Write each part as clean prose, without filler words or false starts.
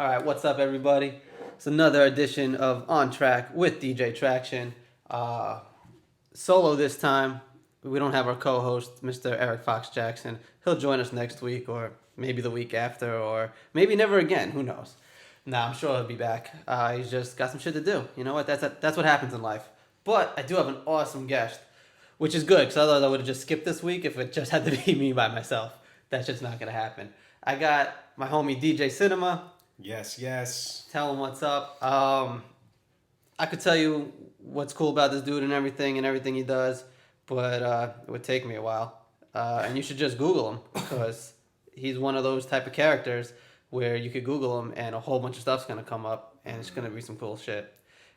All right, what's up, everybody? It's another edition of OnTrack with DJ Traction. Solo this time. We don't have our co-host, Mr. Eric Fox Jackson. He'll join us next week, or maybe the week after, or maybe never again. Who knows? Nah, I'm sure he'll be back. He's just got some shit to do. You know what? That's what happens in life. But I do have an awesome guest, which is good, because otherwise I would have just skipped this week if it just had to be me by myself. That's just not gonna happen. I got my homie DJ Cinema. Yes. Tell him what's up. I could tell you what's cool about this dude and everything he does, but it would take me a while. And you should just Google him, because he's one of those type of characters where you could Google him and a whole bunch of stuff's gonna come up and it's gonna be some cool shit.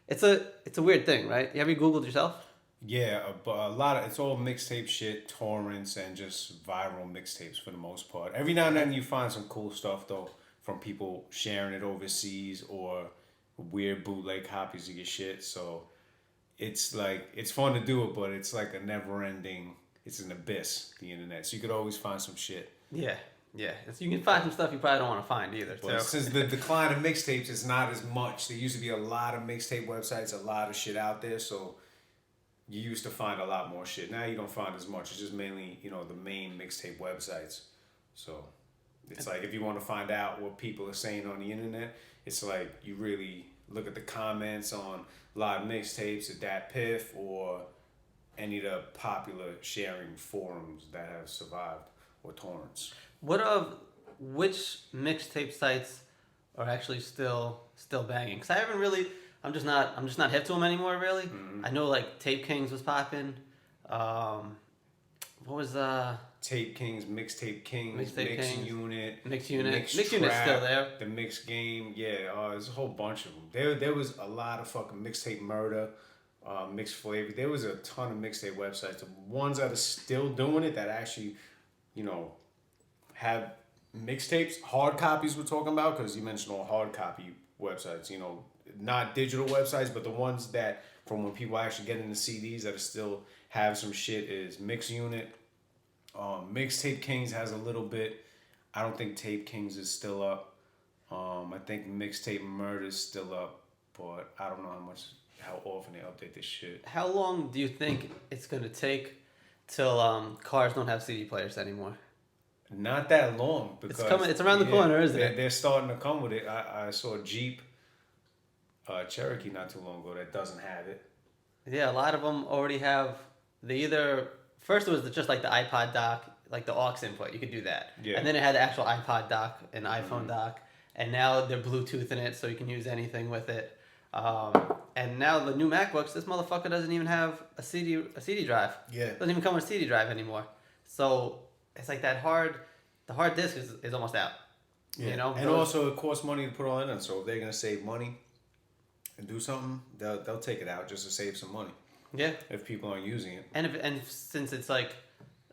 It's a weird thing, right? You ever Googled yourself? Yeah, but a lot of it's all mixtape shit, torrents, and just viral mixtapes for the most part. Every now and then you find some cool stuff though from people sharing it overseas or weird bootleg copies of your shit. So it's like it's fun to do it, but it's like a never ending. It's an abyss, the internet. So you could always find some shit. Yeah. So you can find some stuff you probably don't want to find either. But since the decline of mixtapes is not as much, there used to be a lot of mixtape websites, a lot of shit out there. So you used to find a lot more shit. Now you don't find as much. It's just mainly, the main mixtape websites. So it's like if you want to find out what people are saying on the internet, it's like you really look at the comments on live mixtapes at Dat Piff or any of the popular sharing forums that have survived or torrents. Which mixtape sites are actually still banging? Because I haven't really. I'm just not hip to them anymore, really. Mm-hmm. I know like Tape Kings was popping. What was Tape Kings, Mixtape Kings, Mix Kings, Unit, Mix Unit's still there. The Mix Game, there's a whole bunch of them. There was a lot of fucking Mixtape Murder, Mixed Flavor. There was a ton of mixtape websites. The ones that are still doing it that actually, have mixtapes, hard copies we're talking about, because you mentioned all hard copy websites, not digital websites, but the ones that from when people actually get into CDs that are still have some shit is Mix Unit. Mixtape Kings has a little bit. I don't think Tape Kings is still up. I think Mixtape Murder is still up, but I don't know how often they update this shit. How long do you think it's gonna take till cars don't have CD players anymore? Not that long, because it's around the corner, isn't it? They're starting to come with it. I saw a Jeep Cherokee not too long ago that doesn't have it. Yeah, a lot of them already have. First it was just like the iPod dock, like the aux input. You could do that. Yeah. And then it had the actual iPod dock and iPhone dock, and now they're Bluetooth in it, so you can use anything with it. And now the new MacBooks, this motherfucker doesn't even have a CD drive. Yeah. It doesn't even come with a CD drive anymore. So it's like the hard disk is almost out. Yeah. And also it costs money to put all in it. So if they're gonna save money and do something, they'll take it out just to save some money. Yeah. If people aren't using it. And since it's like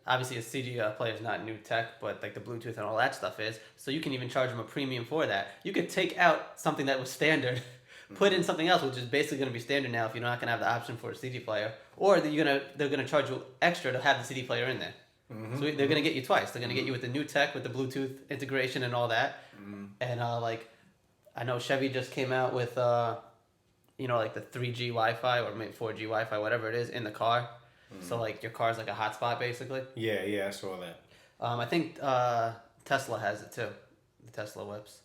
obviously a CD player is not new tech, but like the Bluetooth and all that stuff is, so you can even charge them a premium for that. You could take out something that was standard, put in something else, which is basically going to be standard now if you're not going to have the option for a CD player, or they're going to charge you extra to have the CD player in there. Mm-hmm. So they're going to get you twice. They're going to get you with the new tech, with the Bluetooth integration and all that. Mm-hmm. And I know Chevy just came out with like the 3G Wi-Fi or maybe 4G Wi-Fi, whatever it is, in the car. Mm-hmm. So like your car's like a hotspot basically. Yeah, I saw that. I think Tesla has it too. The Tesla whips.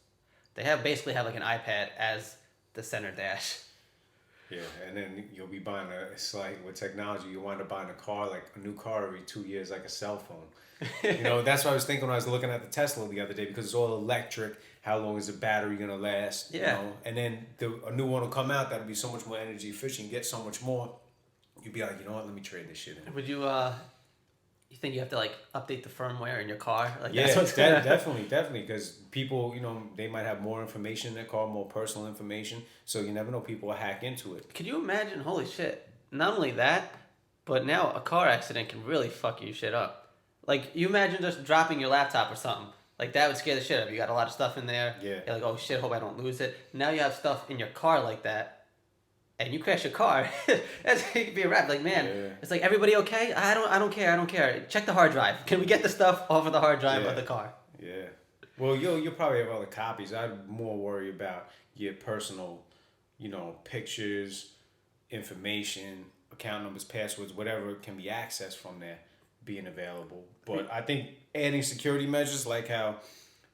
They basically have like an iPad as the center dash. Yeah, and then you'll be buying it's like with technology, you wind up buying a new car every 2 years, like a cell phone. That's what I was thinking when I was looking at the Tesla the other day, because it's all electric. How long is the battery going to last? Yeah. And then a new one will come out that'll be so much more energy efficient, get so much more. You'd be like, you know what, let me trade this shit in. Would you, you think you have to like update the firmware in your car? Like, yeah, definitely, because people, they might have more information in their car, more personal information, so you never know, people will hack into it. Could you imagine, holy shit, not only that, but now a car accident can really fuck you shit up. Like, you imagine just dropping your laptop or something. Like, that would scare the shit out of you. You got a lot of stuff in there. Yeah. You're like, oh shit, hope I don't lose it. Now you have stuff in your car like that, and you crash your car. It could be a wrap. Like, man, It's like, everybody okay? I don't care. Check the hard drive. Can we get the stuff off of the hard drive of the car? Yeah. Well, you'll probably have other copies. I'd more worry about your personal, pictures, information, account numbers, passwords, whatever can be accessed from there being available. But I think adding security measures like how,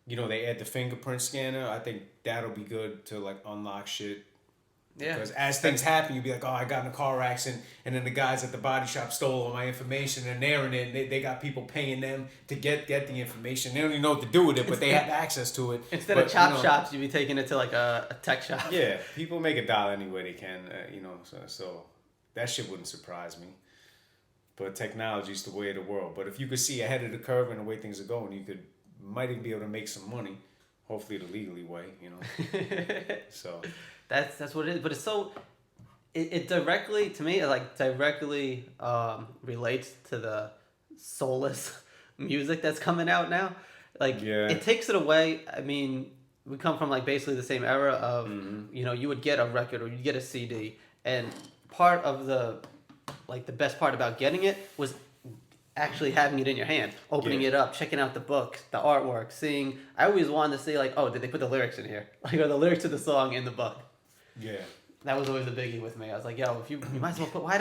they add the fingerprint scanner, I think that'll be good to like unlock shit. Yeah. Because as things happen, you'll be like, oh, I got in a car accident, and then the guys at the body shop stole all my information, and they're in it, and they got people paying them to get the information. They don't even know what to do with it, but they have access to it. Instead of chop shops, you'd be taking it to like a tech shop. Yeah, people make $1 any way they can, so that shit wouldn't surprise me. But technology's the way of the world. But if you could see ahead of the curve and the way things are going, you might even be able to make some money, hopefully the legally way, So... That's what it is, but it's so it directly to me directly relates to the soulless music that's coming out now. It takes it away. I mean, we come from like basically the same era of you would get a record or you'd get a CD, and part of the best part about getting it was actually having it in your hand, opening it up, checking out the book, the artwork, seeing. I always wanted to see did they put the lyrics in here? Are the lyrics to the song in the book? Yeah. That was always a biggie with me. I was like, yo, if you might as well put why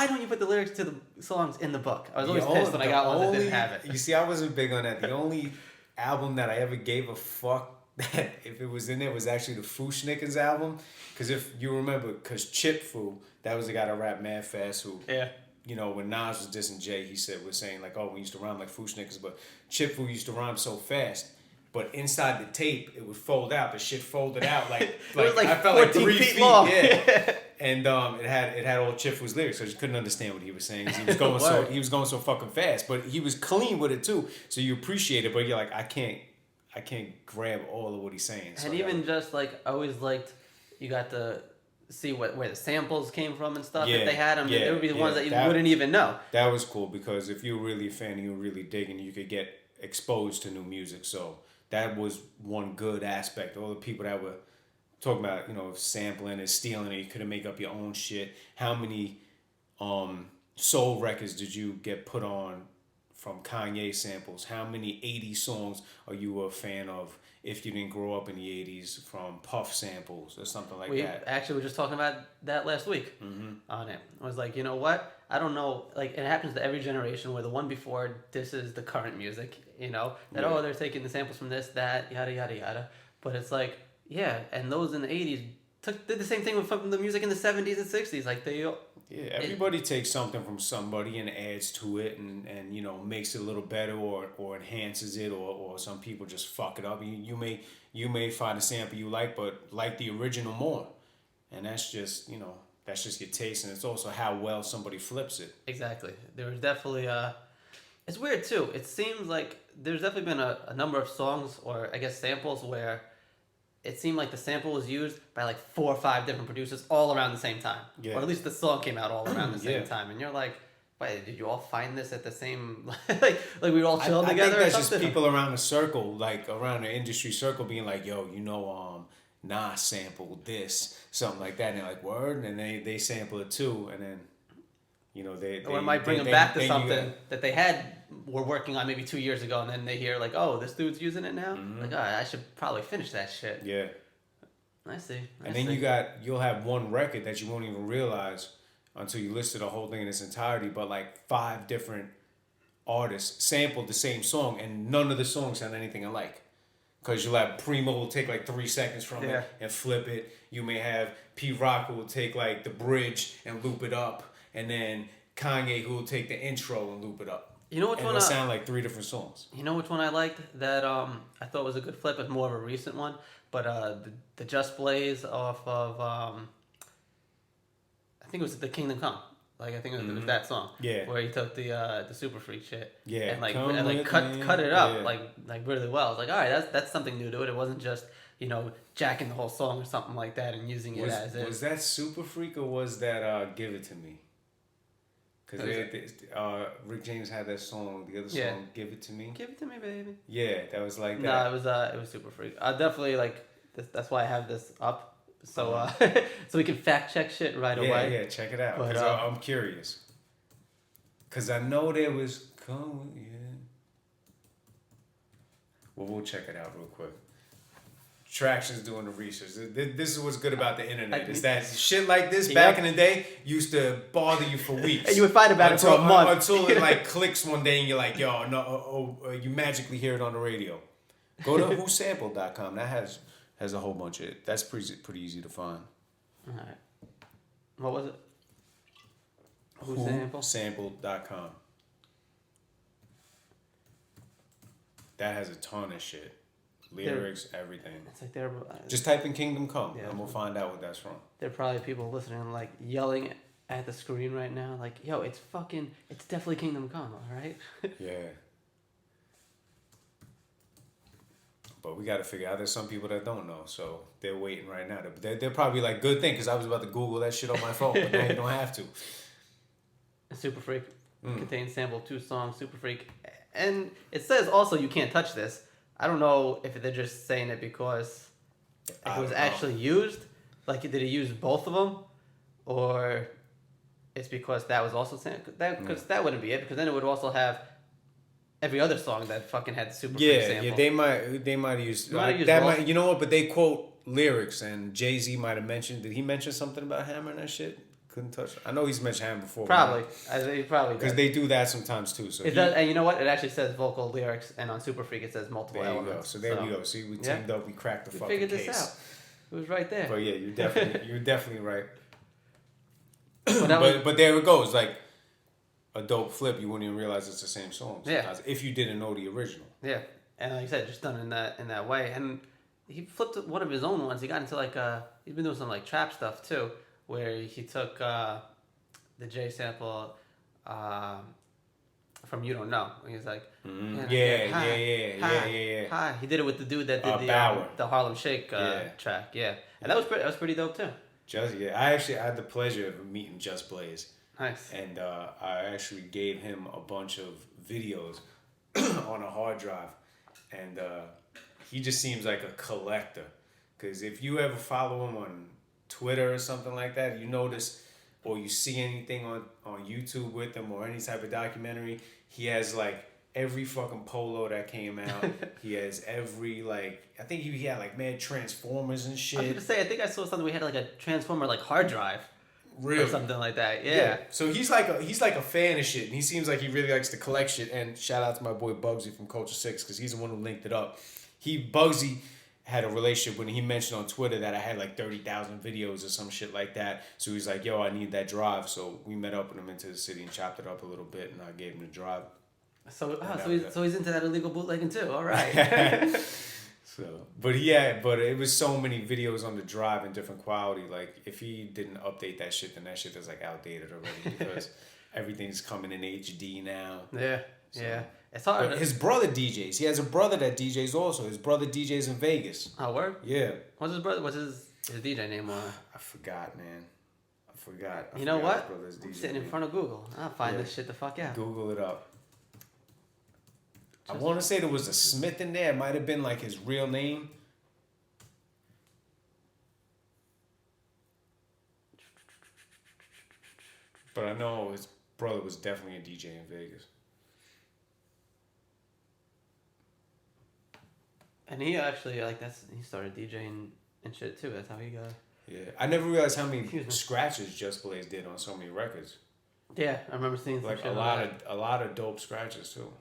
don't you put the lyrics to the songs in the book? I was always pissed when I got one that didn't have it. You see, I wasn't big on that. The only album that I ever gave a fuck that if it was in there was actually the Fu-Schnickens album. Because if you remember, Chip Fu, that was the guy that rapped mad fast who... Yeah. When Nas was dissing Jay, he was saying like, oh, we used to rhyme like Fu-Schnickens, but Chip Fu used to rhyme so fast. But inside the tape, it would fold out. The shit folded out like it was I felt like 3 feet long. Yeah, and it had all Chip Fu's lyrics, so you couldn't understand what he was saying. He was going so fucking fast, but he was clean with it too. So you appreciate it, but you're like, I can't grab all of what he's saying. So and even just I always liked you got to see where the samples came from and stuff. If they had them, they would be the ones that you wouldn't even know. That was cool because if you were really a fan and you were really digging, you could get exposed to new music. So. That was one good aspect. All the people that were talking about, sampling and stealing it, you couldn't make up your own shit. How many soul records did you get put on from Kanye samples? How many 80s songs are you a fan of if you didn't grow up in the 80s from Puff samples or something like that? We actually were just talking about that last week on it. I was like, you know what? I don't know. It happens to every generation where the one before this is the current music, they're taking the samples from this, that, yada, yada, yada. But it's like, yeah, and those in the 80s did the same thing from the music in the 70s and 60s. Everybody takes something from somebody and adds to it and makes it a little better or enhances it or some people just fuck it up. You may find a sample you like, but like the original more. And that's just, that's just your taste, and it's also how well somebody flips it. Exactly. There was definitely it's weird too. It seems like there's definitely been a number of songs or I guess samples where it seemed like the sample was used by 4 or 5 different producers all around the same time. Yeah. Or at least the song came out all around the same time. And you're like, wait, did you all find this at the same... we were all chilling together? I think that's just people around the circle, around the industry circle being like, yo, Nas sampled this, something like that. And they're like, word? And they sample it too. And then, or it might bring them back to something that they were working on maybe 2 years ago, and then they hear oh, this dude's using it now. I should probably finish that shit. Yeah, I see. And then you'll have one record that you won't even realize until you listen to the whole thing in its entirety. But 5 different artists sampled the same song, and none of the songs sound anything alike. Because you'll have Primo will take 3 seconds from it and flip it. You may have P. Rock who will take the bridge and loop it up. And then Kanye who will take the intro and loop it up. You know which one? It'll sound like 3 different songs. You know which one I liked that I thought was a good flip? It's more of a recent one. But the Just Blaze off of, I think it was The Kingdom Come. I think it was that song. Yeah. Where he took the Super Freak shit. Yeah. And cut it up really well. I was like, all right, that's something new to it. It wasn't just, jacking the whole song or something like that and using it as is. Was that Super Freak or was that Give It To Me? Because Rick James had that song, the other song, Give It To Me. Give It To Me, baby. Yeah, that was like that. No, it was Super Freak. I definitely that's why I have this up. So so we can fact check shit right away. Yeah, check it out. Because I'm curious. Because I know there was... Well, we'll check it out real quick. Traction's doing the research. This is what's good about the internet. Is that shit like this back in the day used to bother you for weeks. And you would fight about it for a month. Until it like clicks one day and you're like, yo, no, you magically hear it on the radio. Go to whosampled.com. That has a whole bunch of it. That's pretty easy to find. All right. What was it? Whosampled.com. That has a ton of shit. Lyrics, everything. It's like they're just type in Kingdom Come, and we'll find out what that's from. There are probably people listening, like yelling at the screen right now, like, "Yo, it's definitely Kingdom Come, all right?" Yeah. But we got to figure out. There's some people that don't know, so they're waiting right now. They're probably like, "Good thing," because I was about to Google that shit on my phone, but now you don't have to. Super Freak contains sample of 2 songs. Super Freak, and it says also you can't touch this. I don't know if they're just saying it because it was actually used. Like, did he use both of them, or it's because that was also because that wouldn't be it. Because then it would also have every other song that fucking had Super Freak sample. Yeah, they might have used that. You know what? But they quote lyrics, and Jay-Z might have mentioned. Did he mention something about Hammer and that shit? Couldn't touch. I know he's mentioned Hammer before. Probably, he probably because they do that sometimes too. So it does, and you know what? It actually says vocal lyrics, and on Super Freak it says multiple elements. There you go. So there we go. See, we teamed up. We cracked the fucking case. We figured this out. It was right there. But yeah, you're definitely right. But there it goes. Like a dope flip. You wouldn't even realize it's the same song. Sometimes, if you didn't know the original. Yeah, and like I said, just done in that way. And he flipped one of his own ones. He got into like he's been doing some like trap stuff too, where he took the J sample from You Don't Know. He was like, Hi. He did it with the dude that did the Harlem Shake track. Yeah, and that was pretty dope too. I actually had the pleasure of meeting Just Blaze. Nice. And I actually gave him a bunch of videos on a hard drive, and he just seems like a collector. Because if you ever follow him on Twitter or something like that, you notice or you see anything on YouTube with him or any type of documentary, he has like every fucking polo that came out. He has every like, I think he had like mad Transformers and shit. I was gonna say, I think I saw something we had like a Transformer like hard drive. Really? Or something like that. Yeah. So he's like a fan of shit, and he seems like he really likes to collect shit. And shout out to my boy Bugsy from Culture 6, because he's the one who linked it up. Bugsy had a relationship when he mentioned on Twitter that I had like 30,000 videos or some shit like that. So he's like, yo, I need that drive. So we met up with him into the city and chopped it up a little bit, and I gave him the drive. So he's into that illegal bootlegging too. All right. But it was so many videos on the drive in different quality. Like if he didn't update that shit, then that shit is like outdated already because everything's coming in HD now. Yeah. So. Yeah. It's hard. But his brother DJs. He has a brother that DJs also. His brother DJs in Vegas. Oh, word? Yeah. What's his brother? What's his DJ name on? I forgot, man. I forgot. You know what? I'm sitting in front of Google. I'll find this shit the fuck out. Google it up. I want to say there was a Smith in there. It might have been like his real name. But I know his brother was definitely a DJ in Vegas. And he actually, he started DJing and shit too. That's how he got. Yeah. I never realized how many scratches Just Blaze did on so many records. Yeah, I remember seeing some like shit a lot of dope scratches too.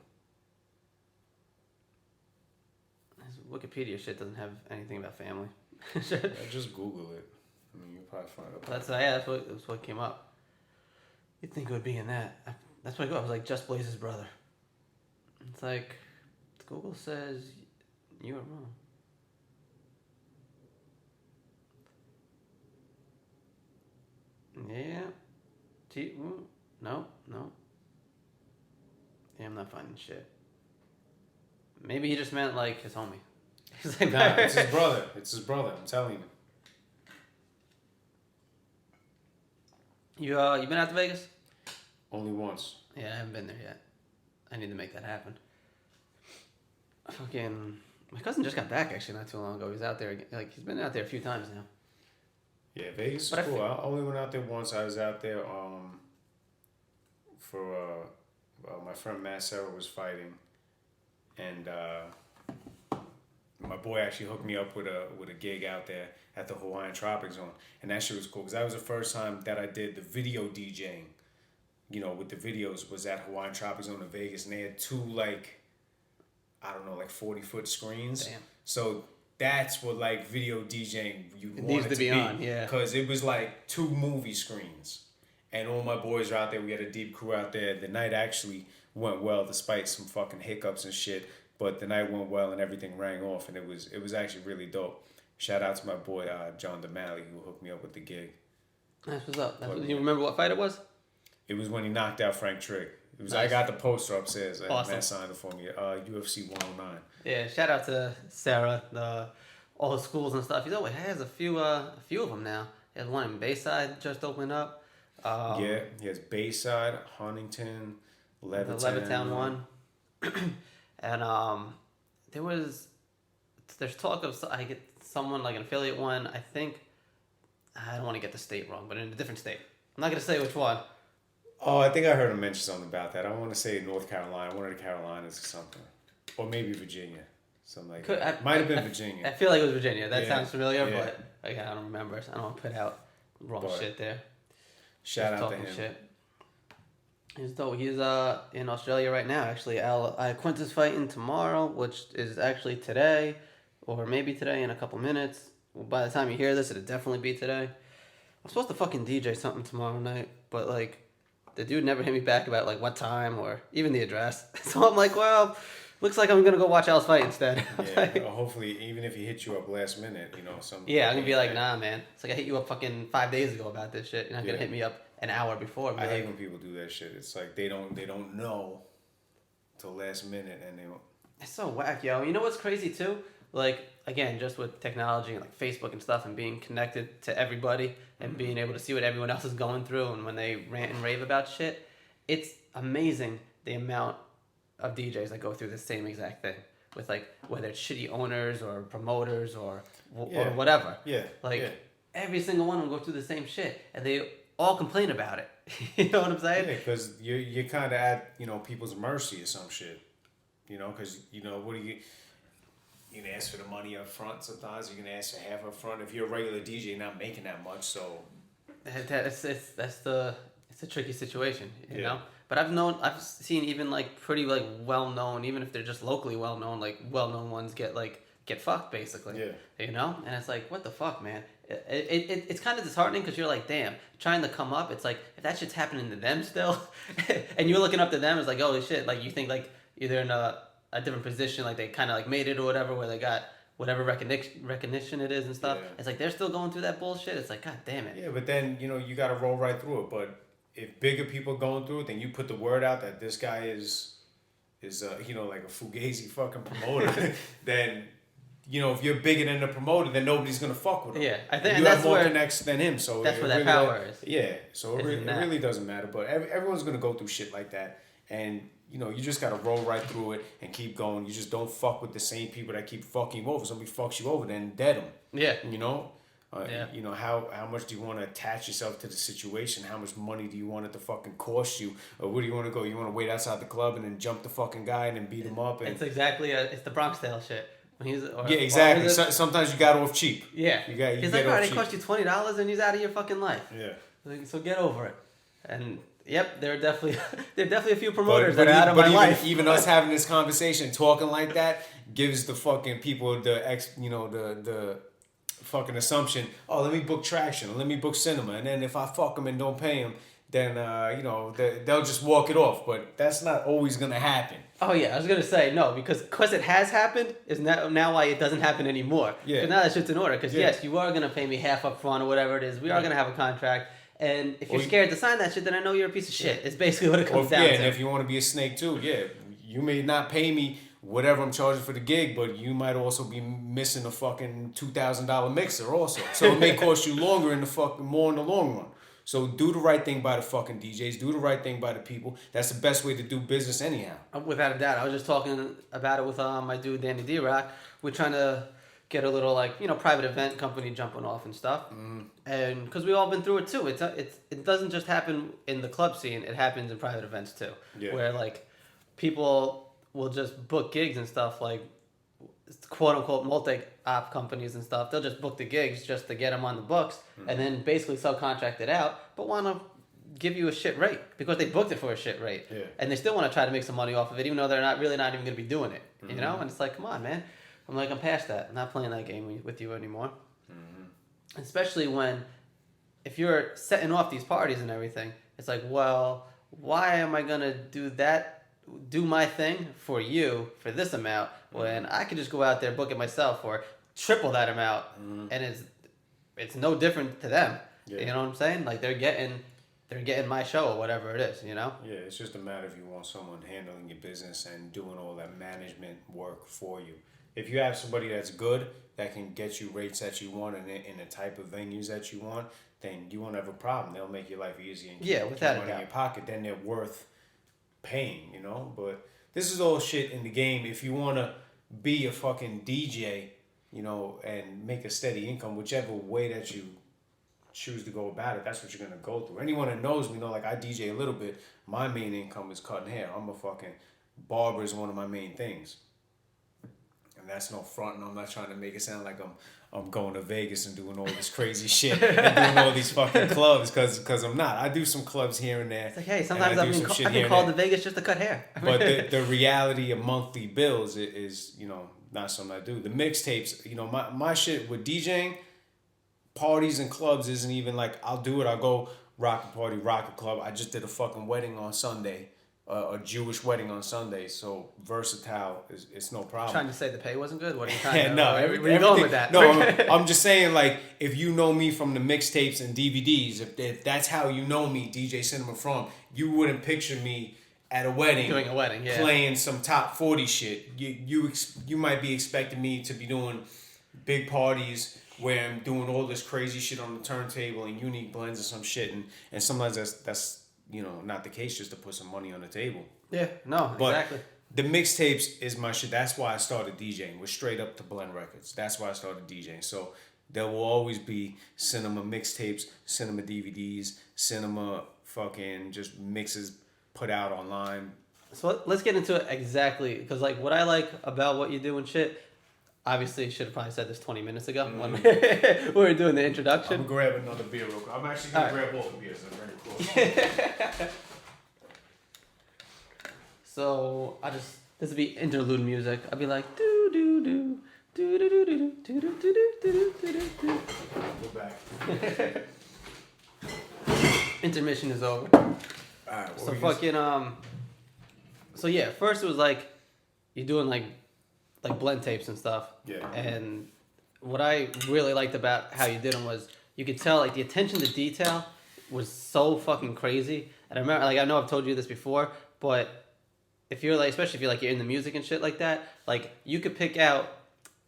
His Wikipedia shit doesn't have anything about family. Just Google it. I mean, you'll probably find it. That's what came up. You'd think it would be in that. That's what I was like, Just Blaze's brother. It's like, Google says you were wrong. Yeah. No. Yeah, I'm not finding shit. Maybe he just meant like his homie. He's like, nah, it's his brother. It's his brother. I'm telling you. You been out to Vegas? Only once. Yeah, I haven't been there yet. I need to make that happen. Fucking, my cousin just got back actually not too long ago. He was out there. Like he's been out there a few times now. Yeah, Vegas is cool. I only went out there once. I was out there for my friend Matt Serra was fighting, and my boy actually hooked me up with a gig out there at the Hawaiian Tropic Zone, and that shit was cool because that was the first time that I did the video DJing. You know, with the videos was at Hawaiian Tropic Zone in Vegas, and they had two like, I don't know, like 40-foot screens. Damn. So that's what like video DJing you want needs it to be on, yeah. Because it was like 2 movie screens, and all my boys are out there. We had a deep crew out there. The night actually went well despite some fucking hiccups and shit. But the night went well and everything rang off, and it was actually really dope. Shout out to my boy John DeMalley who hooked me up with the gig. That's what's up. You remember what fight it was? It was when he knocked out Frank Trigg. It was. Nice. I got the poster upstairs. Awesome. Matt signed it for me. UFC 109. Yeah, shout out to Sarah, all the schools and stuff. He has a few of them now. He has one in Bayside just opened up. Yeah, he has Bayside, Huntington, Levittown. The Levittown one. And there's talk of I get someone like an affiliate one. I think I don't want to get the state wrong, but in a different state. I'm not gonna say which one. Oh, I think I heard him mention something about that. I want to say North Carolina, one of the Carolinas or something, or maybe Virginia, something like that. Might have been Virginia. I feel like it was Virginia. That sounds familiar, yeah. but again, I don't remember. I don't want to put out wrong shit there. Shout out to him. Shit. He's dope. He's in Australia right now. Actually, Quintus fighting tomorrow, which is actually today, or maybe today in a couple minutes. Well, by the time you hear this, it'll definitely be today. I'm supposed to fucking DJ something tomorrow night, but like, the dude never hit me back about like what time or even the address. So I'm like, well, looks like I'm gonna go watch Al's fight instead. Yeah. Well, hopefully, even if he hits you up last minute, some. Yeah, I'm gonna be like, nah, man. It's like I hit you up fucking 5 days ago about this shit. You're not gonna hit me up an hour before. I hate when people do that shit. It's like they don't know till last minute, and they don't. It's so whack, yo. You know what's crazy too? Like, again, just with technology and like Facebook and stuff and being connected to everybody and being able to see what everyone else is going through and when they rant and rave about shit, it's amazing the amount of DJs that go through the same exact thing with like whether it's shitty owners or promoters or whatever. Yeah. Every single one will go through the same shit and they all complain about it. You know what I'm saying? Yeah, because you're kind of at people's mercy or some shit. Because what do you can ask for the money up front sometimes. You can ask for half up front. If you're a regular DJ, you're not making that much, so it's a tricky situation, you know. But I've seen even like pretty like well known, even if they're just locally well known, like well known ones get fucked basically. Yeah. You know, and it's like, what the fuck, man. It's kind of disheartening because you're like, damn, trying to come up. It's like if that shit's happening to them still, and you're looking up to them, it's like, holy shit, like you think like either in a different position, like they kind of like made it or whatever, where they got whatever recognition it is and stuff. It's like they're still going through that bullshit. It's like, god damn it. Yeah, but then you got to roll right through it. But if bigger people going through it, then you put the word out that this guy is like a fugazi fucking promoter. Then if you're bigger than the promoter, then nobody's gonna fuck with him. Yeah, I think you that's have more where connects than him. So that's where that really power is. Yeah, so it really doesn't matter. But everyone's gonna go through shit like that, and you just gotta roll right through it and keep going. You just don't fuck with the same people that keep fucking you over. Somebody fucks you over, then dead them. Yeah. How much do you want to attach yourself to the situation? How much money do you want it to fucking cost you? Or where do you want to go? You want to wait outside the club and then jump the fucking guy and then beat him up? And it's exactly it's the Bronx style shit. Exactly. Sometimes you got off cheap. Yeah. He's like, alright, it cost you $20 and he's out of your fucking life. Yeah. So get over it. And yep, there are definitely a few promoters that are out of my life. Even us having this conversation, talking like that, gives the fucking people the fucking assumption. Oh, let me book Traction, let me book Cinema, and then if I fuck them and don't pay them, then they'll just walk it off. But that's not always gonna happen. Oh yeah, I was gonna say no because it has happened is now why it doesn't happen anymore. Yeah. Because now that shit's in order. Because yes, you are gonna pay me half up front or whatever it is. We are gonna have a contract. And if you're scared to sign that shit, then I know you're a piece of shit. It's basically what it comes down to. And if you want to be a snake too, you may not pay me whatever I'm charging for the gig, but you might also be missing a fucking $2,000 mixer also. So it may cost you more in the long run. So do the right thing by the fucking DJs. Do the right thing by the people. That's the best way to do business anyhow. Without a doubt. I was just talking about it with my dude Danny D-Rock. We're trying to get a little private event company jumping off and stuff, and because we've all been through it too. It doesn't just happen in the club scene. It happens in private events too, where like people will just book gigs and stuff. Like quote unquote multi-op companies and stuff, they'll just book the gigs just to get them on the books and then basically subcontract it out, but want to give you a shit rate because they booked it for a shit rate. Yeah. And they still want to try to make some money off of it, even though they're not even going to be doing it, you know? And it's like, come on, man. I'm like, I'm past that. I'm not playing that game with you anymore. Especially when, if you're setting off these parties and everything, it's like, well, why am I going to do my thing for you for this amount when I could just go out there, book it myself for triple that amount, and it's no different to them. Yeah. You know what I'm saying? Like they're getting my show or whatever it is, you know? Yeah, it's just a matter if you want someone handling your business and doing all that management work for you. If you have somebody that's good, that can get you rates that you want in the type of venues that you want, then you won't have a problem. They'll make your life easy and keep without money a in doubt. your pocket. Then they're worth paying, you know? But this is all shit in the game. If you want to be a fucking DJ, you know, and make a steady income, whichever way that you choose to go about it, that's what you're going to go through. Anyone that knows me know, like, I DJ a little bit. My main income is cutting hair. I'm a fucking barber is one of my main things. And that's no front, and I'm not trying to make it sound like I'm going to Vegas and doing all this crazy shit and doing all these fucking clubs, because I'm not. I do some clubs here and there. It's like, hey, sometimes I've been called to Vegas just to cut hair. But the reality of monthly bills is, you know, not something I do. The mixtapes, you know, my shit with DJing, parties and clubs isn't even like, I'll do it. I'll go rock a party, rock a club. I just did a fucking wedding on Sunday. A Jewish wedding on Sunday, so versatile it's no problem. Trying to say the pay wasn't good? What are you trying to? No, where are you going with that? No, I'm just saying, like, if you know me from the mixtapes and DVDs, if that's how you know me, DJ Cinema from, you wouldn't picture me at a wedding, doing a wedding, yeah, playing some top 40 shit. You might be expecting me to be doing big parties where I'm doing all this crazy shit on the turntable and unique blends or some shit, and sometimes that's you know, not the case, just to put some money on the table. Yeah, no, but exactly. The mixtapes is my shit. That's why I started DJing. We're straight up to blend records. That's why I started DJing. So there will always be cinema mixtapes, cinema DVDs, cinema fucking just mixes put out online. So let's get into it exactly, because like what I like about what you do and shit, obviously should have probably said this 20 minutes ago when we were doing the introduction. I'm gonna grab another beer real quick. I'm actually gonna grab all the beers. I'm very close. So this would be interlude music. I'd be like do do do do do do do do do do do do do. Go back. Intermission is over. Alright, So fucking So yeah, first it was like you're doing like blend tapes and stuff. Yeah. And what I really liked about how you did them was you could tell like the attention to detail was so fucking crazy. And I remember, like, I know I've told you this before, but if you're like, especially if you're in the music and shit like that, like you could pick out.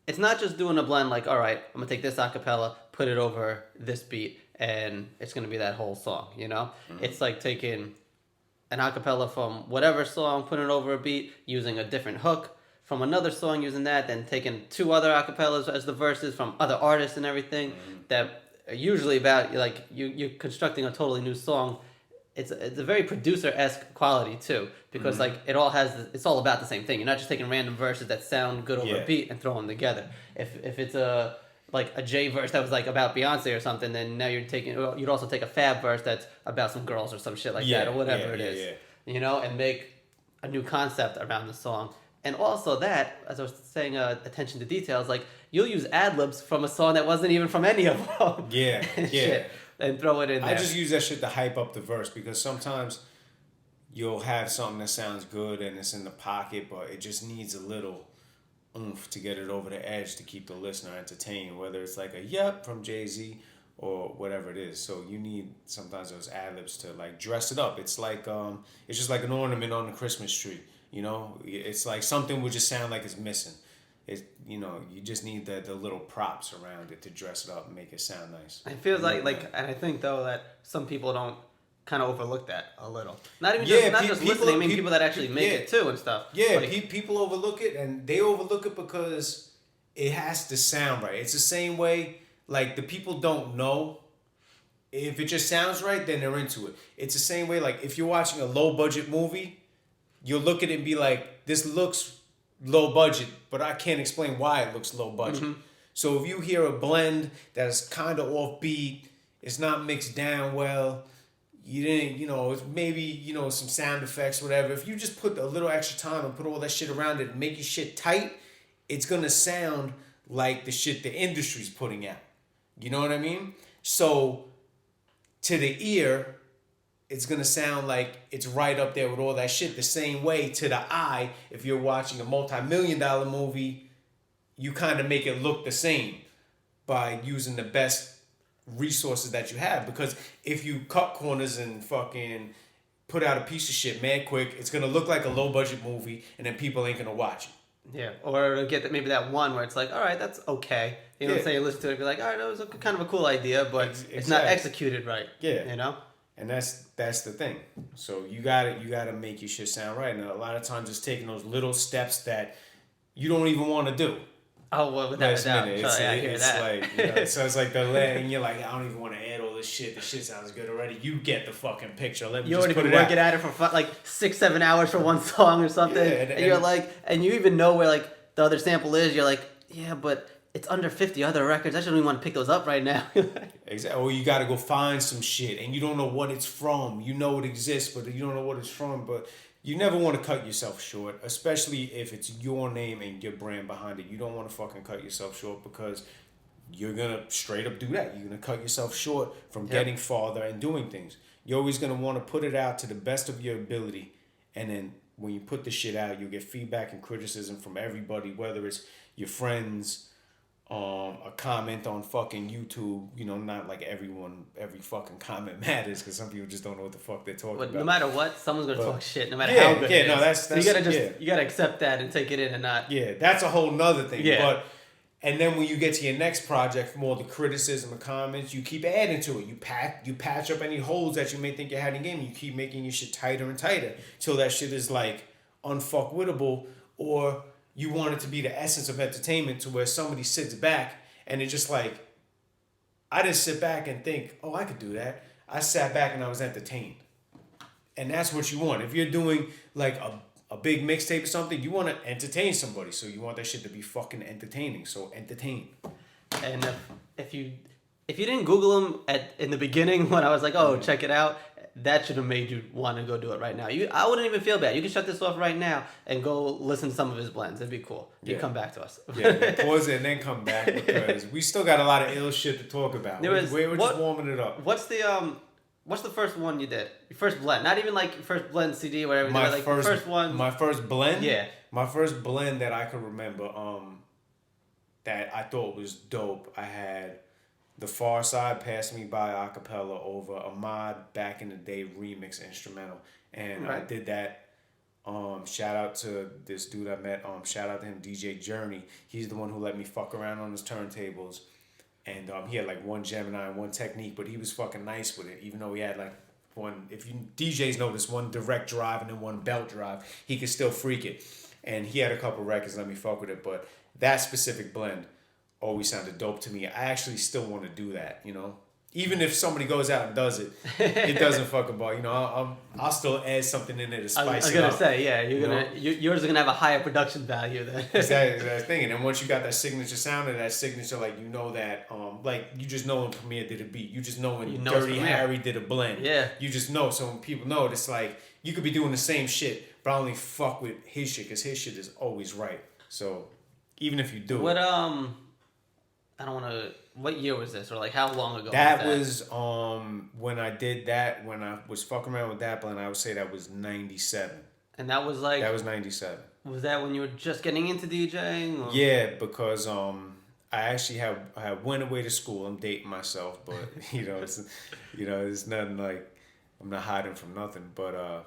It's not just doing a blend like, all right, I'm gonna take this acapella, put it over this beat, and it's gonna be that whole song. You know, It's like taking an acapella from whatever song, putting it over a beat, using a different hook from another song, using that, then taking two other acapellas as the verses from other artists and everything that are usually about like you're constructing a totally new song. It's a very producer-esque quality too, because like it's all about the same thing. You're not just taking random verses that sound good over a beat and throwing them together. If it's a J verse that was like about Beyonce or something, then now you'd also take a Fab verse that's about some girls or some shit like that or whatever it is. You know, and make a new concept around the song. And also that, as I was saying, attention to details, like you'll use ad-libs from a song that wasn't even from any of them. Yeah, shit, and throw it in there. I just use that shit to hype up the verse, because sometimes you'll have something that sounds good and it's in the pocket, but it just needs a little oomph to get it over the edge to keep the listener entertained, whether it's like a yep from Jay-Z or whatever it is. So you need sometimes those ad-libs to like dress it up. It's like it's just like an ornament on the Christmas tree. You know, it's like something would just sound like it's missing. You know, you just need the little props around it to dress it up and make it sound nice. It feels like, and I think though that some people don't kind of overlook that a little. Not even just listening. I mean, people that actually make it too and stuff. Yeah, like, people overlook it, and they overlook it because it has to sound right. It's the same way, like the people don't know. If it just sounds right, then they're into it. It's the same way, like if you're watching a low budget movie, you'll look at it and be like, this looks low budget, but I can't explain why it looks low budget. Mm-hmm. So if you hear a blend that's kind of offbeat, it's not mixed down well, you didn't, it's maybe, some sound effects, whatever. If you just put a little extra time and put all that shit around it and make your shit tight, it's going to sound like the shit the industry's putting out. You know what I mean? So to the ear, it's going to sound like it's right up there with all that shit. The same way to the eye, if you're watching a multi-million-dollar movie, you kind of make it look the same by using the best resources that you have. Because if you cut corners and fucking put out a piece of shit mad quick, it's going to look like a low-budget movie, and then people ain't going to watch it. Yeah, or get maybe that one where it's like, all right, that's okay. You know, say you listen to it and be like, all right, that was kind of a cool idea, but it's not executed right. Yeah. You know? And that's the thing. So you gotta make your shit sound right. And a lot of times it's taking those little steps that you don't even want to do. Oh, well, without a doubt. It's like, so it's like and you're like, I don't even want to add all this shit. The shit sounds good already. You get the fucking picture. Let me you just already put been it working at it for 6-7 hours for one song or something. Yeah, and you're like, and you even know where like the other sample is. You're like, yeah, but it's under 50 other records. I shouldn't even want to pick those up right now. Exactly. Or you got to go find some shit and you don't know what it's from. You know it exists, but you don't know what it's from. But you never want to cut yourself short, especially if it's your name and your brand behind it. You don't want to fucking cut yourself short because you're going to straight up do that. You're going to cut yourself short from getting farther and doing things. You're always going to want to put it out to the best of your ability. And then when you put the shit out, you'll get feedback and criticism from everybody, whether it's your friends, a comment on fucking YouTube, not like every fucking comment matters because some people just don't know what the fuck they're talking about. No matter what, someone's gonna talk shit, no matter how good it is. No, that's so you gotta accept that and take it in and not. Yeah, that's a whole nother thing. Yeah. And then when you get to your next project, from all the criticism and comments, you keep adding to it. You patch up any holes that you may think you had in the game. You keep making your shit tighter and tighter till that shit is like unfuckwittable, or you want it to be the essence of entertainment to where somebody sits back and it's just like, I didn't sit back and think, oh, I could do that. I sat back and I was entertained. And that's what you want. If you're doing like a big mixtape or something, you want to entertain somebody. So you want that shit to be fucking entertaining. So entertain. And if you didn't Google him in the beginning when I was like, oh, check it out, that should have made you want to go do it right now. I wouldn't even feel bad. You can shut this off right now and go listen to some of his blends. It'd be cool. You come back to us. Pause it and then come back because we still got a lot of ill shit to talk about. We're just warming it up. What's the first one you did? Your first blend? Not even like your first blend CD or whatever. First one. My first blend? Yeah. My first blend that I can remember that I thought was dope. I had The Far Side, Pass Me By a cappella over a Mod Back in the Day remix instrumental. And I did that. Shout out to this dude I met. Shout out to him, DJ Journey. He's the one who let me fuck around on his turntables. And he had like one Gemini and one Technique, but he was fucking nice with it. Even though he had like one, if you DJs notice, one direct drive and then one belt drive, he could still freak it. And he had a couple records, let me fuck with it. But that specific blend always sounded dope to me. I actually still want to do that, Even if somebody goes out and does it, it doesn't fucking bother. I'll still add something in there to spice it up. I was gonna say, yeah, yours are gonna have a higher production value then. Exactly, that's the thing. And then once you got that signature sound and that signature, like that, like you just know when Premier did a beat, you just know when Dirty Harry did a blend. Yeah, you just know. So when people know, it's like you could be doing the same shit, but I only fuck with his shit because his shit is always right. So even if you do it, I don't want to. What year was this, or like how long ago? That was when I did that. When I was fucking around with that blend, I would say that was 97. And that was like. That was 97. Was that when you were just getting into DJing? Or? Yeah, because I actually I went away to school. I'm dating myself, but it's nothing like I'm not hiding from nothing. But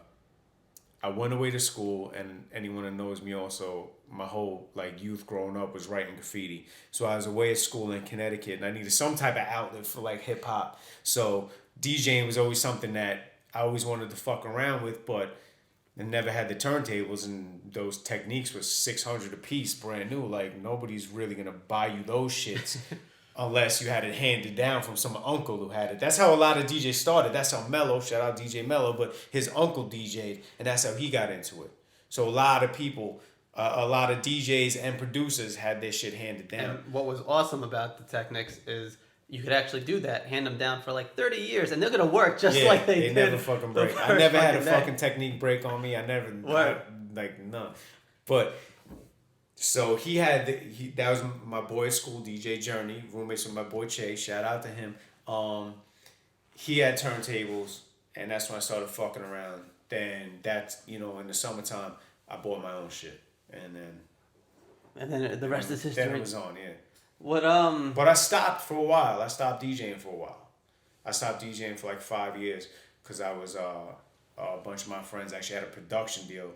I went away to school, and anyone that knows me also, my whole like youth growing up was writing graffiti. So I was away at school in Connecticut, and I needed some type of outlet for like hip hop. So DJing was always something that I always wanted to fuck around with, but I never had the turntables, and those Techniques was $600 a piece, brand new. Like nobody's really gonna buy you those shits. Unless you had it handed down from some uncle who had it. That's how a lot of DJs started. That's how Mello, shout out DJ Mello, but his uncle DJ'd, and that's how he got into it. So a lot of people a lot of DJs and producers had their shit handed down. And what was awesome about the Technics is you could actually do that, hand them down for like 30 years, and they're gonna work just like they did. Never fucking break. I never had a fucking technique break on me. I never like none. But so that was my boy at school, DJ Journey, roommates with my boy Che. Shout out to him. He had turntables, and that's when I started fucking around. Then that's in the summertime, I bought my own shit, and then the rest is history. Then it was on, yeah. What But I stopped for a while. I stopped DJing for a while. I stopped DJing for like 5 years because I was a bunch of my friends actually had a production deal,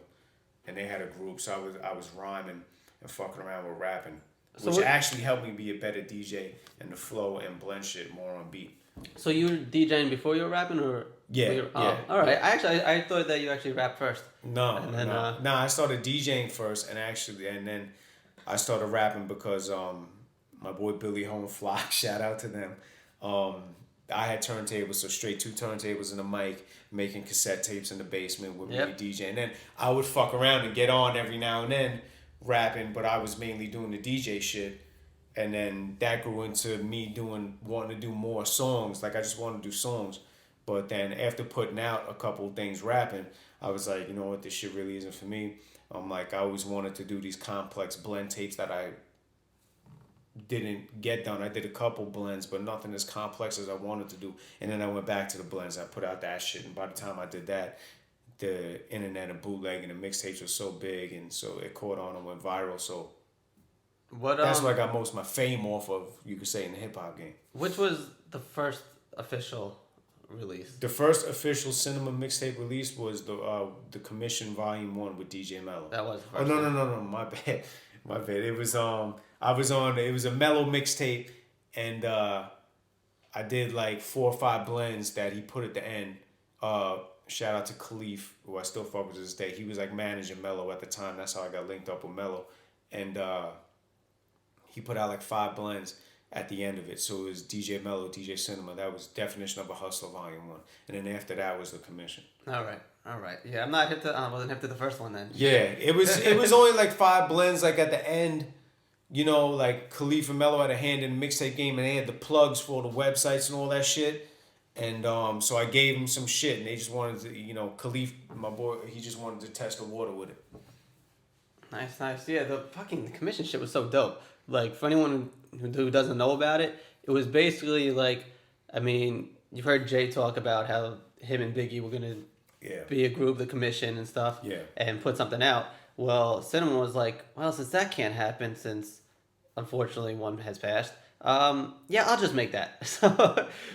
and they had a group, so I was rhyming and fucking around with rapping, which actually helped me be a better DJ and the flow and blend shit more on beat. So you were DJing before you were rapping, or yeah? All right. I thought that you actually rapped first. No. I started DJing first, and then I started rapping because my boy Billy Home Flock, shout out to them. I had turntables, so straight 2 turntables and a mic, making cassette tapes in the basement with me DJing. And then I would fuck around and get on every now and then rapping, but I was mainly doing the DJ shit. And then that grew into me wanting to do more songs. Like I just wanted to do songs. But then after putting out a couple things rapping, I was like, you know what, this shit really isn't for me. I'm like, I always wanted to do these complex blend tapes that I didn't get done. I did a couple blends, but nothing as complex as I wanted to do. And then I went back to the blends. I put out that shit, and by the time I did that, the internet and bootleg and the mixtapes were so big, and so it caught on and went viral. So that's where I got most of my fame off of, you could say, in the hip hop game. Which was the first official release? The first official cinema mixtape release was the Commission Volume 1 with DJ Mello. That was the first. Oh no, my bad. It was it was a Mello mixtape, and I did like 4 or 5 blends that he put at the end. Shout out to Khalif, who I still fuck with to this day. He was like managing Mello at the time. That's how I got linked up with Mello, and he put out like 5 blends at the end of it. So it was DJ Mello, DJ Cinema. That was Definition of a Hustler Volume 1, and then after that was the Commission. All right. Yeah, I wasn't hip to the first one then. Yeah, it was only like 5 blends. Like at the end, like Khalif and Mello had a hand in the mixtape game, and they had the plugs for all the websites and all that shit. And so I gave them some shit, and they just wanted to, Khalif, my boy, he just wanted to test the water with it. Nice. Yeah, the Commission shit was so dope. Like, for anyone who doesn't know about it, it was basically like, I mean, you've heard Jay talk about how him and Biggie were going to be a group, the Commission and stuff, and put something out. Well, Cinema was like, well, since that can't happen, since unfortunately one has passed, I'll just make that.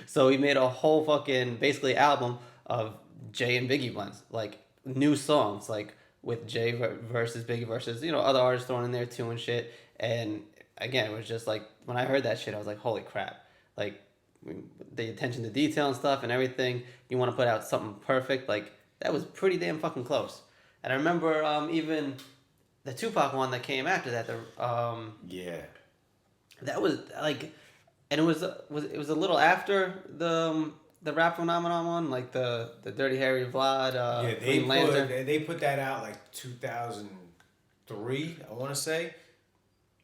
So he made a whole fucking, basically, album of Jay and Biggie blends, like, new songs, like, with Jay versus Biggie versus, other artists thrown in there too and shit. And again, it was just like, when I heard that shit, I was like, holy crap. Like, the attention to detail and stuff and everything, you want to put out something perfect, like, that was pretty damn fucking close. And I remember even the Tupac one that came after that, that was like, and it was a little after the rap phenomenon one, like the Dirty Harry Vlad, Green Lantern. They put that out like 2003, I want to say.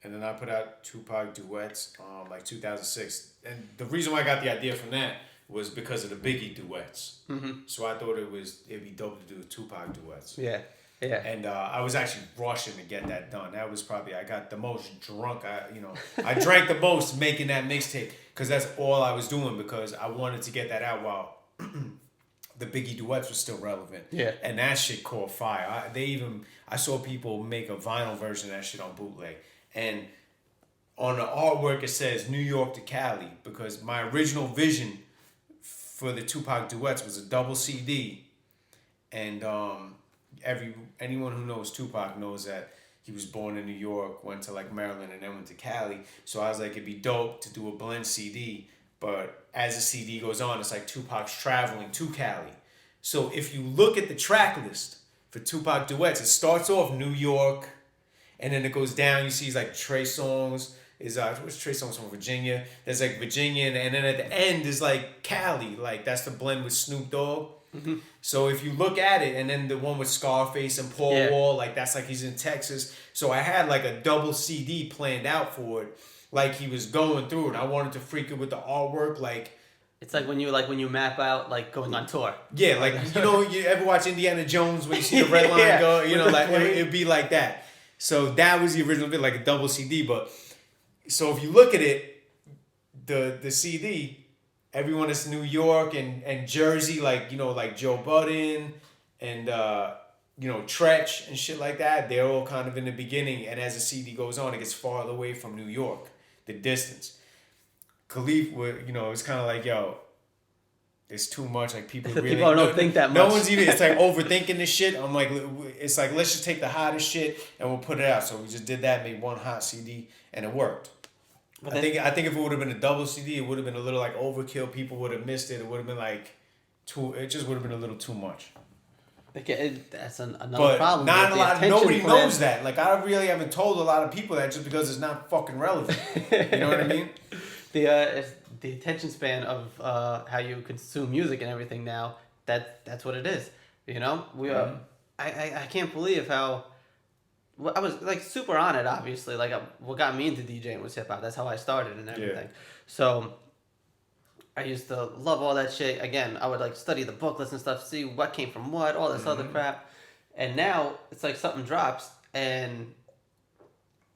And then I put out Tupac duets like 2006. And the reason why I got the idea from that was because of the Biggie duets. Mm-hmm. So I thought it'd be dope to do Tupac duets. Yeah. And I was actually rushing to get that done. That was probably, I got the most drunk. I drank the most making that mixtape because that's all I was doing, because I wanted to get that out while the Biggie duets were still relevant. Yeah. And that shit caught fire. I saw people make a vinyl version of that shit on bootleg. And on the artwork, it says New York to Cali, because my original vision for the Tupac duets was a double CD. And anyone who knows Tupac knows that he was born in New York, went to like Maryland, and then went to Cali. So I was like, it'd be dope to do a blend CD. But as the CD goes on, it's like Tupac's traveling to Cali. So if you look at the track list for Tupac duets, it starts off New York, and then it goes down. You see like Trey Songz what's Trey Songz from Virginia? There's like Virginia, and then at the end is like Cali. Like that's the blend with Snoop Dogg. So if you look at it, and then the one with Scarface and Paul Wall, like that's like he's in Texas. So I had like a double CD planned out for it, like he was going through it. I wanted to freak it with the artwork, like. It's like when you map out like going on tour. Yeah, like you ever watch Indiana Jones when you see the red line go, like it'd be like that. So that was the original bit, like a double CD. But so if you look at it, the CD, everyone is New York and Jersey, like like Joe Budden and Tretch and shit like that. They're all kind of in the beginning, and as the CD goes on, it gets farther away from New York, the distance. Khalif would, it's kind of like, yo, it's too much. Like people really don't think that much. No one's even. It's like overthinking this shit. I'm like, it's like let's just take the hottest shit and we'll put it out. So we just did that, made one hot CD, and it worked. I think if it would have been a double CD, it would have been a little like overkill. People would have missed it. It would have been like too. It just would have been a little too much. That's another problem. Nobody knows that. Like I really haven't told a lot of people that just because it's not fucking relevant. You know what I mean? The attention span of how you consume music and everything now, that's what it is. I can't believe how I was like super on it. Obviously, like what got me into DJing was hip hop. That's how I started and everything. Yeah. So I used to love all that shit. Again, I would like study the booklets and stuff, see what came from what, all this other crap. And now it's like something drops, and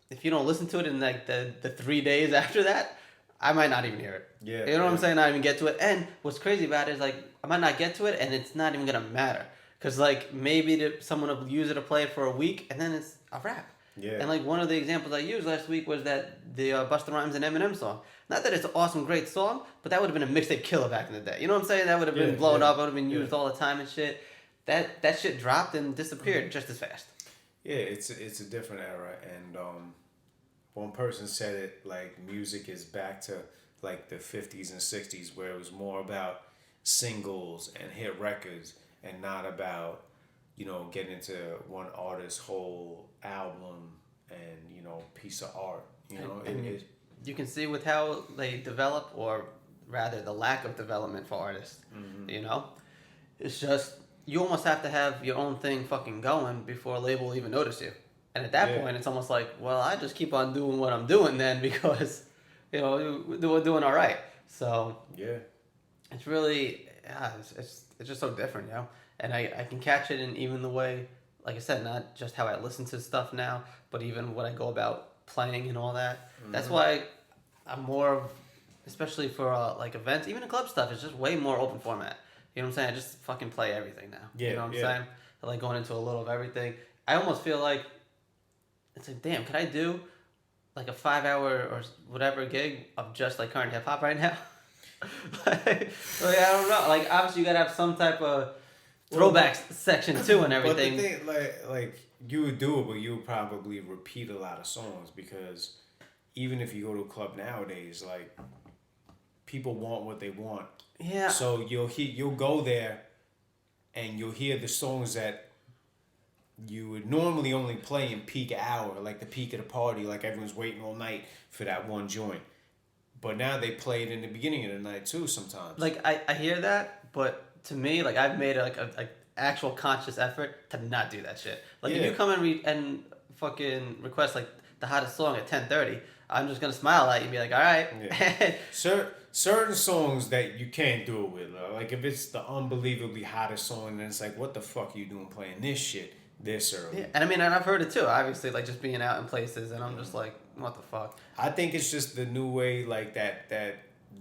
if you don't listen to it in like the 3 days after that, I might not even hear it. Yeah. You know what I'm saying? Not even get to it. And what's crazy about it is like I might not get to it, and it's not even gonna matter. Cause like maybe someone will use it to play it for a week, and then it's a wrap. Yeah. And like one of the examples I used last week was that the Busta Rhymes and Eminem song. Not that it's an awesome, great song, but that would have been a mixtape killer back in the day. You know what I'm saying? That would have been blown up. It would have been used all the time and shit. That shit dropped and disappeared just as fast. Yeah, it's a different era, and one person said it like music is back to like the 50s and 60s where it was more about singles and hit records and not about getting into one artist's whole album and piece of art. You can see with how they develop, or rather the lack of development for artists. It's just you almost have to have your own thing fucking going before a label will even notice you. And at that point, it's almost like, well, I just keep on doing what I'm doing then because, we're doing all right. So it's really, it's just so different, And I can catch it in even the way, like I said, not just how I listen to stuff now, but even what I go about playing and all that. That's why I'm more, especially for like events, even the club stuff, it's just way more open format. You know what I'm saying? I just fucking play everything now. Yeah, you know what I'm saying? I like going into a little of everything. I almost feel like, it's like, damn, could I do like a 5-hour or whatever gig of just like current hip hop right now? like I don't know. Like obviously you gotta have some type of throwbacks section too and everything. But the thing, like you would do it, but you would probably repeat a lot of songs because even if you go to a club nowadays, like people want what they want. Yeah. So you'll go there, and you'll hear the songs that you would normally only play in peak hour, like the peak of the party, like everyone's waiting all night for that one joint. But now they play it in the beginning of the night too sometimes. Like I hear that, but to me, like I've made like a actual conscious effort to not do that shit. Like if you come and fucking request like the hottest song at 10:30, I'm just gonna smile at you and be like, all right. Yeah. Certain songs that you can't do it with, like if it's the unbelievably hottest song, then it's like, what the fuck are you doing playing this shit this early? Yeah, and I mean, and I've heard it too. Obviously, like just being out in places, and I'm just like, what the fuck? I think it's just the new way, like that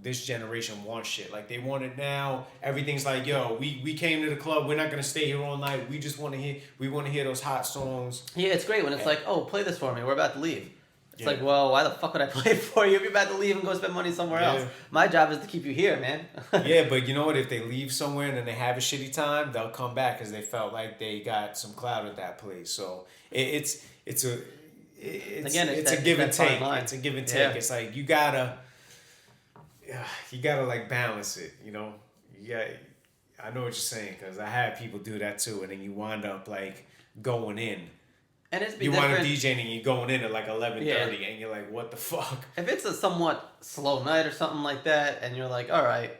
this generation wants shit. Like they want it now. Everything's like, yo, we came to the club. We're not gonna stay here all night. We just want to hear those hot songs. Yeah, it's great when it's like, oh, play this for me. We're about to leave. It's like, well, why the fuck would I play it for you if you're about to leave and go spend money somewhere else? My job is to keep you here, man. Yeah, but you know what? If they leave somewhere and then they have a shitty time, they'll come back because they felt like they got some clout at that place. So it's a give and take. It's a give and take. Yeah. It's like you gotta like balance it. Yeah, I know what you're saying because I had people do that too, and then you wind up like going in. And it's you wind up DJing and you're going in at like 11:30 and you're like, what the fuck? If it's a somewhat slow night or something like that, and you're like, all right,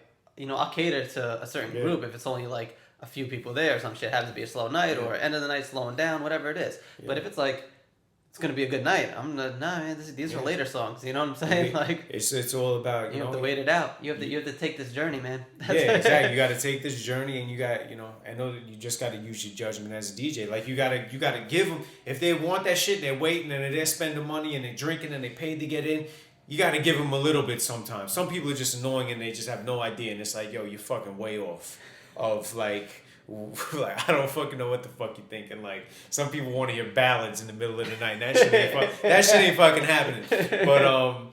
I'll cater to a certain group if it's only like a few people there or some shit, happens to be a slow night or end of the night slowing down, whatever it is. But if it's like, it's gonna be a good night, I'm not, nah, man, these are later songs, you know what I'm saying? Like, it's all about, you have to wait it out. You have to take this journey, man. Exactly. You got to take this journey, and you got, I know that you just got to use your judgment as a DJ. Like, you got to give them, if they want that shit, they're waiting and they're spending money and they're drinking and they paid to get in. You got to give them a little bit sometimes. Some people are just annoying and they just have no idea, and it's like, yo, you're fucking way off of like I don't fucking know what the fuck you're thinking. Like, some people want to hear ballads in the middle of the night. And that shit ain't fucking happening. But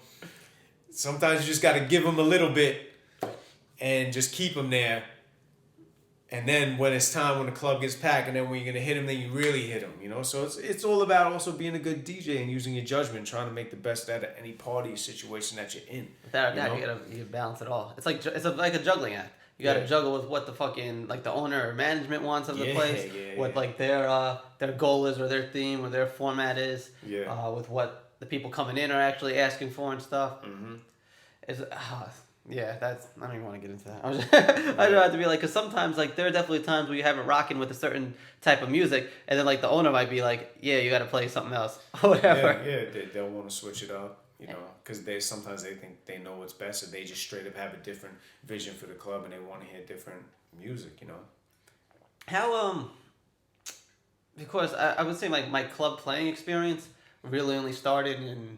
sometimes you just got to give them a little bit and just keep them there. And then when it's time, when the club gets packed, and then when you're gonna hit them, then you really hit them. So it's all about also being a good DJ and using your judgment, trying to make the best out of any party situation that you're in. Without a doubt, you gotta balance it all. It's like like a juggling act. You gotta juggle with what the fucking like the owner or management wants of the place, what like their goal is or their theme or their format is, with what the people coming in are actually asking for and stuff. Mm-hmm. That's I don't even want to get into that. I don't have to be like, because sometimes like there are definitely times where you have it rocking with a certain type of music, and then like the owner might be like, you got to play something else or whatever. They'll want to switch it up. Because sometimes they think they know what's best, or they just straight up have a different vision for the club and they want to hear different music, How, because I would say like my club playing experience really only started in,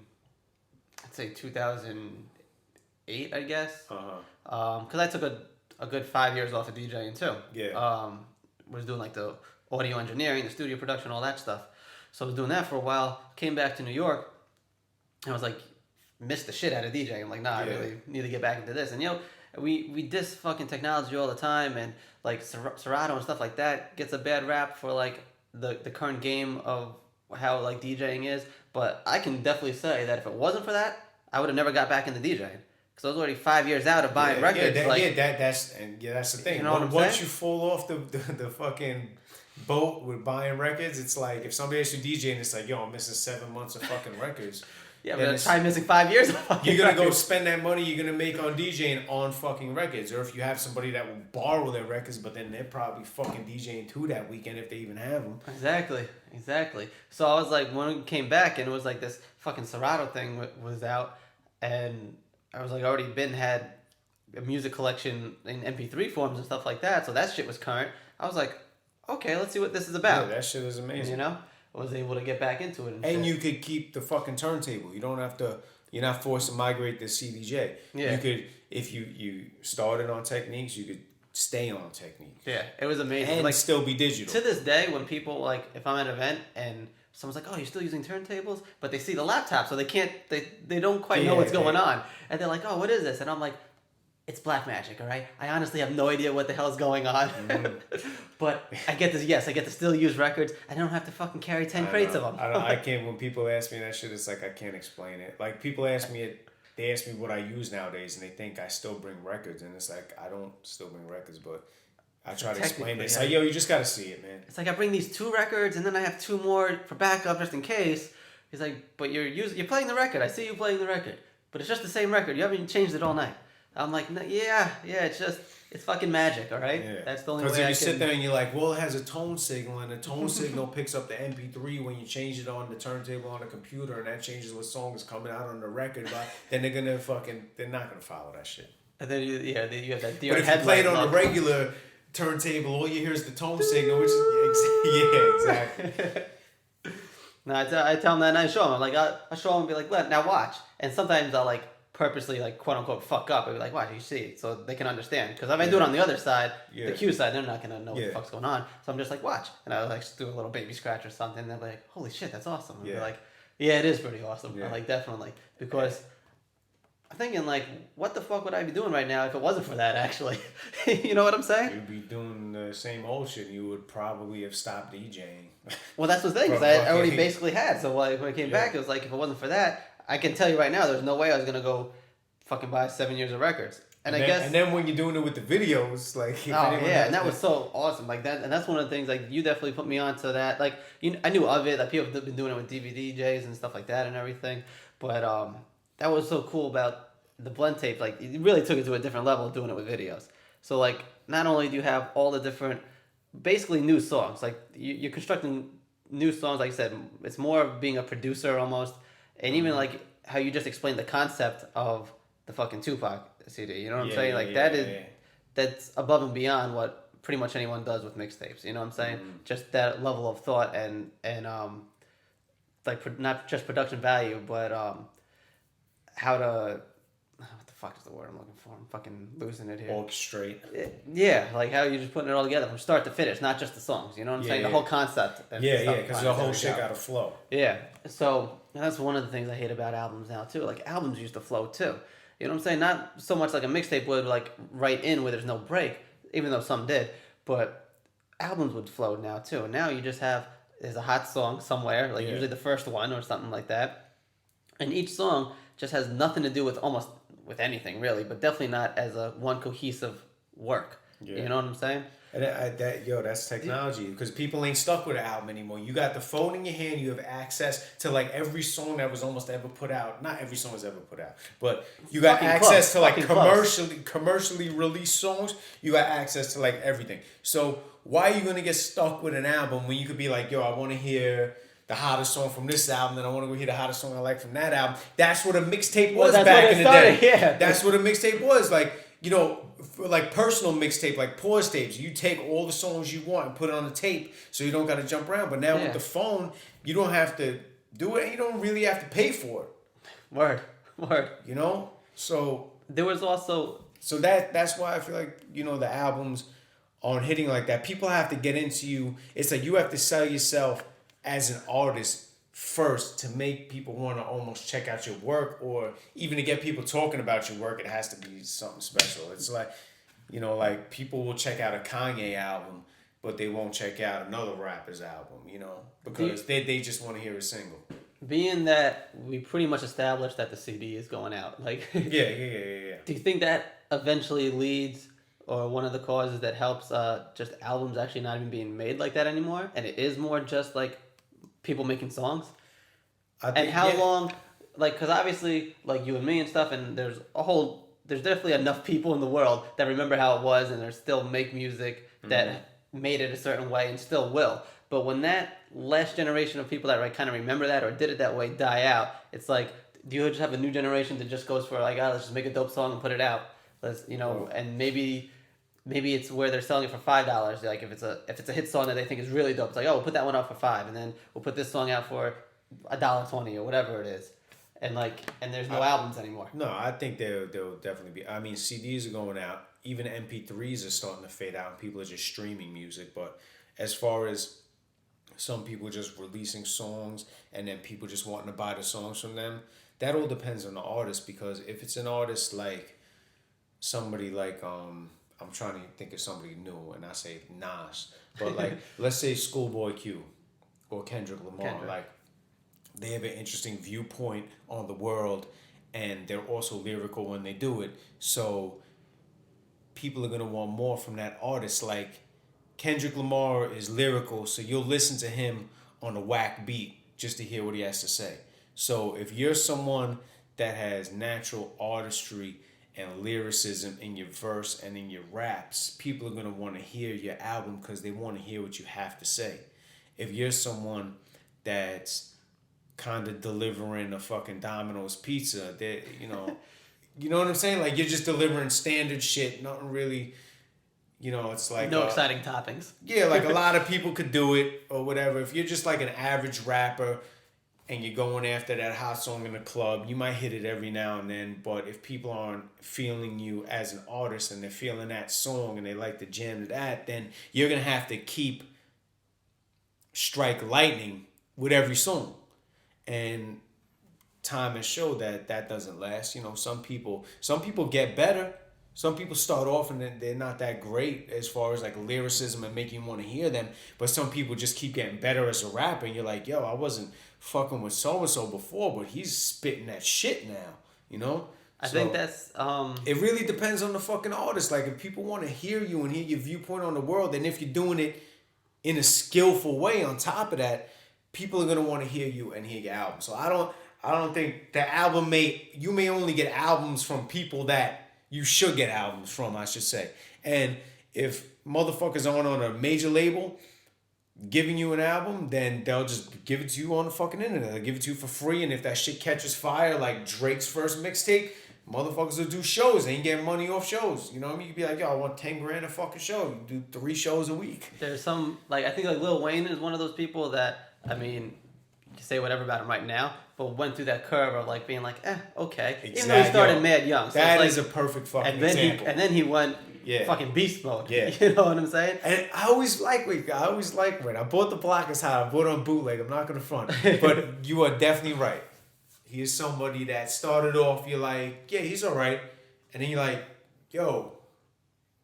I'd say 2008, I guess. Because I took a good 5 years off of DJing too. Was doing like the audio engineering, the studio production, all that stuff. So I was doing that for a while, came back to New York, and I was like, missed the shit out of DJing. I'm like, I really need to get back into this. And we diss fucking technology all the time, and like Serato and stuff like that gets a bad rap for like the current game of how like DJing is. But I can definitely say that if it wasn't for that, I would have never got back into DJing. Because I was already 5 years out of buying records. That's the thing. Once you fall off the fucking boat with buying records, it's like if somebody asks you DJing, it's like, yo, I'm missing 7 months of fucking records. Yeah, but try missing 5 years of fucking You're going to records. go spend that money you're going to make on DJing on fucking records. Or if you have somebody that will borrow their records, but then they're probably fucking DJing too that weekend if they even have them. Exactly. So I was like, when it came back and it was like this fucking Serato thing was out, and I was like already had a music collection in MP3 forms and stuff like that, so that shit was current. I was like, okay, let's see what this is about. Yeah, that shit is amazing. I was able to get back into it. And you could keep the fucking turntable. You don't have to, you're not forced to migrate to CDJ. Yeah. You could, if you started on Techniques, you could stay on Techniques. Yeah, it was amazing. And like, still be digital. To this day, when people, like, if I'm at an event and someone's like, oh, you're still using turntables? But they see the laptop, so they don't quite know what's going on. And they're like, oh, what is this? And I'm like, it's black magic, all right? I honestly have no idea what the hell is going on. But I get this, I get to still use records. I don't have to fucking carry 10 crates of them. I can't, when people ask me that shit, it's like I can't explain it. Like, people ask me what I use nowadays, and they think I still bring records. And it's like, I don't still bring records, but I try to explain it. It's like, yo, you just got to see it, man. It's like I bring these 2 records, and then I have 2 more for backup just in case. He's like, but you're playing the record. I see you playing the record. But it's just the same record. You haven't changed it all night. I'm like, no, it's fucking magic, all right? Yeah. That's the only way I can... Because if you sit there and you're like, well, it has a tone signal, and the tone signal picks up the MP3 when you change it on the turntable on the computer, and that changes what song is coming out on the record, then they're not going to follow that shit. And then you have that deer But if you play it on a regular turntable, all you hear is the tone signal, which is... exactly. No, I tell them that, and I show them. I'm like, I show them and be like, now watch. And sometimes I'll like purposely like quote unquote fuck up and be like, watch, you see, so they can understand. Because if I do it on the other side, the Q side, they're not gonna know what the fuck's going on. So I'm just like, watch, and I'll like do a little baby scratch or something. And they're like, holy shit, that's awesome. And they're like, yeah, it is pretty awesome. I'm like, definitely, because I'm thinking like, what the fuck would I be doing right now if it wasn't for that? Actually, you know what I'm saying? You'd be doing the same old shit. You would probably have stopped DJing. Well, that's the thing, because I already basically had. So like when I came back, it was like, if it wasn't for that, I can tell you right now, there's no way I was gonna go fucking buy 7 years of records. And then when you're doing it with the videos, like and that was so awesome, like that, and that's one of the things like you definitely put me onto that. Like I knew of it, like people have been doing it with DVDs and stuff like that and everything, but that was so cool about the blend tape. Like it really took it to a different level doing it with videos. So like not only do you have all the different basically new songs. Like you're constructing new songs. Like I said, it's more of being a producer almost, and even like how you just explained the concept of the fucking Tupac CD. You know what I'm saying? Like that's above and beyond what pretty much anyone does with mixtapes. You know what I'm saying? Just that level of thought and like not just production value, but how to what the fuck is the word I'm looking for? I'm fucking losing it here. Orchestrate. Yeah, like how you're just putting it all together from start to finish, not just the songs. You know what I'm saying? The whole concept. Because the whole shit got to flow. Yeah, so that's one of the things I hate about albums now too. Like albums used to flow too. You know what I'm saying? Not so much like a mixtape would like right in where there's no break, even though some did, but albums would flow now too. And now you just have there's a hot song somewhere, like usually the first one or something like that, and each song just has nothing to do with almost with anything really, but definitely not as a one cohesive work. Yeah. You know what I'm saying? And that's technology because people ain't stuck with an album anymore. You got the phone in your hand. You have access to like every song that was almost ever put out. Not every song was ever put out, but you got access to like commercially released songs. You got access to like everything. So why are you gonna get stuck with an album when you could be like, yo, I want to hear the hottest song from this album, then I want to go hear the hottest song I like from that album. That's what a mixtape was back in the day. Yeah. That's what a mixtape was. Like, you know, for like personal mixtape, like pause tapes, you take all the songs you want and put it on the tape so you don't got to jump around. But now with the phone, you don't have to do it and you don't really have to pay for it. Word. You know? So there was also... So that's why I feel like, you know, the albums aren't hitting like that. People have to get into you. It's like you have to sell yourself as an artist first to make people want to almost check out your work, or even to get people talking about your work. It has to be something special. It's like, you know, like people will check out a Kanye album, but they won't check out another rapper's album, you know, because they just want to hear a single. Being that we pretty much established that the CD is going out, like yeah. Do you think that eventually leads, or one of the causes that helps just albums actually not even being made like that anymore, and it is more just like people making songs? And how long, like, because obviously, like you and me and stuff, and there's definitely enough people in the world that remember how it was, and they still make music that made it a certain way and still will. But when that last generation of people that like kind of remember that or did it that way die out, it's like, do you just have a new generation that just goes for like, let's just make a dope song and put it out? Let's, you know, and maybe it's where they're selling it for $5. Like if it's a hit song that they think is really dope, it's like, oh, we'll put that one out for $5, and then we'll put this song out for $1.20 or whatever it is, and there's no albums anymore. No, I think there'll definitely be. I mean, CDs are going out. Even MP3s are starting to fade out, and people are just streaming music. But as far as some people just releasing songs and then people just wanting to buy the songs from them, that all depends on the artist. Because if it's an artist like somebody like I'm trying to think of somebody new, and I say Nas, but like let's say Schoolboy Q or Kendrick Lamar, like they have an interesting viewpoint on the world, and they're also lyrical when they do it. So people are gonna want more from that artist. Like Kendrick Lamar is lyrical, so you'll listen to him on a whack beat just to hear what he has to say. So if you're someone that has natural artistry and lyricism in your verse and in your raps, people are going to want to hear your album because they want to hear what you have to say. If you're someone that's kind of delivering a fucking Domino's pizza, that you know what I'm saying? Like you're just delivering standard shit, nothing really, you know, it's like no exciting toppings. Yeah, like a lot of people could do it or whatever. If you're just like an average rapper and you're going after that hot song in the club, you might hit it every now and then. But if people aren't feeling you as an artist and they're feeling that song and they like to jam to that, then you're going to have to keep strike lightning with every song. And time has showed that that doesn't last. You know, some people get better. Some people start off and they're not that great as far as like lyricism and making you want to hear them. But some people just keep getting better as a rapper. And you're like, yo, I wasn't fucking with so-and-so before, but he's spitting that shit now, you know? I think that's... It really depends on the fucking artist. Like, if people want to hear you and hear your viewpoint on the world, and if you're doing it in a skillful way on top of that, people are going to want to hear you and hear your album. So I don't think the album you may only get albums from people that you should get albums from, I should say. And if motherfuckers aren't on a major label giving you an album, then they'll just give it to you on the fucking internet. They'll give it to you for free, and if that shit catches fire, like Drake's first mixtape, motherfuckers will do shows. They ain't getting money off shows. You know what I mean? You could be like, yo, I want 10 grand a fucking show. You do 3 shows a week. There's some, like, I think like Lil Wayne is one of those people that, I mean, you can say whatever about him right now, but went through that curve of like being like, okay. Exactly. Even though he started mad young. So that like, is a perfect fucking and then example. And then he went fucking beast mode. Yeah. You know what I'm saying? And I always like Wayne. I bought the Blockers High. I bought it on bootleg. I'm not going to front. But you are definitely right. He is somebody that started off, you're like, yeah, he's all right. And then you're like, yo,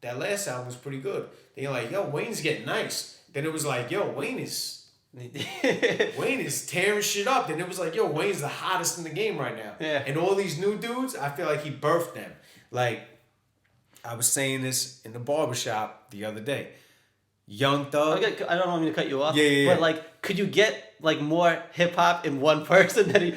that last album was pretty good. Then you're like, yo, Wayne's getting nice. Then it was like, yo, Wayne is tearing shit up. Then it was like, yo, Wayne's the hottest in the game right now. Yeah. And all these new dudes, I feel like he birthed them. Like, I was saying this in the barbershop the other day. Young Thug. Okay, I don't want me to cut you off. Yeah. But like, could you get like more hip hop in one person? That you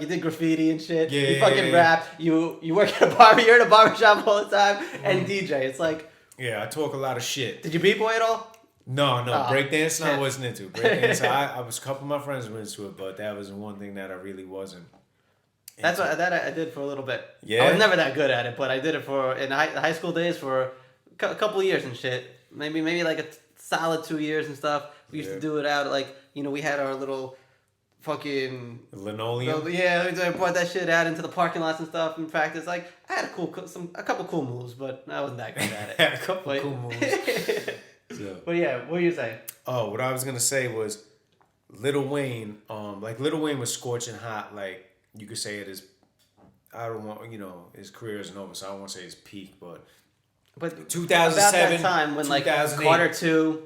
did graffiti and shit. Yeah, you fucking rap. You work at a barber. You're in a barbershop all the time and DJ. It's like. Yeah, I talk a lot of shit. Did you b-boy at all? No, breakdancing I wasn't into. Breakdancing, I was a couple of my friends were into it, but that was one thing that I really wasn't. That's what I did for a little bit. Yeah. I was never that good at it, but I did it in high school days for a couple of years and shit. Maybe like a solid 2 years and stuff. We used to do it out like, we had our little fucking linoleum. Yeah, I brought that shit out into the parking lots and stuff and practice. Like I had a couple cool moves, but I wasn't that good at it. A couple cool moves. So. But yeah, what were you saying? Oh, what I was gonna say was Lil Wayne. Lil Wayne was scorching hot. Like you could say it is. I don't want his career isn't over, so I don't want to say his peak, but 2007 about that time when like Carter 2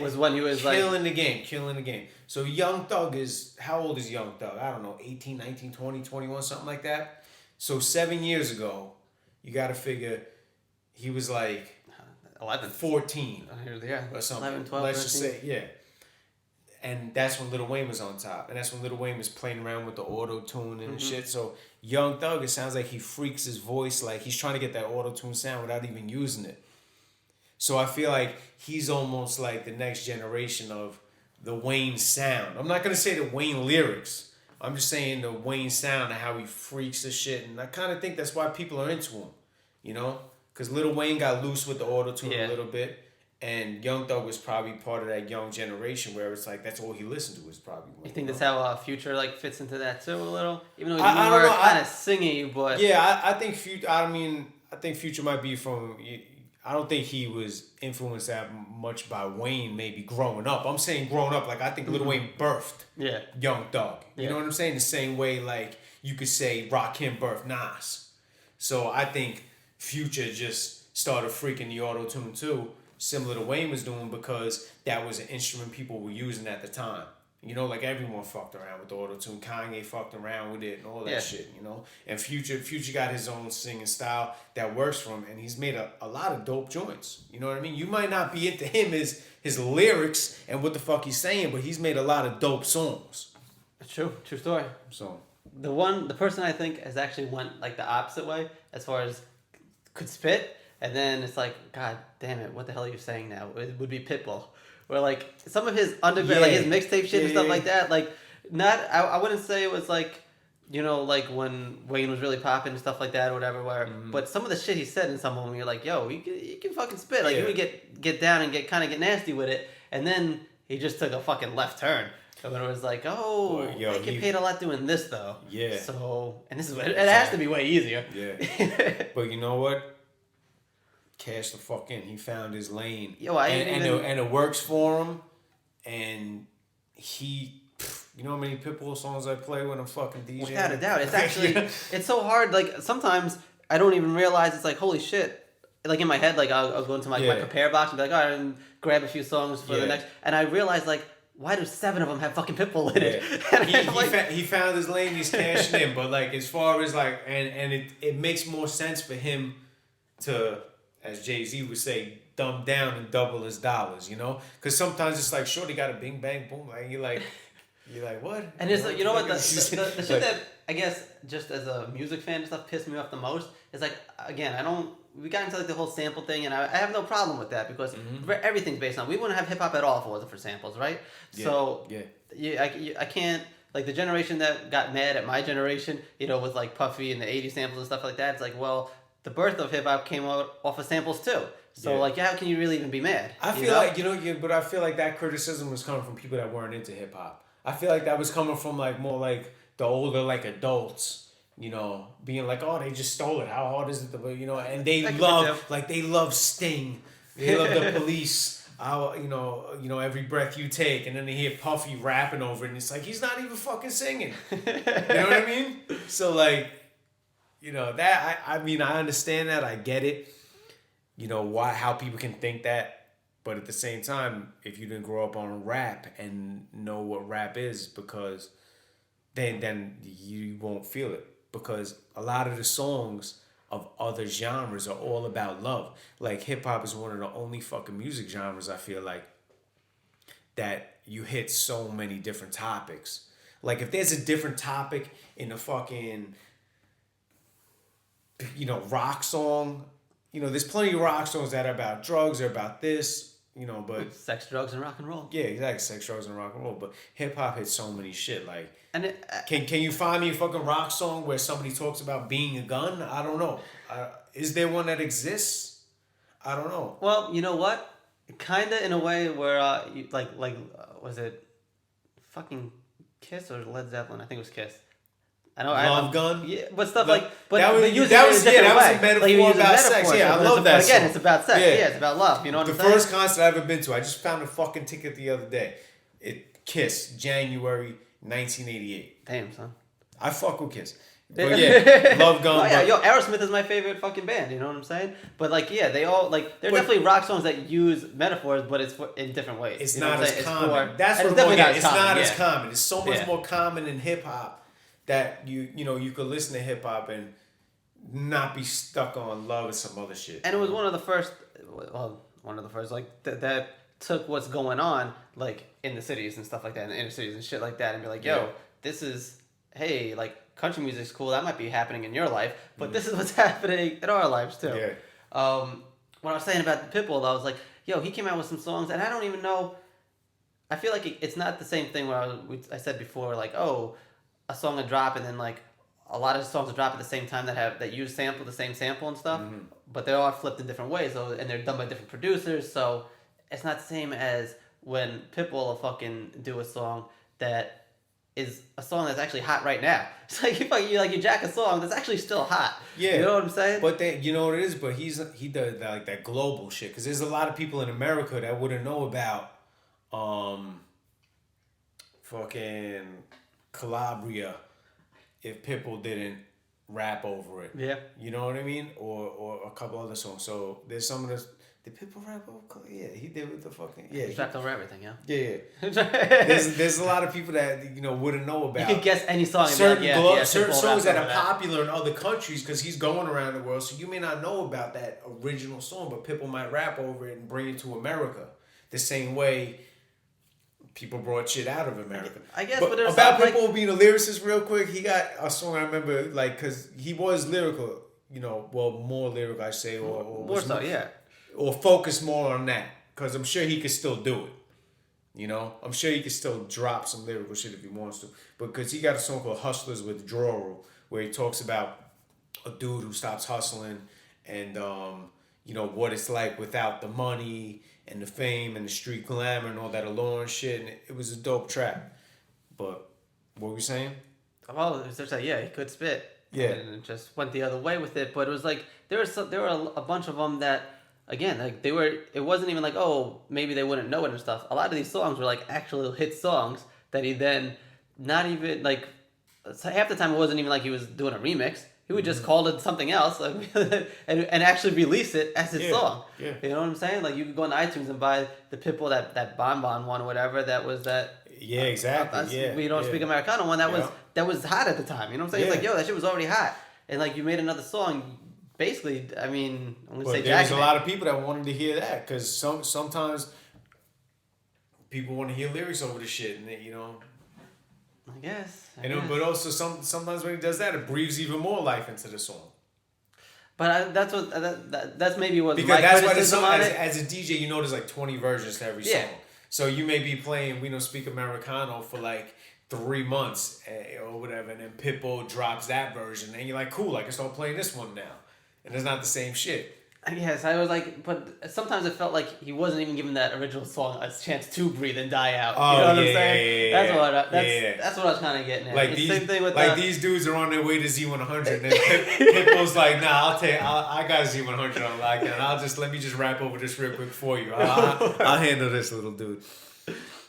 was when he was killing the game. So Young Thug is, how old is Young Thug? I don't know, 18, 19, 20, 21, something like that. So 7 years ago, you got to figure he was like 11, 14 or something. 11, 12, Let's 13. just say, yeah. And that's when Lil Wayne was on top. And that's when Lil Wayne was playing around with the auto-tune and shit. So Young Thug, it sounds like he freaks his voice. Like he's trying to get that auto-tune sound without even using it. So I feel like he's almost like the next generation of the Wayne sound. I'm not going to say the Wayne lyrics. I'm just saying the Wayne sound and how he freaks the shit. And I kind of think that's why people are into him. Because Lil Wayne got loose with the auto-tune a little bit. And Young Thug was probably part of that young generation where it's like that's all he listened to was probably. You think that's how Future fits into that too a little, even though I you were kind of singy, but yeah, I think Future. I think Future might be from. I don't think he was influenced that much by Wayne. Maybe growing up. I'm saying growing up, like I think Lil Wayne birthed Young Thug. You know what I'm saying? The same way like you could say Rakim birthed Nas. So I think Future just started freaking the auto tune too. Similar to Wayne was doing because that was an instrument people were using at the time. Like everyone fucked around with the auto-tune. Kanye fucked around with it and all that shit, And Future got his own singing style that works for him, and he's made a lot of dope joints. You know what I mean? You might not be into him, his lyrics and what the fuck he's saying, but he's made a lot of dope songs. True story. So the person I think has actually went like the opposite way as far as could spit. And then it's like, God damn it, what the hell are you saying now? It would be Pitbull. Where like some of his underground, like his mixtape shit and stuff like that, like I wouldn't say it was like, like when Wayne was really popping and stuff like that or whatever, but some of the shit he said in some of them, you're like, yo, you can fucking spit. Like you would get down and get nasty with it. And then he just took a fucking left turn. And it was like, I get paid a lot doing this though. Yeah. So, and this is it has to be way easier. Yeah. But you know what? Cash the fuck in. He found his lane. And it works for him. And he, you know how many Pitbull songs I play when I'm fucking DJing? Without a doubt. It's actually, it's so hard. Like sometimes I don't even realize it's like, holy shit. Like in my head, like I'll go into my prepare box and be like, all right, and grab a few songs for the next. And I realize like, why do 7 of them have fucking Pitbull in it? He found his lane. He's cashing in. But like as far as like, and it makes more sense for him to, as Jay-Z would say, dumb down and double his dollars, Because sometimes it's like, shorty got a bing, bang, boom. Like, you're like, You're like, what? And it's like, you know what, the Just- shit like- that I guess just as a music fan and stuff pissed me off the most is like, again, we got into like the whole sample thing, and I have no problem with that because everything's based on. We wouldn't have hip hop at all if it wasn't for samples, right? Yeah, So yeah. I can't, like, the generation that got mad at my generation, you know, with like Puffy and the 80s samples and stuff like that. It's like, well, the birth of hip hop came out off of samples too. So like, how can you really even be mad? I feel like but I feel like that criticism was coming from people that weren't into hip hop. I feel like that was coming from like more like the older like adults. You know, being like, oh, they just stole it. How hard is it to, you know? And they love Sting. They love the Police. You know, every breath you take, and then they hear Puffy rapping over it, and it's like he's not even fucking singing. You know what I mean? So like, you know that I mean I understand that, I get it. You know how people can think that, but at the same time, if you didn't grow up on rap and know what rap is, because then you won't feel it. Because a lot of the songs of other genres are all about love. Like hip hop is one of the only fucking music genres I feel like that you hit so many different topics. Like if there's a different topic in a fucking, you know, rock song, you know, there's plenty of rock songs that are about drugs or about this, you know, but sex, drugs, and rock and roll. Yeah, exactly, sex, drugs, and rock and roll. But hip hop hits so many shit. Like, and can you find me a fucking rock song where somebody talks about being a gun? I don't know. Is there one that exists? I don't know. Well, you know what? Kinda in a way where was it fucking Kiss or Led Zeppelin? I think it was Kiss. I know. Love Gun. Yeah, but stuff that was a metaphor about sex. Yeah, I love that. But again, song. it's about sex. Yeah, it's about love. You know what I'm saying? The first concert I ever been to, I just found a fucking ticket the other day. Kiss, January 1988. Damn, son. I fuck with Kiss. But yeah, Love Gun. Oh yeah, yo, Aerosmith is my favorite fucking band. You know what I'm saying? But like, yeah, they all like. There are definitely rock songs that use metaphors, but it's in different ways. It's you know not what as I'm saying? common. That's what definitely it's not as common. It's so much more common in hip hop that you know you could listen to hip hop and not be stuck on love and some other shit. And it was one of the first like that took what's going on like in the cities and stuff like that, in the inner cities and shit like that, and be like, yo, this is, hey, like country music's cool. That might be happening in your life, but this is what's happening in our lives too. Yeah. What I was saying about the Pitbull, I was like, yo, he came out with some songs, and I don't even know. I feel like it's not the same thing where I said before, like, oh, a song would drop, and then like a lot of songs would drop at the same time that use the same sample and stuff, but they're all flipped in different ways, and they're done by different producers, so it's not the same as when Pitbull will fucking do a song that is a song that's actually hot right now. It's like you jack a song that's actually still hot. Yeah, you know what I'm saying? But you know what it is. But he does that, like that global shit, because there's a lot of people in America that wouldn't know about, fucking Calabria, if Pitbull didn't rap over it. Yeah. You know what I mean? Or a couple other songs. So there's some of this. Did Pitbull rap over? Yeah, he did with the fucking He's rapped over everything, yeah. Yeah. there's a lot of people that wouldn't know about. You could guess any song. Certain songs that are popular in other countries because he's going around the world. So you may not know about that original song, but Pitbull might rap over it and bring it to America. The same way people brought shit out of America. I guess. But about Pitbull being a lyricist, real quick, he got a song I remember, like, because he was lyrical. More lyrical, I say, or more so, yeah. Or focus more on that, because I'm sure he could still do it. I'm sure he could still drop some lyrical shit if he wants to. Because he got a song called Hustlers Withdrawal, where he talks about a dude who stops hustling and, what it's like without the money and the fame and the street glamour and all that allure shit. And it was a dope track. But what were we saying? Well, it was just like, he could spit. Yeah. And it just went the other way with it. But it was like, there were a bunch of them that, again, like it wasn't even like, oh, maybe they wouldn't know it and stuff. A lot of these songs were like actual hit songs that he then not even like, half the time it wasn't even like he was doing a remix. He would just call it something else, like, and actually release it as his song. Yeah. You know what I'm saying? Like you could go on iTunes and buy the Pitbull that Bon Bon one or whatever that was that. Yeah, exactly. We don't speak Americano one that was hot at the time. You know what I'm saying? It's like, yo, that shit was already hot, and like you made another song. Basically, I mean, I'm gonna say there's a lot of people that wanted to hear that, because sometimes people want to hear lyrics over the shit, and I guess. But also sometimes when he does that, it breathes even more life into the song. But that's maybe what because my that's why criticism on it. as a DJ, you know, there's like 20 versions to every song. So you may be playing We Don't Speak Americano for like 3 months or whatever, and then Pitbull drops that version, and you're like, cool, I can start playing this one now, and it's not the same shit. Yes, I was like, but sometimes it felt like he wasn't even giving that original song a chance to breathe and die out. Oh, you know what I'm yeah, saying? yeah, That's what I was kind of getting at. Like Same thing with these dudes are on their way to Z100, and Pitbull's like, nah, I got Z100 on lockdown. Let me just rap over this real quick for you. I'll handle this, little dude.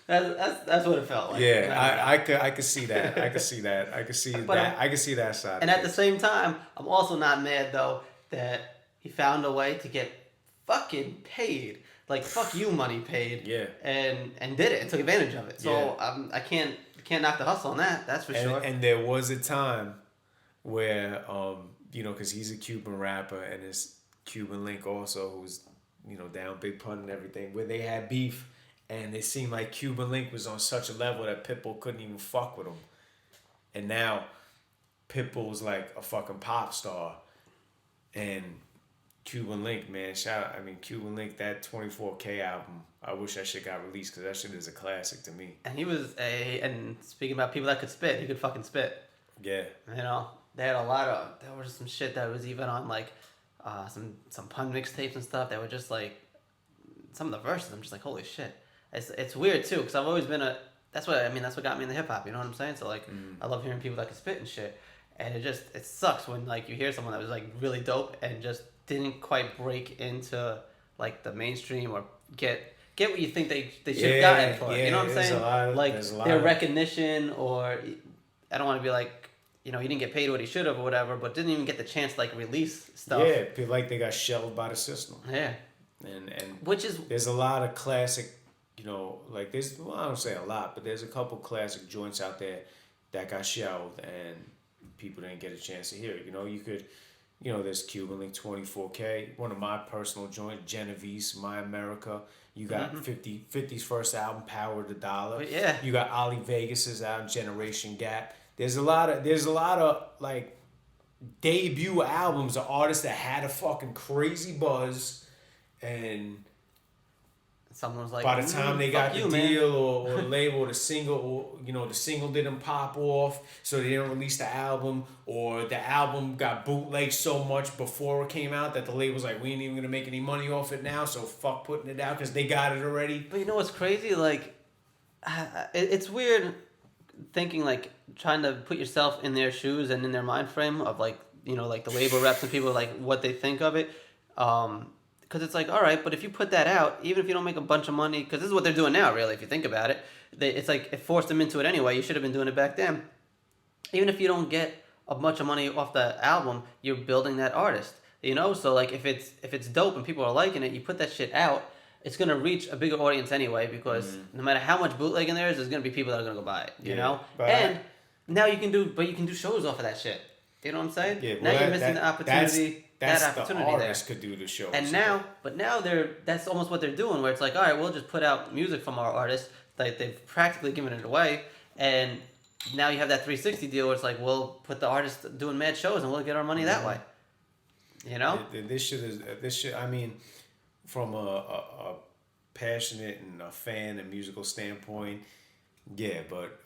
That's what it felt like. Yeah, I could see that. I could see that. I could see that. I could see that side. And at the same time, I'm also not mad though that he found a way to get fucking paid, like fuck you money paid. Yeah. And did it and took advantage of it. So I can't knock the hustle on that. That's for sure. And there was a time where because he's a Cuban rapper and his Cuban Link also, who's down Big Pun and everything, where they had beef. And it seemed like Cuban Link was on such a level that Pitbull couldn't even fuck with him. And now Pitbull's like a fucking pop star. And Cuban Link, man, Cuban Link, that 24K album, I wish that shit got released because that shit is a classic to me. And he was and speaking about people that could spit, he could fucking spit. Yeah. There was some shit that was even on like some pun mixtapes and stuff that were just like, some of the verses, I'm just like, holy shit. It's weird too, because I've always been that's what got me into hip hop, you know what I'm saying? So like, I love hearing people that can spit and shit. And it sucks when like you hear someone that was like really dope and just didn't quite break into like the mainstream or get what you think they should have gotten for it. You know what I'm saying? Their recognition, or I don't want to be like, he didn't get paid what he should have or whatever, but didn't even get the chance to like release stuff. Yeah, people like they got shelved by the system. Yeah. And there's a lot of classic, I don't say a lot, but there's a couple classic joints out there that got shelved and people didn't get a chance to hear it. You could, there's Cuban Link 24K, one of my personal joints, Genovese, My America. You got 50's first album, Power of the Dollar. Yeah. You got Ali Vegas's album, Generation Gap. There's a lot of like debut albums of artists that had a fucking crazy buzz. And someone was like, by the time they got the deal or the label or the single, or the single didn't pop off, so they didn't release the album, or the album got bootlegged so much before it came out that the label was like, we ain't even gonna make any money off it now, so fuck putting it out because they got it already. But you know what's crazy? Like, it's weird thinking, like, trying to put yourself in their shoes and in their mind frame of like, like the label reps and people, like what they think of it. Because it's like, all right, but if you put that out, even if you don't make a bunch of money, because this is what they're doing now, really, if you think about it. It's like it forced them into it anyway. You should have been doing it back then. Even if you don't get a bunch of money off the album, you're building that artist, So like if it's dope and people are liking it, you put that shit out, it's gonna reach a bigger audience anyway. Because no matter how much bootlegging there is, there's gonna be people that are gonna go buy it. And now you can do shows off of that shit. You know what I'm saying? Yeah, now you're missing the opportunity. That's that opportunity the artist could do the show. And now that's almost what they're doing, where it's like, all right, we'll just put out music from our artists. Like they've practically given it away, and now you have that 360 deal where it's like, we'll put the artist doing mad shows and we'll get our money that way. This shit. I mean, from a passionate and a fan and musical standpoint, yeah, but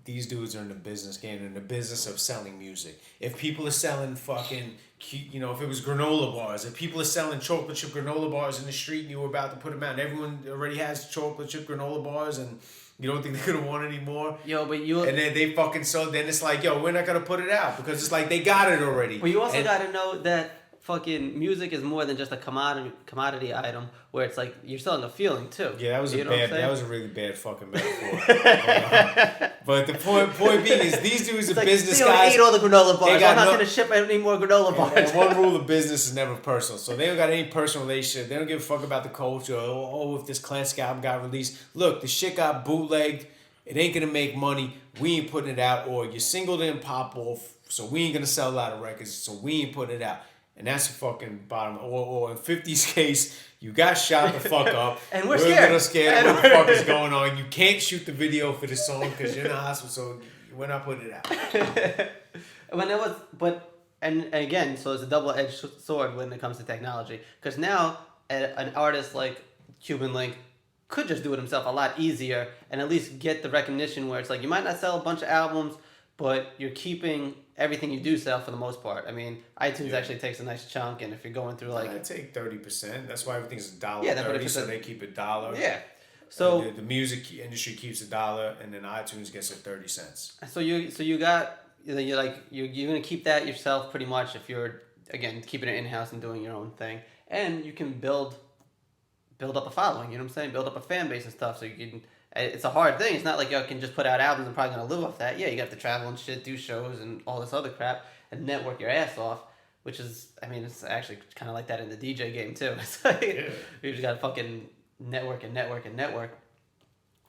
these dudes are in the business game, in the business of selling music. If people are selling fucking, if it was granola bars, if people are selling chocolate chip granola bars in the street and you were about to put them out and everyone already has chocolate chip granola bars and you don't think they're going to want any more? And then they fucking sold, then it's like, we're not going to put it out because it's like they got it already. But you also got to know that fucking music is more than just a commodity item where it's like you're selling a feeling too. Yeah, that was a really bad fucking metaphor. But the point being is these dudes are business guys. They don't eat all the granola bars. I'm not going to ship any more granola bars. And one rule of business is never personal. So they don't got any personal relationship. They don't give a fuck about the culture. If this classic album got released. Look, the shit got bootlegged. It ain't going to make money. We ain't putting it out. Or your single didn't pop off. So we ain't going to sell a lot of records. So we ain't putting it out. And that's the fucking bottom. Or in 50's case, you got shot the fuck up. And we're scared. A little scared of what the fuck is going on. You can't shoot the video for the song because you're in the hospital. So We're not putting it out. When it was, but and again, so it's a double-edged sword when it comes to technology. Because now an artist like Cuban Link could just do it himself a lot easier and at least get the recognition where it's like you might not sell a bunch of albums, but you're keeping everything you do sell for the most part. I mean, iTunes actually takes a nice chunk, and if you're going through like... I take 30%. That's why everything's $1.30, Yeah, but if it's so they keep $1. Yeah. So the music industry keeps $1, and then iTunes gets it 30 cents. So you got, you're gonna keep that yourself pretty much if you're, again, keeping it in-house and doing your own thing. And you can build up a following, you know what I'm saying? Build up a fan base and stuff, so you can... It's a hard thing. It's not like you can just put out albums and probably going to live off that. Yeah, you have to travel and shit, do shows and all this other crap, and network your ass off, which is, I mean, it's actually kind of like that in the DJ game, too. It's like, you just got to fucking network,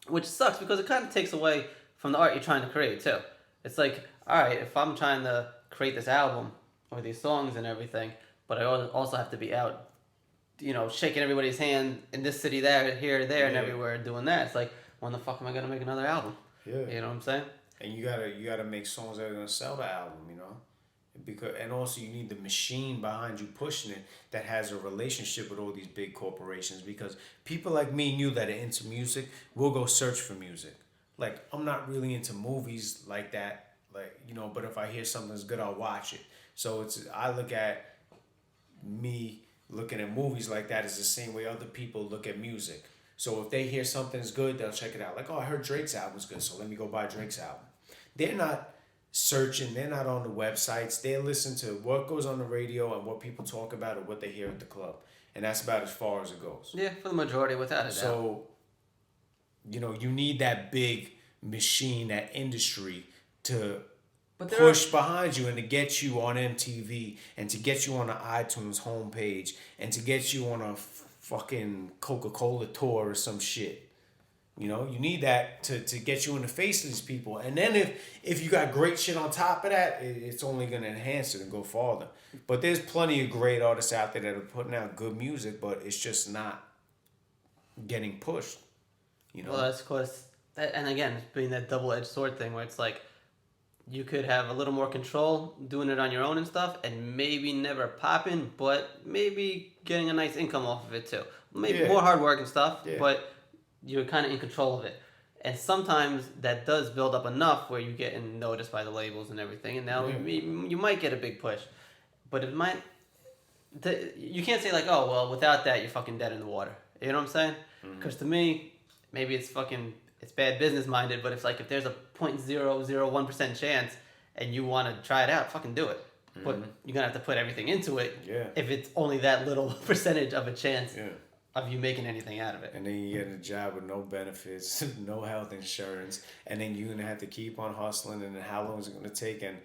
which sucks because it kind of takes away from the art you're trying to create, too. It's like, all right, if I'm trying to create this album or these songs and everything, but I also have to be out, shaking everybody's hand in this city, there, here, there, and everywhere doing that. It's like, when the fuck am I gonna make another album? Yeah. You know what I'm saying? And you gotta make songs that are gonna sell the album, and also you need the machine behind you pushing it that has a relationship with all these big corporations, because people like me and you that are into music will go search for music. Like, I'm not really into movies like that, but if I hear something's good, I'll watch it. So I look at me looking at movies like that is the same way other people look at music. So if they hear something's good, they'll check it out. Like, oh, I heard Drake's album's good, so let me go buy Drake's album. They're not searching. They're not on the websites. They listen to what goes on the radio and what people talk about or what they hear at the club. And that's about as far as it goes. Yeah, for the majority, without a doubt. So, you need that big machine, that industry to push behind you and to get you on MTV and to get you on the iTunes homepage and to get you on a fucking Coca-Cola tour or some shit. You need that to get you in the face of these people. And then if you got great shit on top of that, it's only going to enhance it and go farther. But there's plenty of great artists out there that are putting out good music, but it's just not getting pushed. Well, that's because, and again, it's being that double-edged sword thing where it's like, you could have a little more control doing it on your own and stuff, and maybe never popping, but maybe getting a nice income off of it too. Maybe more hard work and stuff, but you're kind of in control of it. And sometimes that does build up enough where you get noticed by the labels and everything, and now you might get a big push. But it might... You can't say like, oh, well, without that, you're fucking dead in the water. You know what I'm saying? Because to me, maybe it's bad business minded, but it's like if there's a 0.001% chance and you want to try it out, fucking do it. But you're gonna have to put everything into it. If it's only that little percentage of a chance of you making anything out of it. And then you get a job with no benefits, no health insurance, and then you're gonna have to keep on hustling. And then how long is it gonna take? And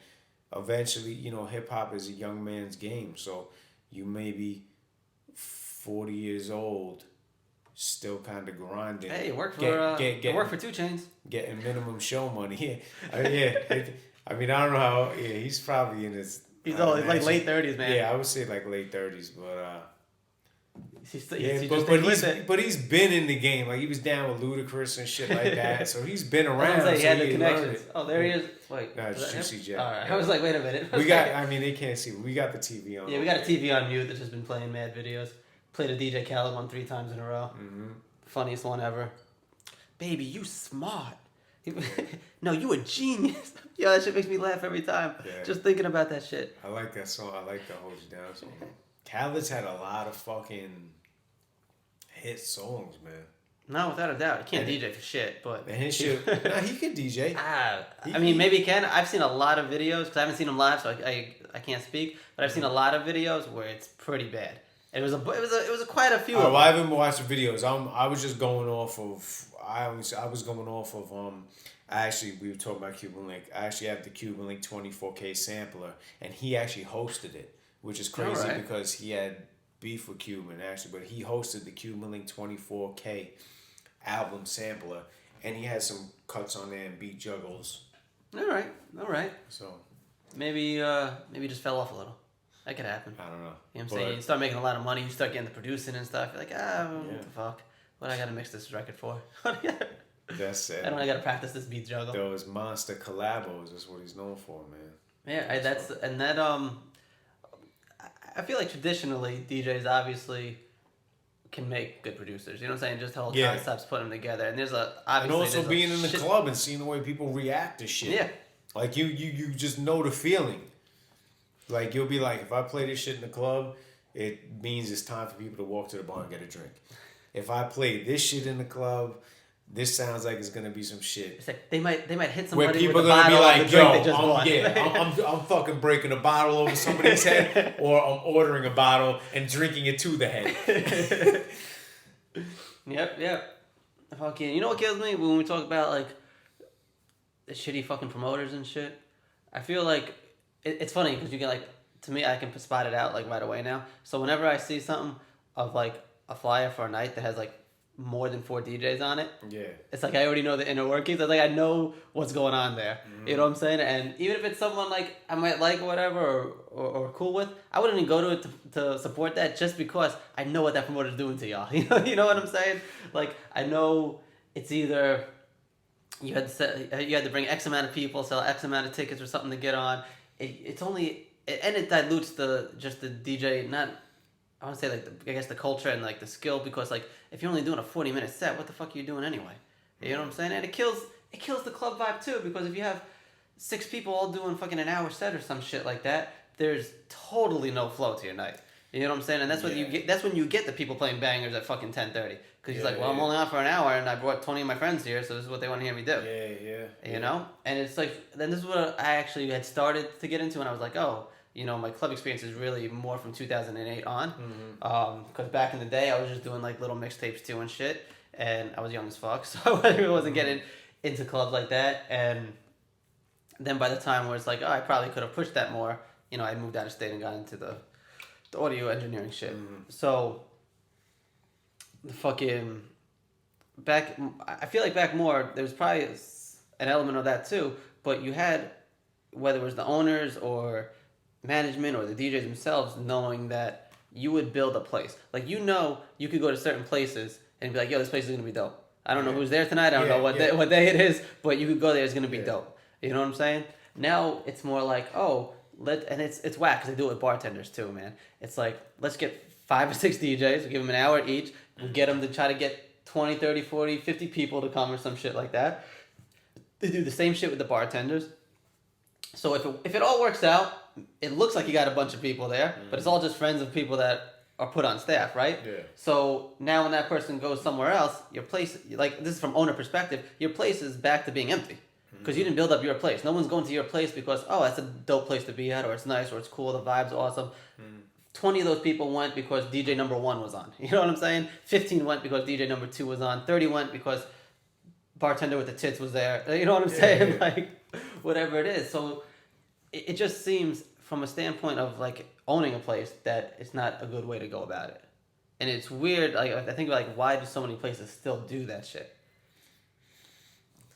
eventually, hip hop is a young man's game. So you may be 40 years old, still kind of grinding. Hey, work for 2 Chainz. Getting minimum show money. I mean, I don't know how. Yeah, he's probably in his. He's like late 30s, man. Yeah, I would say like late 30s, but. But he's been in the game. Like, he was down with Ludacris and shit like that. So he's been around. He had the connections. Oh, there he is. Wait, no, it's Juicy J. All right, I was like, wait a minute. They can't see. We got the TV on. Yeah, we got a TV on mute that's just been playing mad videos. Played a DJ Khaled one 3 times in a row. Funniest one ever. Baby, you smart. No, you a genius. Yo, that shit makes me laugh every time. Yeah. Just thinking about that shit. I like that song. I like the Hold You Down song. Khaled's had a lot of fucking hit songs, man. No, without a doubt. He can't DJ for shit, but... And his shit... No, he can DJ. I mean, maybe he can. I've seen a lot of videos, because I haven't seen him live, so I can't speak, but I've seen a lot of videos where it's pretty bad. It was quite a few. I haven't watched the videos. I was just going off of. Actually, we were talking about Cuban Link. I actually have the Cuban Link 24K sampler, and he actually hosted it, which is crazy because he had beef with Cuban actually, but he hosted the Cuban Link 24K album sampler, and he had some cuts on there and beat juggles. All right. So maybe just fell off a little. That could happen. I don't know. You know what I'm saying? You start making a lot of money, you start getting the producing and stuff. You're like, what the fuck? What I gotta mix this record for? That's it. I don't. I gotta practice this beat juggle. Those monster collabos is what he's known for, man. Yeah, I feel like traditionally DJs obviously can make good producers. You know what I'm saying? Just the whole concepts, put them together, and also being in the club and seeing the way people react to shit. Yeah. Like you just know the feeling. Like you'll be like, if I play this shit in the club, it means it's time for people to walk to the bar and get a drink. If I play this shit in the club, this sounds like it's gonna be some shit. It's like they might hit somebody where people with a are gonna be bottle like, of the drink they just bought. I'm fucking breaking a bottle over somebody's head, or I'm ordering a bottle and drinking it to the head. Yep. Fucking, you know what kills me when we talk about like the shitty fucking promoters and shit? I feel like it's funny because you can like, to me, I can spot it out like right away now. So whenever I see something of like a flyer for a night that has like more than 4 DJs on it, it's like I already know the inner workings. It's like I know what's going on there. Mm-hmm. You know what I'm saying? And even if it's someone like I might like or whatever or cool with, I wouldn't even go to it to support that just because I know what that promoter's doing to y'all. You know what I'm saying? Like I know it's either you had to bring X amount of people, sell X amount of tickets or something to get on. It dilutes the DJ, not, I want to say like the culture and like the skill, because like if you're only doing a 40-minute set, what the fuck are you doing anyway? You know what I'm saying? And it kills the club vibe too, because if you have 6 people all doing fucking an hour set or some shit like that, there's totally no flow to your night. You know what I'm saying? And that's what you get. That's when you get the people playing bangers at fucking 10:30, because he's like, well, I'm only on for an hour and I brought 20 of my friends here, so this is what they want to hear me do. You know? And it's like, then this is what I actually had started to get into, and I was like, oh, you know, my club experience is really more from 2008 on. Because back in the day, I was just doing like little mixtapes too and shit, and I was young as fuck, so I wasn't getting into clubs like that. And then by the time where it's like, oh, I probably could have pushed that more, you know, I moved out of state and got into the audio engineering shit. So the fucking I feel like back more, there was probably an element of that too, but you had, whether it was the owners or management or the DJs themselves, knowing that you would build a place. Like, you know, you could go to certain places and be like, yo, this place is going to be dope. I don't know who's there tonight. I don't know what day it is, but you could go there. It's going to be dope. You know what I'm saying? Now it's more like, and it's whack because they do it with bartenders too, man. It's like, let's get 5 or 6 DJs, we'll give them an hour each, we'll get them to try to get 20, 30, 40, 50 people to come or some shit like that. They do the same shit with the bartenders. So if it all works out, it looks like you got a bunch of people there, but it's all just friends of people that are put on staff, right? Yeah. So now when that person goes somewhere else, your place, like, this is from owner perspective, your place is back to being empty. Because you didn't build up your place. No one's going to your place because, that's a dope place to be at, or it's nice, or it's cool, the vibe's awesome. 20 of those people went because DJ number 1 was on. You know what I'm saying? 15 went because DJ number 2 was on. 30 went because bartender with the tits was there. You know what I'm saying? Yeah. Like, whatever it is. So it just seems, from a standpoint of like owning a place, that it's not a good way to go about it. And it's weird. Like, I think, like, why do so many places still do that shit?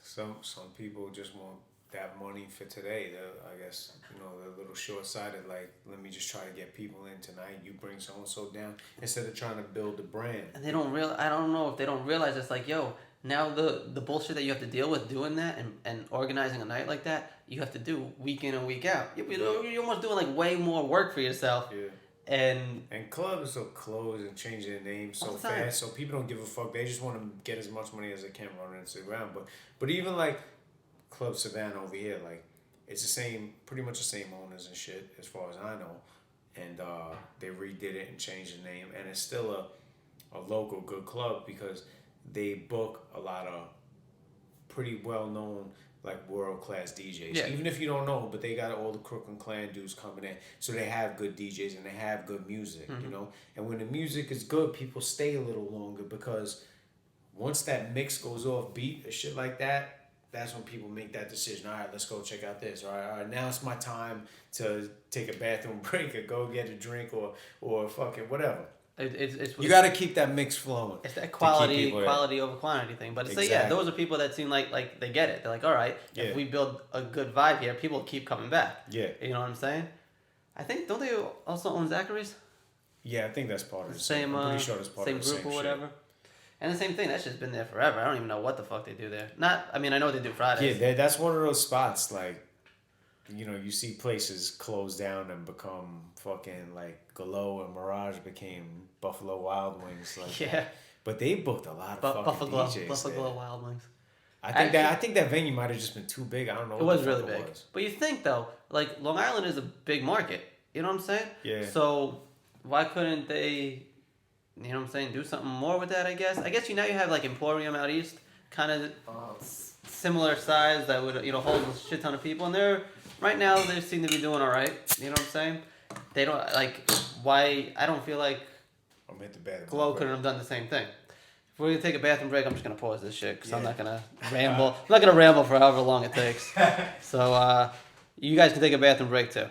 Some people just want that money for today. I guess, you know, they're a little short-sighted. Like, let me just try to get people in tonight. You bring so-and-so down, instead of trying to build the brand. And they don't I don't know if they don't realize it's like, yo, now the bullshit that you have to deal with doing that and organizing a night like that, you have to do week in and week out. You're almost doing like way more work for yourself. Yeah. And clubs will close and change their name so fast, so people don't give a fuck. They just want to get as much money as they can running Instagram. But even like Club Savannah over here, like, it's the same, pretty much the same owners and shit as far as I know. And they redid it and changed the name, and it's still a local good club because they book a lot of pretty well known, like, world-class DJs. Yeah. Even if you don't know, but they got all the Crook and Clan dudes coming in. So they have good DJs and they have good music, you know? And when the music is good, people stay a little longer, because once that mix goes off beat or shit like that, that's when people make that decision. All right, let's go check out this. All right, now it's my time to take a bathroom break or go get a drink or fucking whatever. You got to keep that mix flowing. It's that quality over quantity thing. But it's exactly. Those are people that seem like they get it. They're like, all right, if we build a good vibe here, people keep coming back. Yeah. You know what I'm saying? I think, don't they also own Zachary's? Yeah, I think that's part of the same. I'm pretty sure that's part of the same group or whatever. And the same thing, that shit's been there forever. I don't even know what the fuck they do there. I know what they do Fridays. Yeah, that's one of those spots, like, you know, you see places close down and become fucking, like, Glow and Mirage became Buffalo Wild Wings. Like, yeah. But they booked a lot of fucking DJs. Buffalo Wild Wings. I think that venue might have just been too big. I don't know. It was really big. But you think, though, like, Long Island is a big market. You know what I'm saying? Yeah. So why couldn't they... You know what I'm saying? Do something more with that, I guess. I guess now you have like Emporium out east, kind of similar size that would hold a shit ton of people. And right now they seem to be doing all right. You know what I'm saying? They don't like why. I don't feel like I'm at the bathroom. Glow couldn't have done the same thing. If we're gonna take a bathroom break, I'm just gonna pause this shit because I'm not gonna ramble. I'm not gonna ramble for however long it takes. So you guys can take a bathroom break too.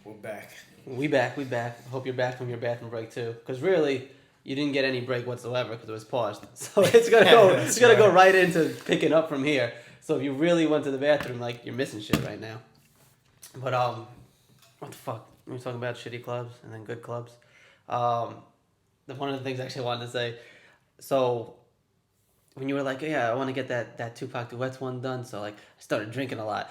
We're back. We back. Hope you're back from your bathroom break too, because really you didn't get any break whatsoever because it was paused. So it's gonna go. It's gonna go right into picking up from here. So if you really went to the bathroom, like you're missing shit right now. But what the fuck? We were talking about shitty clubs and then good clubs. One of the things I actually wanted to say. So when you were like, yeah, I want to get that Tupac Duets one done, so like I started drinking a lot.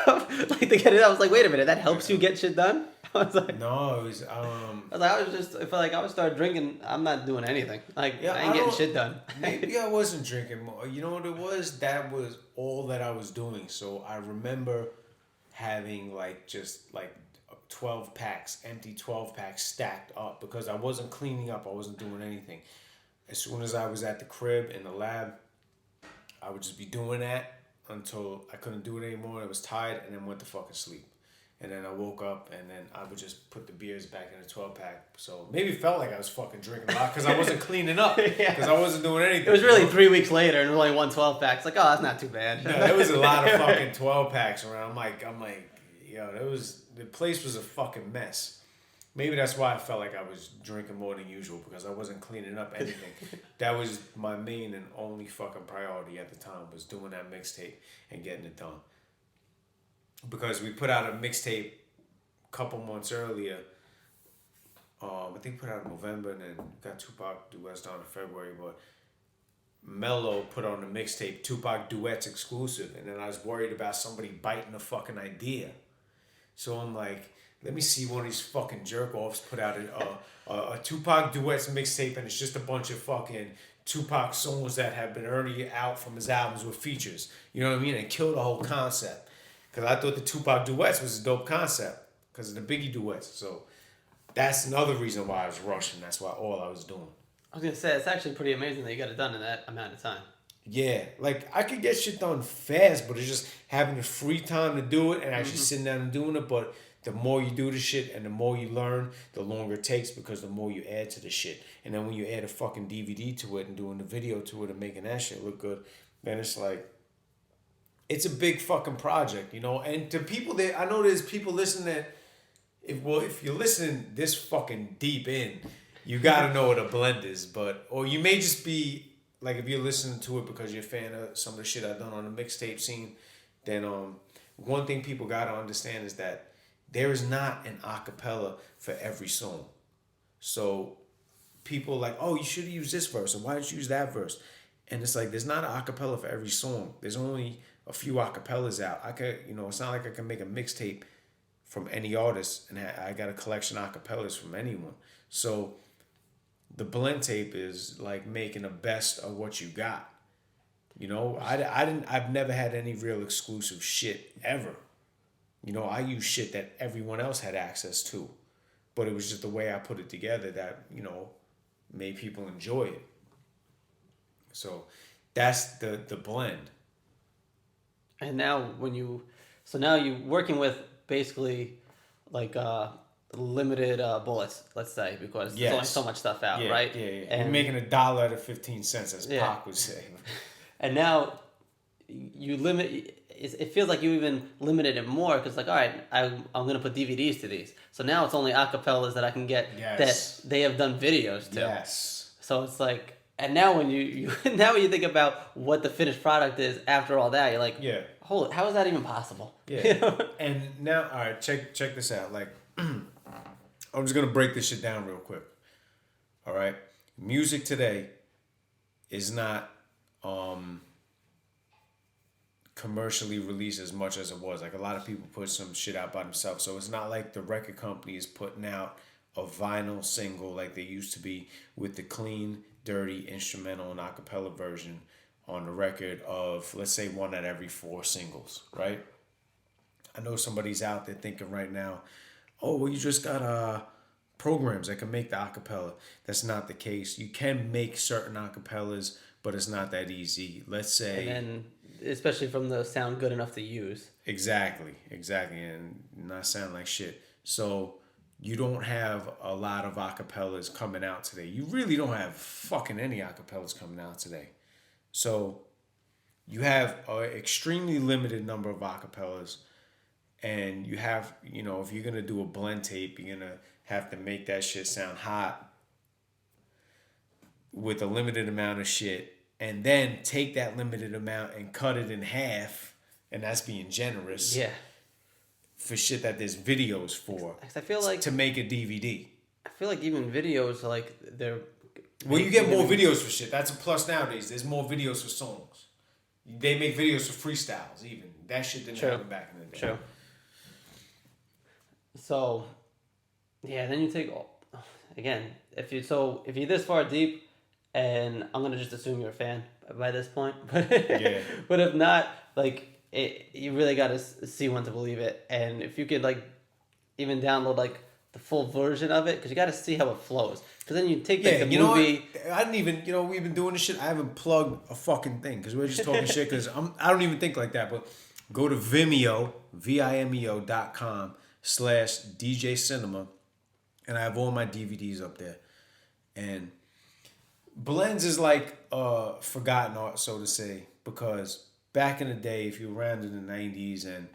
Like to get it, I was like, wait a minute, that helps you get shit done? I was like, no, it was. I felt like I would start drinking. I'm not doing anything. Like I ain't getting shit done. Maybe I wasn't drinking more. You know what it was? That was all that I was doing. So I remember having like just like 12 packs, empty 12 packs stacked up because I wasn't cleaning up. I wasn't doing anything. As soon as I was at the crib in the lab, I would just be doing that until I couldn't do it anymore. I was tired and then went to fucking sleep. And then I woke up and then I would just put the beers back in a 12 pack. So maybe it felt like I was fucking drinking a lot because I wasn't cleaning up. Because I wasn't doing anything. It was really 3 weeks later and only one 12 pack. It's like, oh, that's not too bad. No, there was a lot of fucking 12 packs around. I'm like, yo, the place was a fucking mess. Maybe that's why I felt like I was drinking more than usual because I wasn't cleaning up anything. That was my main and only fucking priority at the time was doing that mixtape and getting it done. Because we put out a mixtape a couple months earlier. I think we put out in November and then got Tupac Duets down in February. But Mello put on the mixtape Tupac Duets exclusive. And then I was worried about somebody biting the fucking idea. So I'm like, let me see one of these fucking jerk-offs put out a Tupac Duets mixtape and it's just a bunch of fucking Tupac songs that have been already out from his albums with features. You know what I mean? And kill the whole concept. Because I thought the Tupac Duets was a dope concept because of the Biggie Duets. So that's another reason why I was rushing. That's why all I was doing. I was going to say, it's actually pretty amazing that you got it done in that amount of time. Yeah, like I could get shit done fast, but it's just having the free time to do it and actually sitting down and doing it. But the more you do the shit and the more you learn, the longer it takes because the more you add to the shit. And then when you add a fucking DVD to it and doing the video to it and making that shit look good, then it's like, it's a big fucking project, you know? And to people that, I know there's people listening that, if you're listening this fucking deep in, you gotta know what a blend is. Or you may just be, like if you're listening to it because you're a fan of some of the shit I've done on the mixtape scene, then one thing people gotta understand is that there is not an acapella for every song. So people like, oh, you should have used this verse, or why didn't you use that verse? And it's like, there's not an acapella for every song. There's only a few acapellas out. I could, it's not like I can make a mixtape from any artist, and I got a collection of acapellas from anyone. So the blend tape is like making the best of what you got. I've never had any real exclusive shit ever. I use shit that everyone else had access to, but it was just the way I put it together that, made people enjoy it. So that's the blend. And now now you're working with basically like limited bullets, let's say, because there's only so much stuff out, right? Yeah. And you're making $1 out of 15 cents, as Pac would say. And now you limit. It feels like you even limited it more because, like, all right, I'm going to put DVDs to these. So now it's only acapellas that I can get that they have done videos to. Yes. So it's like, and now when you think about what the finished product is after all that, you're like, hold it, how is that even possible? Yeah. And now, all right, check this out. Like, I'm just going to break this shit down real quick. All right. Music today is not commercially released as much as it was. Like a lot of people put some shit out by themselves, so it's not like the record company is putting out a vinyl single like they used to be with the clean, dirty instrumental and acapella version on the record of, let's say, one out every 4 singles, right? I know somebody's out there thinking right now, oh, well, you just got programs that can make the acapella. That's not the case. You can make certain acapellas, but it's not that easy. Let's say, and then especially from the sound good enough to use. Exactly, and not sound like shit. So you don't have a lot of acapellas coming out today. You really don't have fucking any acapellas coming out today. So you have an extremely limited number of acapellas, and you have, if you're gonna do a blend tape, you're gonna have to make that shit sound hot with a limited amount of shit, and then take that limited amount and cut it in half, and that's being generous. Yeah. For shit that there's videos for. I feel like to make a DVD. I feel like even videos, like they're. Well, you get more videos for shit. That's a plus nowadays. There's more videos for songs. They make videos for freestyles. Even that shit didn't happen back in the day. True. So, yeah. Then you take again. If you're this far deep, and I'm gonna just assume you're a fan by this point, but Yeah. But if not, like. You really got to see one to believe it, and if you could like even download like the full version of it, because you got to see how it flows. Because then you take like the movie. What? I didn't even we've been doing this shit. I haven't plugged a fucking thing because we're just talking shit. Because I don't even think like that. But go to Vimeo, vimeo.com/DJ Cinema, and I have all my DVDs up there. And blends is like forgotten art, so to say, because back in the day, if you were around in the 90s and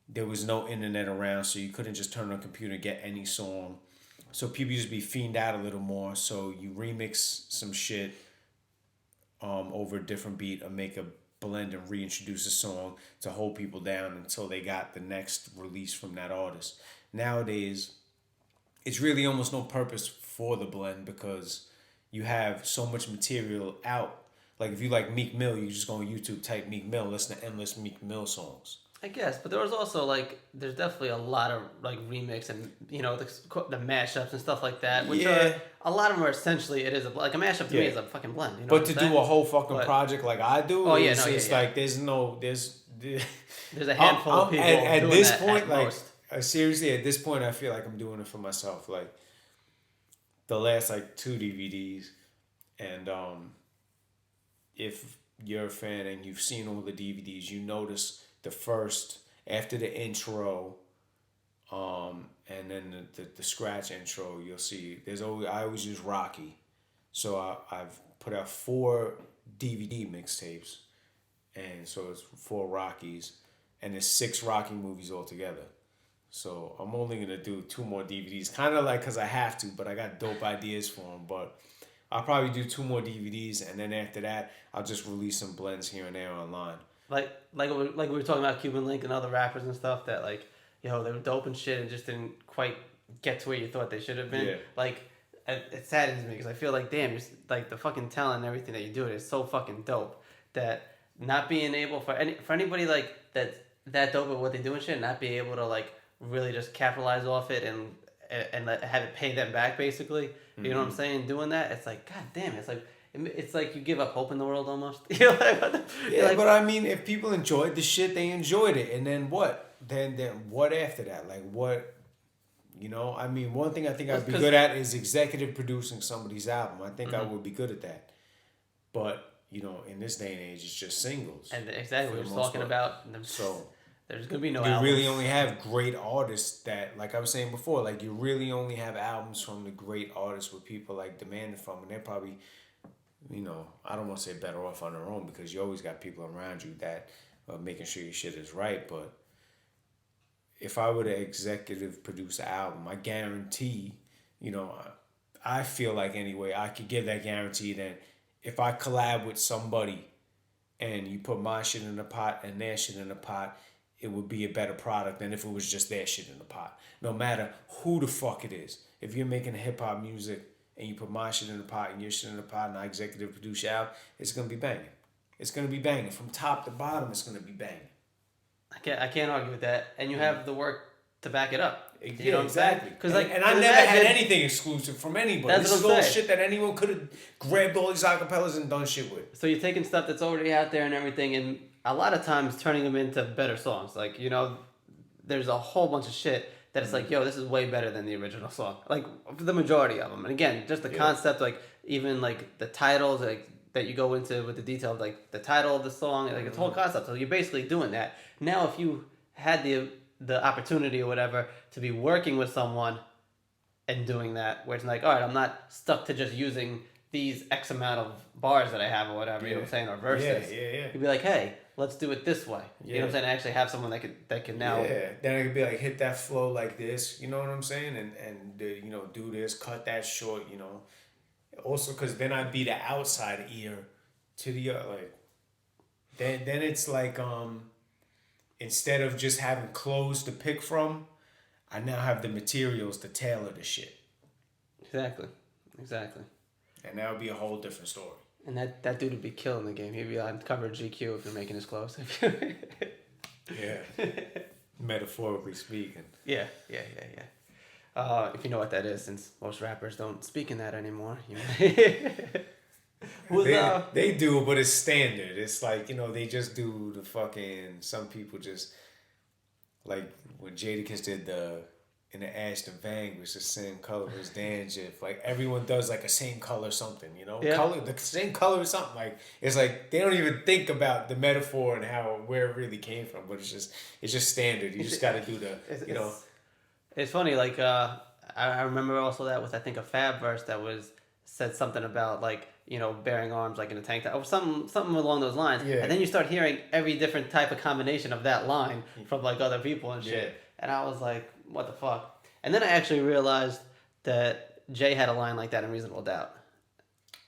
there was no internet around, so you couldn't just turn on a computer and get any song. So people used to be fiend out a little more. So you remix some shit over a different beat or make a blend and reintroduce a song to hold people down until they got the next release from that artist. Nowadays, it's really almost no purpose for the blend because you have so much material out. Like, if you like Meek Mill, you just go on YouTube, type Meek Mill, listen to endless Meek Mill songs. I guess, but there was also, like, there's definitely a lot of, like, remix and, the mashups and stuff like that, which are, a lot of them are essentially, it is, like, a mashup to me is a fucking blend, But to do a whole fucking project like I do, it's like, there's a handful of people at doing this that point, at like, most. Seriously, at this point, I feel like I'm doing it for myself. Like, the last, like, 2 DVDs, and, if you're a fan and you've seen all the DVDs, you notice the first, after the intro, and then the scratch intro, you'll see I always use Rocky. So I've put out 4 DVD mixtapes, and so it's 4 Rockies, and there's 6 Rocky movies altogether. So I'm only going to do 2 more DVDs, kind of like because I have to, but I got dope ideas for them, but I'll probably do 2 more DVDs, and then after that, I'll just release some blends here and there online. Like we were talking about Cuban Link and other rappers and stuff that, like, they were dope and shit and just didn't quite get to where you thought they should have been. Yeah. Like, it saddens me because I feel like, damn, like, the fucking talent and everything that you do is so fucking dope that not being able for anybody like that dope at what they do and shit, not be able to, like, really just capitalize off it and have it pay them back, basically. You know what I'm saying? Doing that, it's like, god damn, it's like you give up hope in the world almost. You're like, what the, but I mean, if people enjoyed the shit, they enjoyed it, and then what? Then what after that? Like, what? I mean, one thing I think I'd be good at is executive producing somebody's album. I think I would be good at that. But in this day and age, it's just singles. And exactly, we were talking about. So there's gonna be no. You albums. really only have great artists that, like I was saying before, like you really only have albums from the great artists where people like demanding from, and they're probably, I don't want to say better off on their own because you always got people around you that are making sure your shit is right. But if I were to executive produce an album, I guarantee, I feel like anyway, I could give that guarantee that if I collab with somebody and you put my shit in the pot and their shit in the pot, it would be a better product than if it was just their shit in the pot. No matter who the fuck it is. If you're making hip hop music, and you put my shit in the pot and your shit in the pot, and I executive produce your album, it's gonna be banging. It's gonna be banging from top to bottom. It's gonna be banging. I can't argue with that, and you have the work to back it up. You know exactly. Because and I never had anything exclusive from anybody. This is all shit that anyone could have grabbed all these acapellas and done shit with. So you're taking stuff that's already out there and everything, and a lot of times turning them into better songs. Like, there's a whole bunch of shit that it's like, yo, this is way better than the original song. Like, for the majority of them. And again, just the concept, like, even, like, the titles, like, that you go into with the detail of, like, the title of the song, like, it's whole concept. So you're basically doing that. Now, if you had the opportunity or whatever to be working with someone and doing that, where it's like, all right, I'm not stuck to just using these X amount of bars that I have or whatever, you know what I'm saying, or verses. Yeah. You'd be like, hey, let's do it this way. You know what I'm saying? I actually have someone that can now. Yeah, then I could be like, hit that flow like this, you know what I'm saying? And do this, cut that short, Also, because then I'd be the outside ear to the, then it's like, instead of just having clothes to pick from, I now have the materials to tailor the shit. Exactly. And that would be a whole different story. And that dude would be killing the game. He'd be on cover of GQ if you're making his clothes. Yeah. Metaphorically speaking. Yeah. If you know what that is, since most rappers don't speak in that anymore. They do, but it's standard. It's like, they just do the fucking, some people just, like when Jadakiss did in the Ashton Vang, was the same color as Danjif. Like everyone does like a same color something, Yeah. color, the same color or something. Like it's like they don't even think about the metaphor and where it really came from. But it's just standard. You just got to do the It's funny. Like I remember also that with I think a Fab verse that said something about like bearing arms like in a tank top or something along those lines. Yeah. And then you start hearing every different type of combination of that line from like other people and shit. Yeah. And I was like, what the fuck? And then I actually realized that Jay had a line like that in Reasonable Doubt.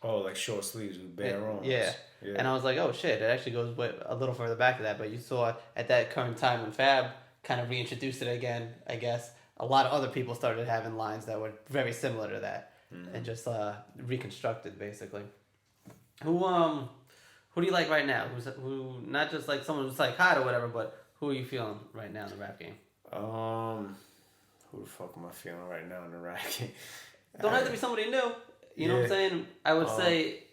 Oh, like short sleeves with bare arms. Yeah. And I was like, oh shit, it actually goes a little further back to that. But you saw at that current time when Fab kind of reintroduced it again, I guess, a lot of other people started having lines that were very similar to that. Mm-hmm. And just reconstructed basically. Who do you like right now? Who not just like someone who's like hot or whatever, but who are you feeling right now in the rap game? Who the fuck am I feeling right now in the rap game? Don't have to be somebody new. You know what I'm saying? I would say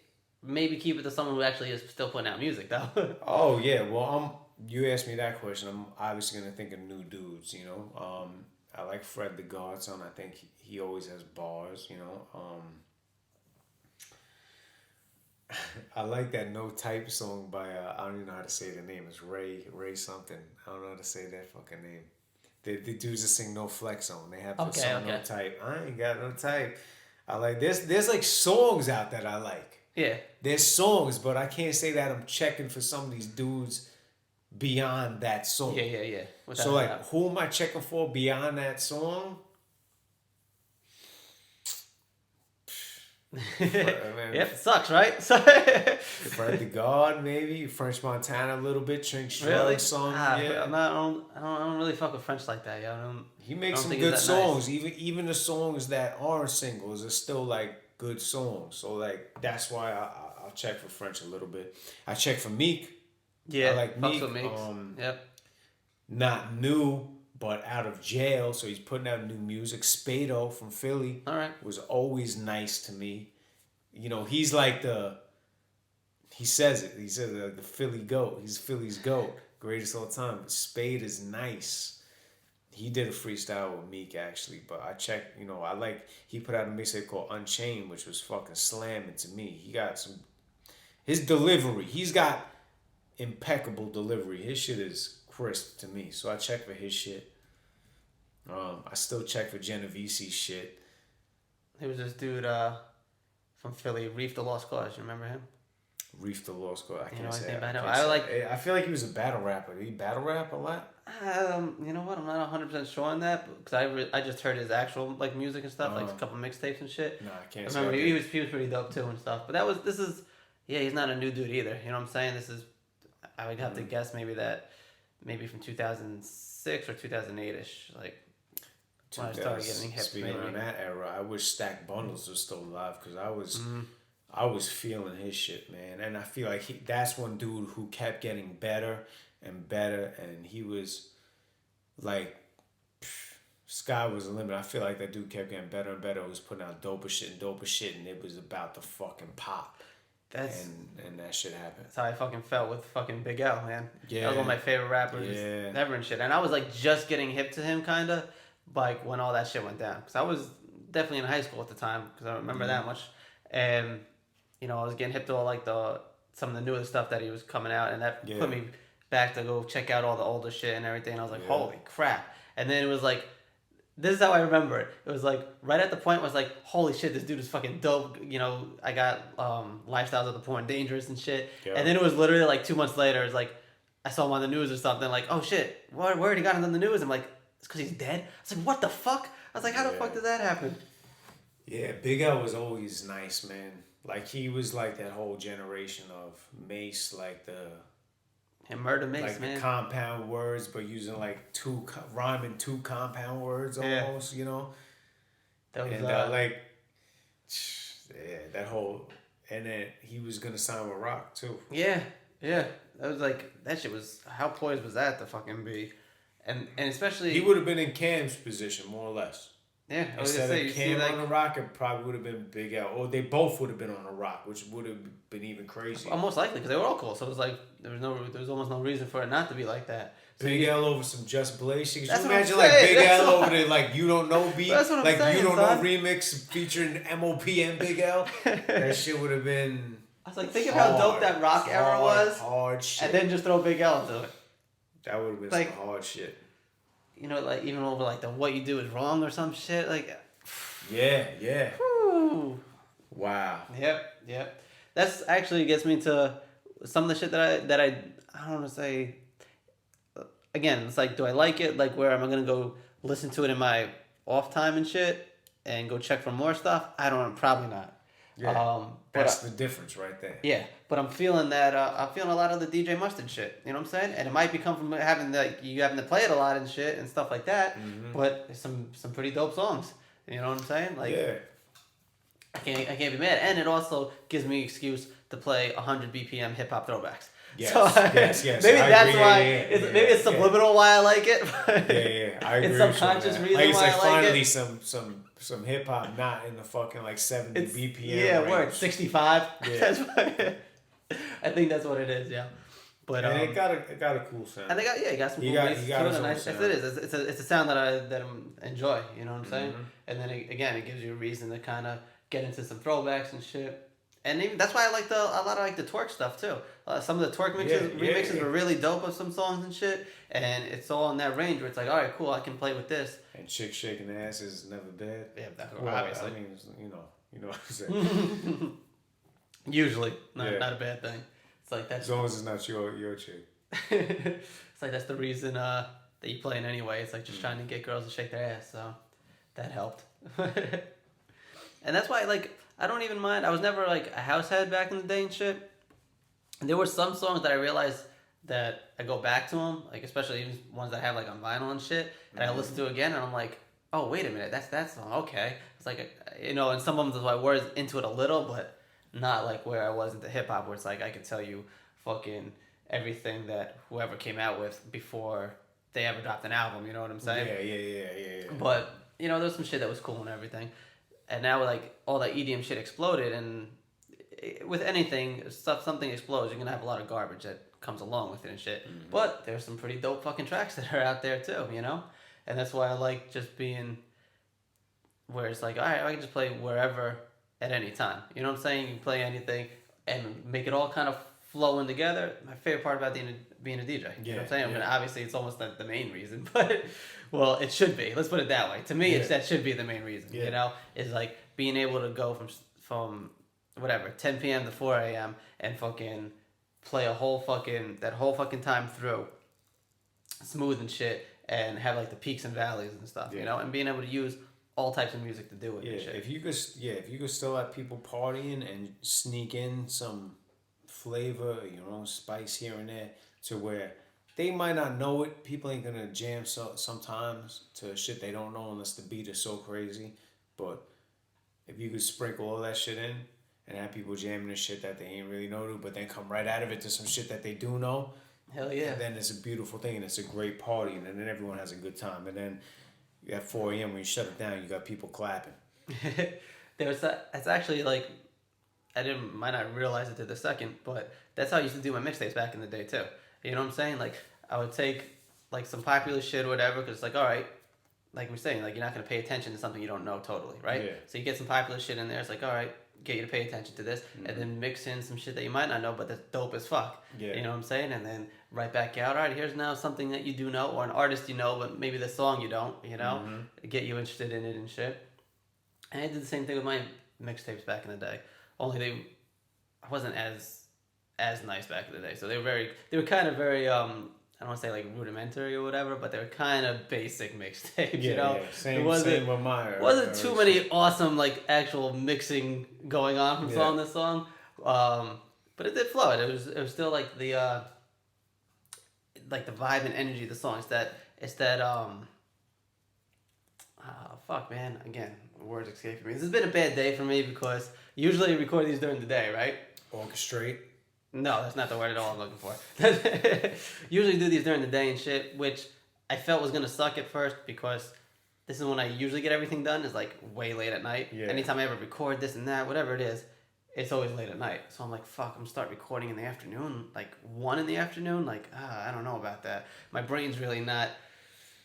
maybe keep it to someone who actually is still putting out music though. Oh yeah, well you asked me that question. I'm obviously gonna think of new dudes. I like Fred the Godson. I think he always has bars. I like that No Type song by I don't even know how to say the name. It's Ray something. I don't know how to say that fucking name. The dudes that sing No Flex on. They have the song No Type. I ain't got no type. I like there's like songs out that I like. Yeah. There's songs, but I can't say that I'm checking for some of these dudes beyond that song. Yeah. So like, who am I checking for beyond that song? Yep, it sucks, right? Fred the God, maybe French Montana a little bit. Trink Strong song. Yeah. I don't really fuck with French like that. Yeah, he makes some good songs. Nice. Even the songs that aren't singles are still like good songs. So like that's why I'll check for French a little bit. I check for Meek. Yeah, I like Meek. Yep. Not new, but out of jail, so he's putting out new music. Spado from Philly, all right, was always nice to me. He's like he says the Philly GOAT. He's Philly's GOAT, greatest of all time. But Spade is nice. He did a freestyle with Meek actually, but I checked. He put out a mixtape called Unchained, which was fucking slamming to me. He got his delivery. He's got impeccable delivery. His shit is crisp to me, so I check for his shit. I still check for Geneviese's shit. There was this dude from Philly, Reef the Lost Cause. You remember him? Reef the Lost Cause. I can't say. I feel like he was a battle rapper. Did he battle rap a lot? You know what? I'm not 100% sure on that because I just heard his actual like music and stuff, like a couple mixtapes and shit. No, I can't. I remember he was pretty dope too and stuff. But he's not a new dude either. You know what I'm saying? I would have to guess maybe from 2006 or 2008ish. Like, when I started getting hip. Speaking on that era, I wish Stack Bundles was still alive because I was feeling his shit, man. And I feel like that's one dude who kept getting better and better, and he was like, sky was the limit. I feel like that dude kept getting better and better. He was putting out doper shit, and it was about to fucking pop. And that shit happened. That's how I fucking felt with fucking Big L, man. Yeah. That was one of my favorite rappers ever and shit. And I was like just getting hip to him, kind of, like when all that shit went down. Because I was definitely in high school at the time, because I don't remember that much. And, you know, I was getting hip to all like some of the newer stuff that he was coming out, and that put me back to go check out all the older shit and everything. And I was like, holy crap. And then it was like, this is how I remember it. It was like right at the point where I was like, holy shit, this dude is fucking dope. You know, I got Lifestyles of the Poor and Dangerous and shit. Yeah. And then it was literally like 2 months later, it's like, I saw him on the news or something, like, oh shit, where already got him on the news? I'm like, it's because he's dead? I was like, what the fuck? I was like, how the fuck did that happen? Yeah, Big L was always nice, man. Like, he was like that whole generation of Mace, like and Murder Mace, like man. The compound words, but using like rhyming two compound words almost, you know? That was, and that whole, and then he was gonna sign with Rock too. Yeah. That was like, that shit was, how poised was that to fucking be? And especially... He would have been in Cam's position, more or less. Yeah, I was Instead gonna say, of Cam on the Rock, it probably would have been Big L. Or they both would have been on the Rock, which would have been even crazy. Almost likely, because they were all cool. So it was like, there was almost no reason for it not to be like that. So Big L over some Just Blaze shit. Could you That's imagine what I'm like saying. Big That's L what- over there, like You Don't Know beat? That's what I'm like saying, You Don't son. Know remix featuring MOP and Big L? That shit would have been... I was like, think of how dope that Rock era was. Hard shit. And then just throw Big L into it. That would have been like, some hard shit. You know, like even over like the What You Do Is Wrong or some shit. Like, Yeah. whew. Wow. Yep. That's actually gets me to some of the shit that I don't want to say. Again, it's like, do I like it? Like, where am I gonna go listen to it in my off time and shit, and go check for more stuff? I don't know. Probably not. Yeah. That's the difference right there. Yeah, but I'm feeling that. I'm feeling a lot of the DJ Mustard shit. You know what I'm saying? And it might be come from having to play it a lot and shit and stuff like that. Mm-hmm. But there's some pretty dope songs. You know what I'm saying? Like, yeah. I can't be mad. And it also gives me an excuse to play 100 BPM hip hop throwbacks. Yes, so, yes. Maybe I that's agree. why. Maybe it's subliminal why I like it. Yeah. I agree. It's subconscious reason like, it's why like I like finally it. some hip hop not in the fucking like 70 BPM. Yeah, range. word 65. Yeah. That's what, I think that's what it is. Yeah. But and it got a cool sound. And it got some cool bass. It is. It's a sound that I enjoy. You know what I'm saying? Mm-hmm. And then it gives you a reason to kind of get into some throwbacks and shit. And even that's why I like a lot of the twerk stuff too. Some of the twerk remixes were really dope of some songs and shit. And it's all in that range where it's like, all right, cool, I can play with this. And chick shaking the ass is never bad. Yeah, obviously. I mean, you know what I'm saying. Usually, not a bad thing. It's like that's as long as it's not your chick. It's like that's the reason that you play it anyway. It's like just trying to get girls to shake their ass. So that helped. And that's why I don't even mind. I was never like a house head back in the day and shit. And there were some songs that I realized that I go back to them, like especially even ones that I have like on vinyl and shit, and I listen to again and I'm like, oh wait a minute, that's that song. Okay, it's like and some of them I was into it a little, but not like where I was into hip hop, where it's like I could tell you fucking everything that whoever came out with before they ever dropped an album. You know what I'm saying? Yeah. But there's some shit that was cool and everything. And now like all that EDM shit exploded, and with anything, something explodes, you're gonna have a lot of garbage that comes along with it and shit. Mm-hmm. But there's some pretty dope fucking tracks that are out there too, And that's why I like just being where it's like, all right, I can just play wherever at any time. You know what I'm saying? You can play anything and make it all kind of flow in together. My favorite part about being a DJ. You know what I'm saying? I mean, obviously it's almost the main reason, but well, it should be. Let's put it that way. To me, that should be the main reason. Is like being able to go from whatever 10 p.m. to 4 a.m. and fucking play that whole fucking time through, smooth and shit, and have like the peaks and valleys and stuff. And being able to use all types of music to do it. And shit. If you could still have people partying and sneak in some flavor, your own spice here and there, to where they might not know it. People ain't gonna jam sometimes to shit they don't know unless the beat is so crazy. But if you could sprinkle all that shit in and have people jamming the shit that they ain't really know to, but then come right out of it to some shit that they do know. Hell yeah. And then it's a beautiful thing and it's a great party and then everyone has a good time. And then at 4 a.m. when you shut it down, you got people clapping. It's actually like, might not realize it to the second, but that's how I used to do my mixtapes back in the day too. You know what I'm saying? Like, I would take like some popular shit or whatever, because it's like, all right, like we're saying, like you're not going to pay attention to something you don't know totally, right? Yeah. So you get some popular shit in there, it's like, all right, get you to pay attention to this, and then mix in some shit that you might not know, but that's dope as fuck. Yeah. You know what I'm saying? And then right back out, all right, here's now something that you do know, or an artist you know, but maybe the song you don't, you know? Get you interested in it and shit. And I did the same thing with my mixtapes back in the day. Only I wasn't as nice back in the day. So they were kind of very, I don't want to say like rudimentary or whatever, but they were kind of basic mixtapes, you know? Yeah. Same with mine. Wasn't too many awesome like actual mixing going on from song to song. But it did flow. It was still like the vibe and energy of the song. It's that fuck man, again, words escaping me. This has been a bad day for me because usually I record these during the day, right? Orchestrate. No, that's not the word at all I'm looking for. Usually do these during the day and shit, which I felt was gonna suck at first because this is when I usually get everything done, is like way late at night. Yeah. Anytime I ever record this and that, whatever it is, it's always late at night. So I'm like, fuck, I'm gonna start recording in the afternoon, like 1 in the afternoon. Like, I don't know about that. My brain's really not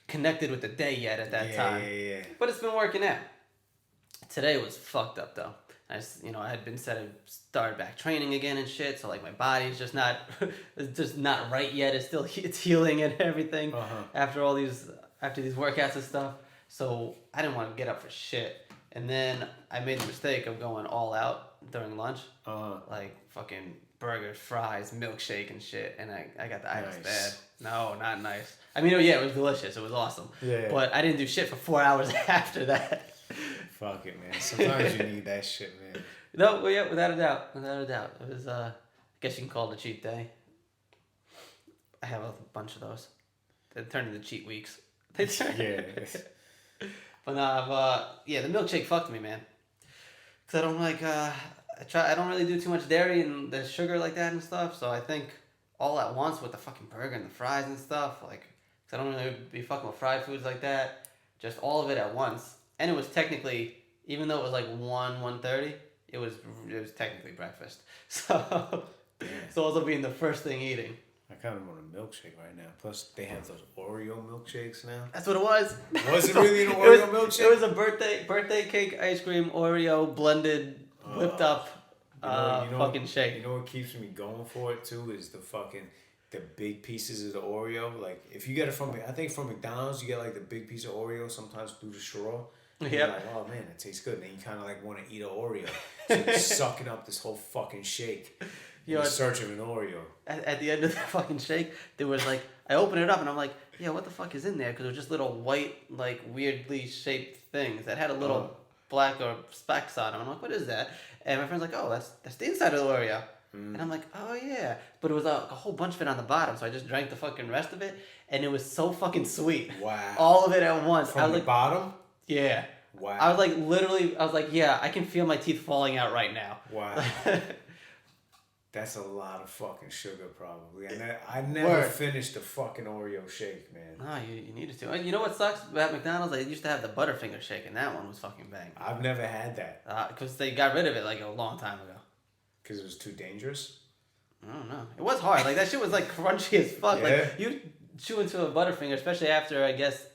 connected with the day yet at that time. Yeah. But it's been working out. Today was fucked up though. I had been started back training again and shit. So like my body's just not, it's just not right yet. It's healing and everything after these workouts and stuff. So I didn't want to get up for shit. And then I made the mistake of going all out during lunch, like fucking burgers, fries, milkshake and shit. And I got the itis bad. No, not nice. I mean, it was delicious. It was awesome. Yeah. But I didn't do shit for 4 hours after that. Fuck it, man. Sometimes you need that shit, man. No, well, yeah, without a doubt. It was, I guess you can call it a cheat day. I have a bunch of those. They turn into cheat weeks. Yeah. But no, the milkshake fucked me, man. Cause I don't like, I don't really do too much dairy and the sugar like that and stuff. So I think all at once with the fucking burger and the fries and stuff, like, cause I don't really be fucking with fried foods like that. Just all of it at once. And it was technically, even though it was like 1:30, it was technically breakfast. So, so also being the first thing eating. I kind of want a milkshake right now. Plus, they have those Oreo milkshakes now. That's what it was. Was it really an Oreo milkshake? It was a birthday cake ice cream Oreo blended, whipped up fucking shake. You know what keeps me going for it too is the big pieces of the Oreo. Like if you get it from McDonald's, you get like the big piece of Oreo sometimes through the straw. Yeah. You're like, oh man, it tastes good. And then you kind of like want to eat an Oreo. So you're sucking up this whole fucking shake. You're searching an Oreo. At the end of the fucking shake, there was like, I opened it up and I'm like, yeah, what the fuck is in there? Because it was just little white, like weirdly shaped things that had a little black or specks on them. I'm like, what is that? And my friend's like, oh, that's the inside of the Oreo. And I'm like, oh yeah. But it was a whole bunch of it on the bottom, so I just drank the fucking rest of it, and it was so fucking sweet. Wow. All of it at once. From the bottom? Yeah. Wow. I was like, yeah, I can feel my teeth falling out right now. Wow. That's a lot of fucking sugar, probably. And I never finished the fucking Oreo shake, man. No, you needed to. You know what sucks about McDonald's? They used to have the Butterfinger shake, and that one was fucking bang. I've never had that. Because they got rid of it like a long time ago. Because it was too dangerous? I don't know. It was hard. Like, that shit was, like, crunchy as fuck. Yeah. Like, you chew into a Butterfinger, especially after, I guess,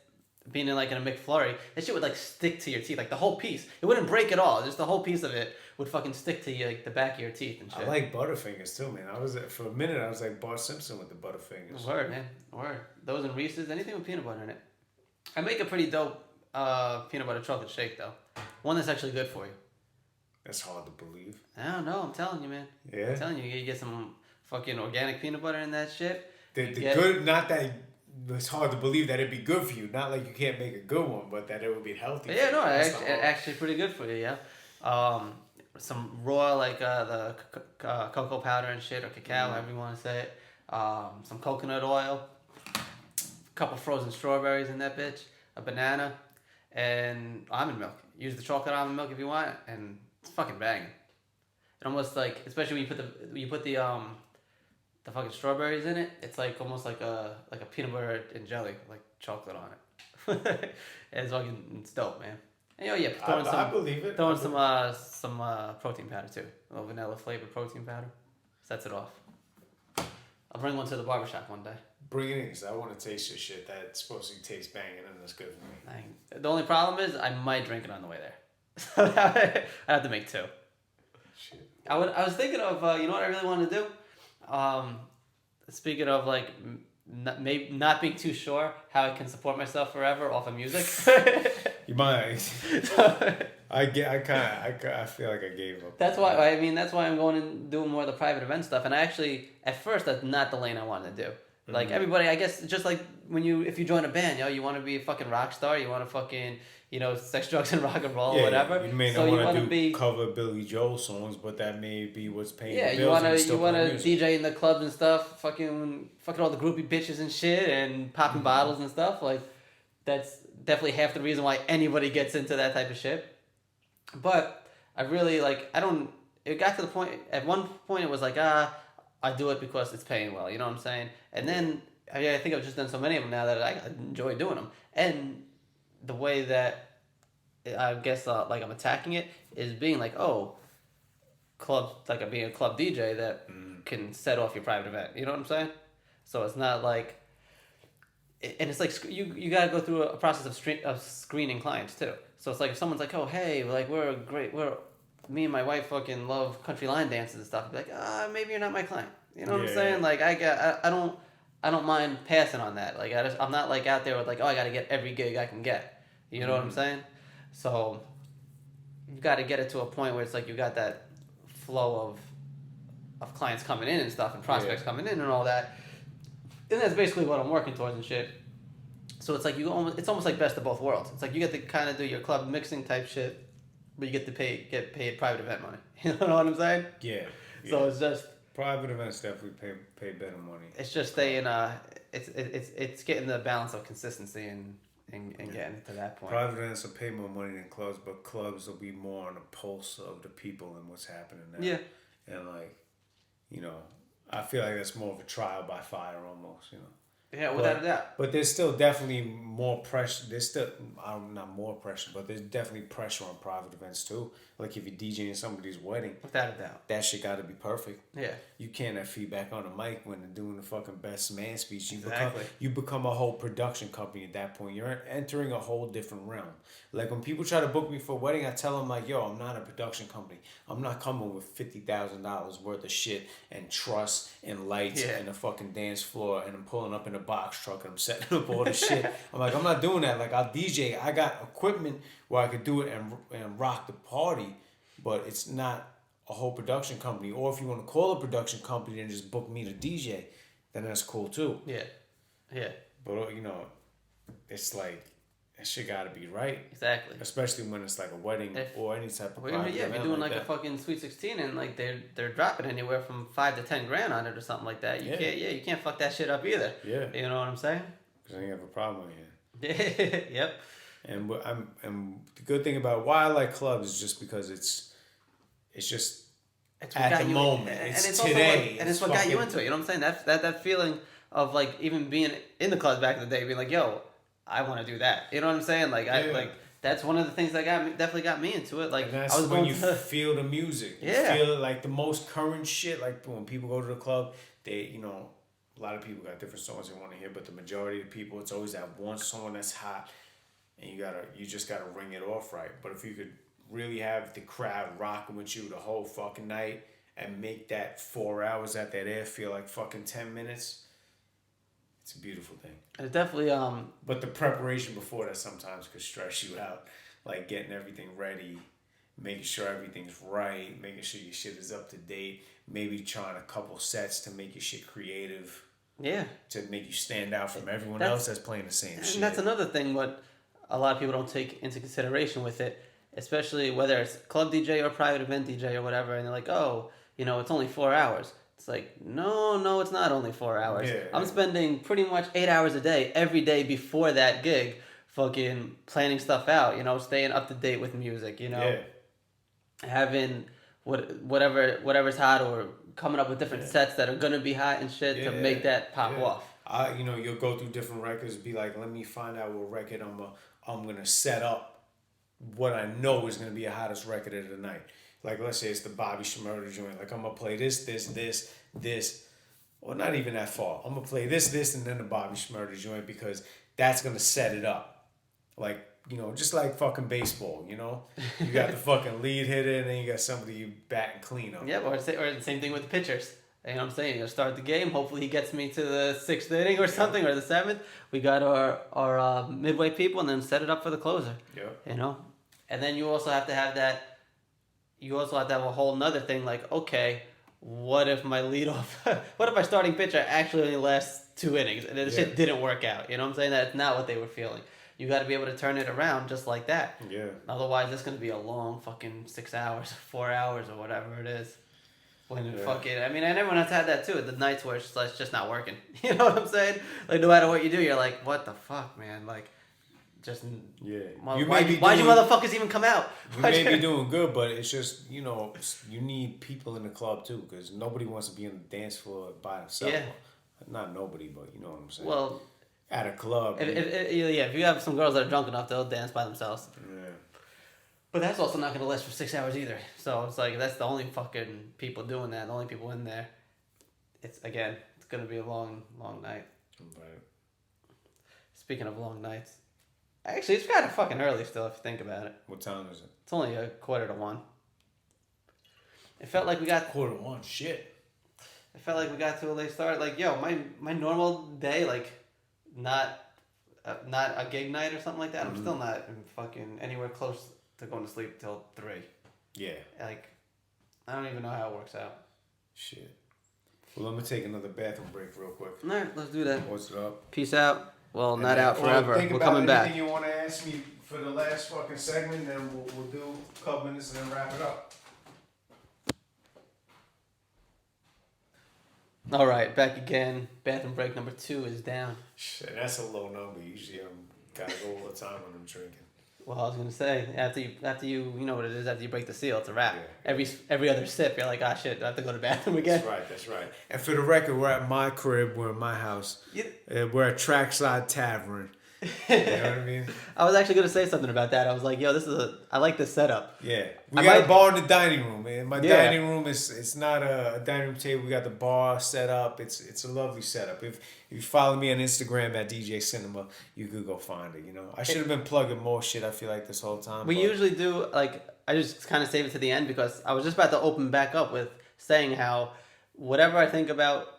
being in, like, in a McFlurry, that shit would, like, stick to your teeth. Like, the whole piece. It wouldn't break at all. Just the whole piece of it would fucking stick to you, like, the back of your teeth and shit. I like Butterfingers, too, man. For a minute, I was like Bart Simpson with the Butterfingers. Word, man. Word. Those and Reese's, anything with peanut butter in it. I make a pretty dope peanut butter chocolate shake, though. One that's actually good for you. That's hard to believe. I don't know. I'm telling you, man. Yeah? I'm telling you, you get some fucking organic peanut butter in that shit. Not that it's hard to believe that it'd be good for you. Not like you can't make a good one, but that it would be healthy. Yeah, no, it's actually pretty good for you, yeah. Some raw, like the cocoa powder and shit, or cacao, however you want to say it. Some coconut oil. couple frozen strawberries in that bitch, a banana, and almond milk. Use the chocolate almond milk if you want, and it's fucking banging. It almost like, especially when you put the fucking strawberries in it, it's like almost like a peanut butter and jelly, like chocolate on it. And it's dope, man. And yeah, I believe it. Throwing some protein powder too, a little vanilla flavored protein powder, sets it off. I'll bring one to the barbershop one day. Bring it in, because I want to taste your shit. That's supposed to taste banging, and that's good for me. The only problem is I might drink it on the way there. So I have to make 2. Shit. I was thinking of you know what I really want to do. Speaking of like not being too sure how I can support myself forever off of music. You might. I feel like I gave up. That's why I'm going and doing more of the private event stuff. And I actually, at first, that's not the lane I wanted to do. Like everybody, I guess, just like if you join a band, you want to be a fucking rock star, you want to fucking, sex, drugs, and rock and roll, or whatever. You may not want to cover Billy Joel songs, but that may be what's paying the bills. You want to DJ in the clubs and stuff, fucking all the groupie bitches and shit, and popping bottles and stuff. Like, that's definitely half the reason why anybody gets into that type of shit. But I really it got to the point, at one point it was like, I do it because it's paying well, you know what I'm saying? And then, I think I've just done so many of them now that I enjoy doing them. And the way that I guess, I'm attacking it is being like, being a club DJ that can set off your private event, you know what I'm saying? So it's not like, and it's like, you gotta go through a process of screening clients too. So it's like, if someone's like, oh, hey, like, me and my wife fucking love country line dances and stuff. I'd be like, maybe you're not my client. You know what I'm saying? Like, I don't mind passing on that. Like, I'm not like out there with like, I gotta get every gig I can get. You know what I'm saying? So you got to get it to a point where it's like you got that flow of clients coming in and stuff and prospects coming in and all that. And that's basically what I'm working towards and shit. So it's like it's almost like best of both worlds. It's like you get to kind of do your club mixing type shit, but you get paid private event money. You know what I'm saying? Yeah. So it's just private events definitely pay better money. It's just staying. It's getting the balance of consistency and getting to that point. Private events will pay more money than clubs, but clubs will be more on the pulse of the people and what's happening now. Yeah. And I feel like that's more of a trial by fire almost, Yeah, without a doubt. But there's still definitely more pressure. Not more pressure, but there's definitely pressure on private events too. Like if you're DJing somebody's wedding. Without a doubt. That shit got to be perfect. Yeah. You can't have feedback on the mic when they're doing the fucking best man speech. Exactly. You become a whole production company at that point. You're entering a whole different realm. Like when people try to book me for a wedding, I tell them like, yo, I'm not a production company. I'm not coming with $50,000 worth of shit and truss and lights and a fucking dance floor and I'm pulling up in a box truck and I'm setting up all the shit. I'm like, I'm not doing that. Like I'll DJ. I got equipment where I could do it and rock the party, but it's not a whole production company. Or if you want to call a production company and just book me to DJ, then that's cool too. Yeah. Yeah. But it's like that shit gotta be right. Exactly. Especially when it's like a wedding or any type of private if you're doing like a fucking Sweet 16 and like they're dropping anywhere from $5,000 to $10,000 on it or something like that. You can't fuck that shit up either. Yeah. You know what I'm saying? Because then you have a problem here. Yep. And the good thing about why I like clubs is just because it's just at the moment. It's today. And it's what got you into it. You know what I'm saying? That feeling of like even being in the clubs back in the day, being like, yo, I want to do that. You know what I'm saying? Like that's one of the things that definitely got me into it. Like and that's when you feel the music. You feel it like the most current shit. Like when people go to the club, they a lot of people got different songs they want to hear, but the majority of the people, it's always that one song that's hot, and you just gotta ring it off right. But if you could really have the crowd rocking with you the whole fucking night and make that 4 hours at that air feel like fucking 10 minutes. It's a beautiful thing. It's definitely But the preparation before that sometimes could stress you out. Like getting everything ready, making sure everything's right, making sure your shit is up to date, maybe trying a couple sets to make your shit creative. Yeah. To make you stand out from everyone else that's playing the same shit. And that's another thing what a lot of people don't take into consideration with it, especially whether it's club DJ or private event DJ or whatever, and they're like, oh, it's only 4 hours. It's like, no, it's not only 4 hours. Yeah, I'm spending pretty much 8 hours a day, every day before that gig, fucking planning stuff out, staying up to date with music, having whatever's hot or coming up with different sets that are gonna be hot and shit to make that pop off. You'll go through different records, be like, let me find out what record I'm gonna set up what I know is gonna be the hottest record of the night. Like, let's say it's the Bobby Shmurda joint. Like, I'm gonna play this, or not even that far. I'm gonna play this, and then the Bobby Shmurda joint because that's gonna set it up. Like, just like fucking baseball, You got the fucking lead hitter, and then you got somebody you bat and clean up. Yeah, or the same thing with the pitchers. You know what I'm saying? You start the game. Hopefully he gets me to the 6th inning or something, or the 7th. We got our midway people, and then set it up for the closer. Yeah. And then you also have to have that. You also have to have a whole nother thing. Like, okay, what if my starting pitcher actually only lasts 2 innings, and the shit didn't work out? You know what I'm saying? That's not what they were feeling. You got to be able to turn it around just like that. Yeah. Otherwise, it's gonna be a long fucking 6 hours, 4 hours, or whatever it is. When fucking, and everyone has had that too. The nights where it's just not working. You know what I'm saying? Like, no matter what you do, you're like, what the fuck, man? Like, just why'd you motherfuckers even come out? You may be doing good, but it's just you need people in the club too, because nobody wants to be on the dance floor by themselves. Yeah. Not nobody, but you know what I'm saying. Well, at a club. If you have some girls that are drunk enough, they'll dance by themselves. Yeah. But that's also not going to last for 6 hours either. So it's like, that's the only fucking people doing that, the only people in there. It's going to be a long, long night. Right. Speaking of long nights. Actually, it's kind of fucking early still if you think about it. What time is it? It's only 1:45. It felt like we got... 1:45? Shit. It felt like we got to a late start. Like, yo, my normal day, like, not a gig night or something like that, I'm still not fucking anywhere close to going to sleep till 3. Yeah. Like, I don't even know how it works out. Shit. Well, I'm going to take another bathroom break real quick. All right, let's do that. What's it up? Peace out. Well, not out forever. We're coming back. Anything you want to ask me for the last fucking segment, then we'll do a couple minutes and then wrap it up. All right, back again. Bathroom break number 2 is down. Shit, that's a low number. Usually I'm gotta go all the time when I'm drinking. Well, I was gonna say after you know what it is. After you break the seal, it's a wrap. Yeah. Every other sip, you're like, ah, shit, I have to go to the bathroom again. That's right. And for the record, we're at my crib. We're in my house. We're at Trackside Tavern. You know what I mean? I was actually gonna say something about that. I was like, yo, I like this setup. Yeah, we got a bar in the dining room, man. My dining room it's not a dining room table. We got the bar set up. It's a lovely setup. If you follow me on Instagram at DJ Cinema, you could go find it. I should have been plugging more shit. I feel like this whole time. We usually do I just kind of save it to the end because I was just about to open back up with saying how whatever I think about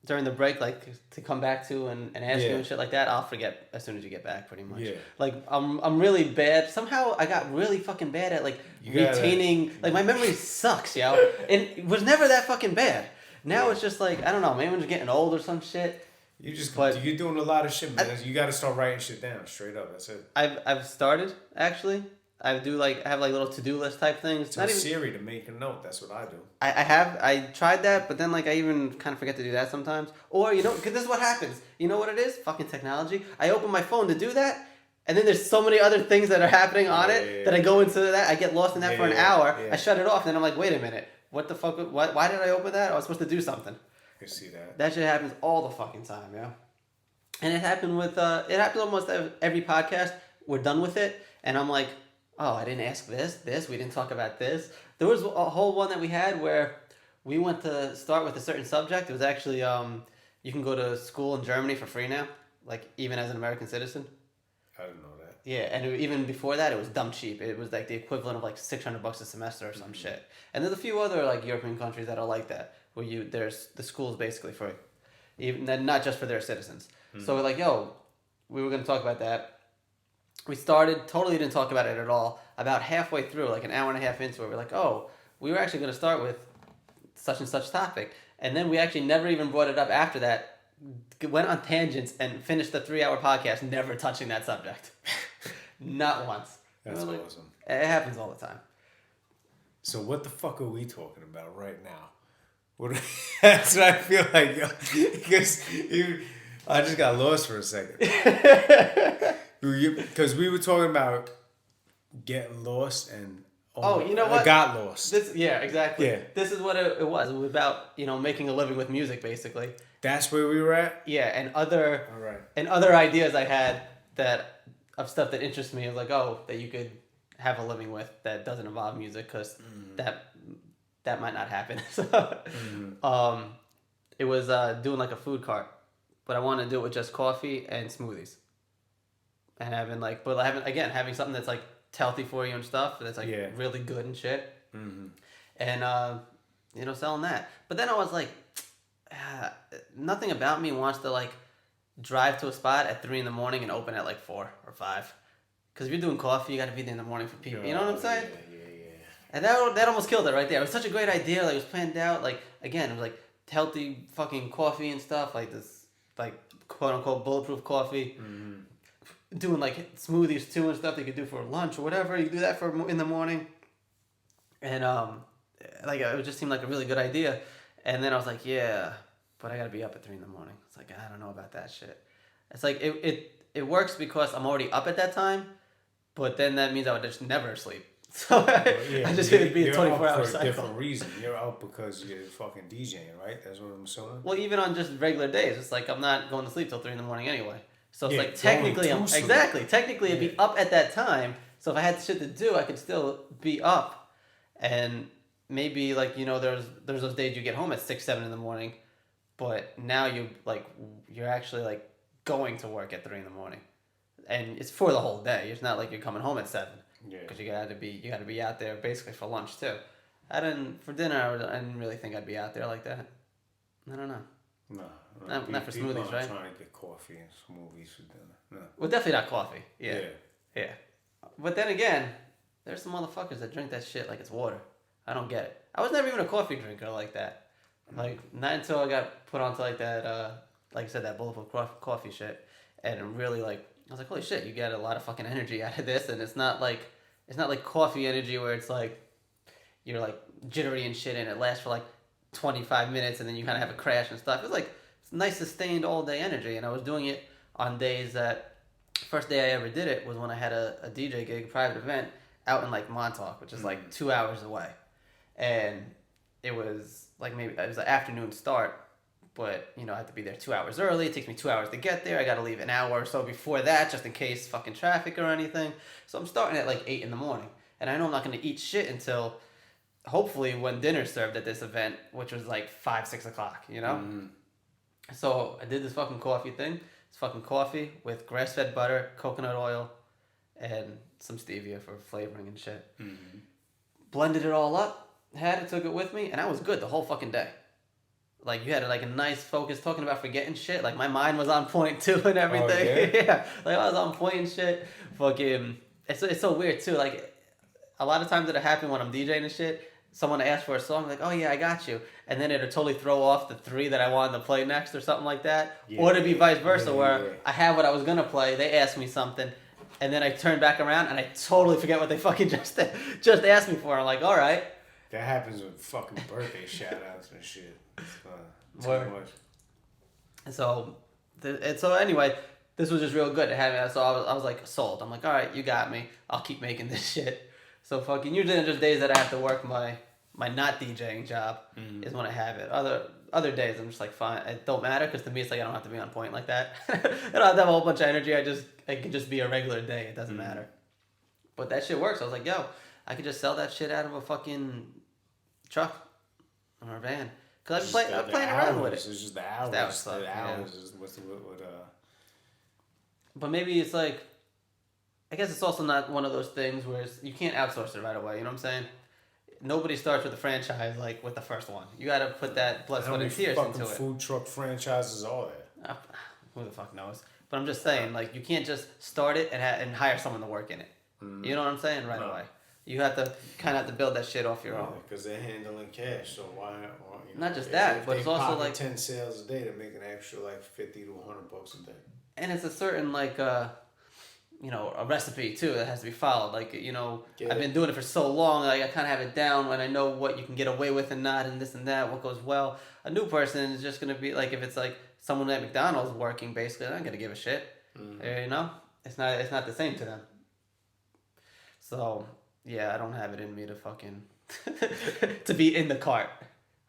during the break, like to come back to and ask you and shit like that, I'll forget as soon as you get back, pretty much. Yeah. Like I'm really bad. Somehow I got really fucking bad at retaining. Like my memory sucks, yo. And it was never that fucking bad. Now it's just like I don't know. Maybe I'm just getting old or some shit. You're doing a lot of shit, man. You got to start writing shit down straight up. That's it. I've started actually. I have little to-do list type things. Tell Siri to make a note. That's what I do. I tried that, but then I even kind of forget to do that sometimes. Or because this is what happens. You know what it is? Fucking technology. I open my phone to do that, and then there's so many other things that are happening on it that I go into that. I get lost in that for an hour. Yeah. I shut it off, and then I'm like, wait a minute, what the fuck? Why did I open that? I was supposed to do something. I can see that. That shit happens all the fucking time, yeah. And it happened with it happens almost every podcast. We're done with it, and I'm like, oh, I didn't ask this. We didn't talk about this. There was a whole one that we had where we went to start with a certain subject. It was actually, you can go to school in Germany for free now, even as an American citizen. I didn't know that. Yeah, and even before that, it was dumb cheap. It was the equivalent of $600 a semester or some shit. And there's a few other European countries that are like that, where the school's basically free, even not just for their citizens. So we're like, yo, we were gonna talk about that. We totally didn't talk about it at all. About halfway through, an hour and a half into it, we're like, oh, we were actually going to start with such and such topic. And then we actually never even brought it up after that. Went on tangents and finished the 3-hour podcast never touching that subject. Not once. That's awesome. It happens all the time. So what the fuck are we talking about right now? That's what I feel like, yo. Because I just got lost for a second. Because we were talking about getting lost and you know what? Got lost. Yeah, exactly. Yeah. This is what it was. It was about making a living with music, basically. That's where we were at. Yeah, and other All right. and other ideas I had of stuff that interests me. I was like, that you could have a living with that doesn't involve music, because that might not happen. So, it was doing like a food cart, but I wanted to do it with just coffee and smoothies, and having something that's like healthy for you and stuff, that's like really good and shit, and selling that. But then I was like, nothing about me wants to like drive to a spot at 3 a.m. and open at like 4 or 5. Because if you're doing coffee, you got to be there in the morning for people. You know what I'm saying? Yeah. And that almost killed it right there. It was such a great idea. Like, it was planned out. Like, again, it was like healthy fucking coffee and stuff. Like this, like quote unquote bulletproof coffee. Doing like smoothies too and stuff that you could do for lunch or whatever. You could do that for in the morning. And it just seemed like a really good idea. And then I was like, yeah, but I got to be up at 3 a.m. It's like, I don't know about that shit. It's like it works because I'm already up at that time, but then that means I would just never sleep. So I just need to be a 24-hour cycle. For a different reason. You're out because you're fucking DJing, right? That's what I'm assuming. Well, even on just regular days, it's like I'm not going to sleep till 3 a.m. anyway. So it's like technically I'd be up at that time. So if I had shit to do, I could still be up. And maybe like there's those days you get home at 6, 7 a.m, but now you're actually like going to work at 3 a.m, and it's for the whole day. It's not like you're coming home at 7. Yeah. Because you got to be out there basically for lunch too. For dinner. I didn't really think I'd be out there like that. I don't know. No. Not for smoothies, right? I'm trying to get coffee and smoothies for dinner. No. Well, definitely not coffee. Yeah. But then again, there's some motherfuckers that drink that shit like it's water. I don't get it. I was never even a coffee drinker like that. Like, not until I got put onto like that, like I said, that bulletproof coffee shit, and really like I was like, holy shit, you get a lot of fucking energy out of this, and it's not like coffee energy where it's like you're like jittery and shit, and it lasts for like 25 minutes, and then you kind of have a crash and stuff. It's like it's nice sustained all day energy, and I was doing it on days that first day I ever did it was when I had a DJ gig, a private event out in like Montauk, which is like 2 hours away, and it was like it was an afternoon start. But, I have to be there 2 hours early. It takes me 2 hours to get there. I got to leave an hour or so before that just in case fucking traffic or anything. So I'm starting at like 8 a.m. And I know I'm not going to eat shit until hopefully when dinner's served at this event, which was like 5, 6 o'clock, So I did this fucking coffee thing. It's fucking coffee with grass-fed butter, coconut oil, and some stevia for flavoring and shit. Blended it all up, took it with me, and I was good the whole fucking day. Like, you had like a nice focus talking about forgetting shit. Like, my mind was on point too and everything. Oh, yeah? Yeah. Like, I was on point and shit. Fucking, it's so weird too. Like, a lot of times it'll happen when I'm DJing and shit. Someone asks for a song, like, oh yeah, I got you. And then it'll totally throw off the 3 that I wanted to play next or something like that. Yeah, or to be vice versa, where I have what I was going to play, they ask me something, and then I turn back around and I totally forget what they fucking just asked me for. I'm like, all right. That happens with fucking birthday shout-outs and shit. Too much. So anyway, this was just real good to have it. So I was like sold. I'm like, all right, you got me. I'll keep making this shit. So fucking usually just days that I have to work my not DJing job is when I have it. Other days I'm just like fine. It don't matter because to me it's like I don't have to be on point like that. I don't have to have a whole bunch of energy. It can just be a regular day. It doesn't matter. But that shit works. I was like, yo, I could just sell that shit out of a fucking truck or a van. Because I'm playing around with it. It's just the hours. The hours is what's But maybe it's like, I guess it's also not one of those things where you can't outsource it right away. You know what I'm saying? Nobody starts with a franchise like with the first one. You got to put that blood, sweat, and tears into it. Food truck franchises are there? Who the fuck knows? But I'm just saying, like, you can't just start it and hire someone to work in it. You know what I'm saying? Right away. You have to kind of build that shit off your own. Because they're handling cash, so why? Not just that, but it's also like 10 sales a day to make an extra like $50 to $100 a day. And it's a certain like a recipe too that has to be followed. Like, Get I've it. been doing it for so long, like I kind of have it down when I know what you can get away with and not, and this and that, what goes well. A new person is just gonna be like, if it's like someone at McDonald's working, basically, they're not gonna give a shit. It's not the same to them. So yeah, I don't have it in me to fucking to be in the cart.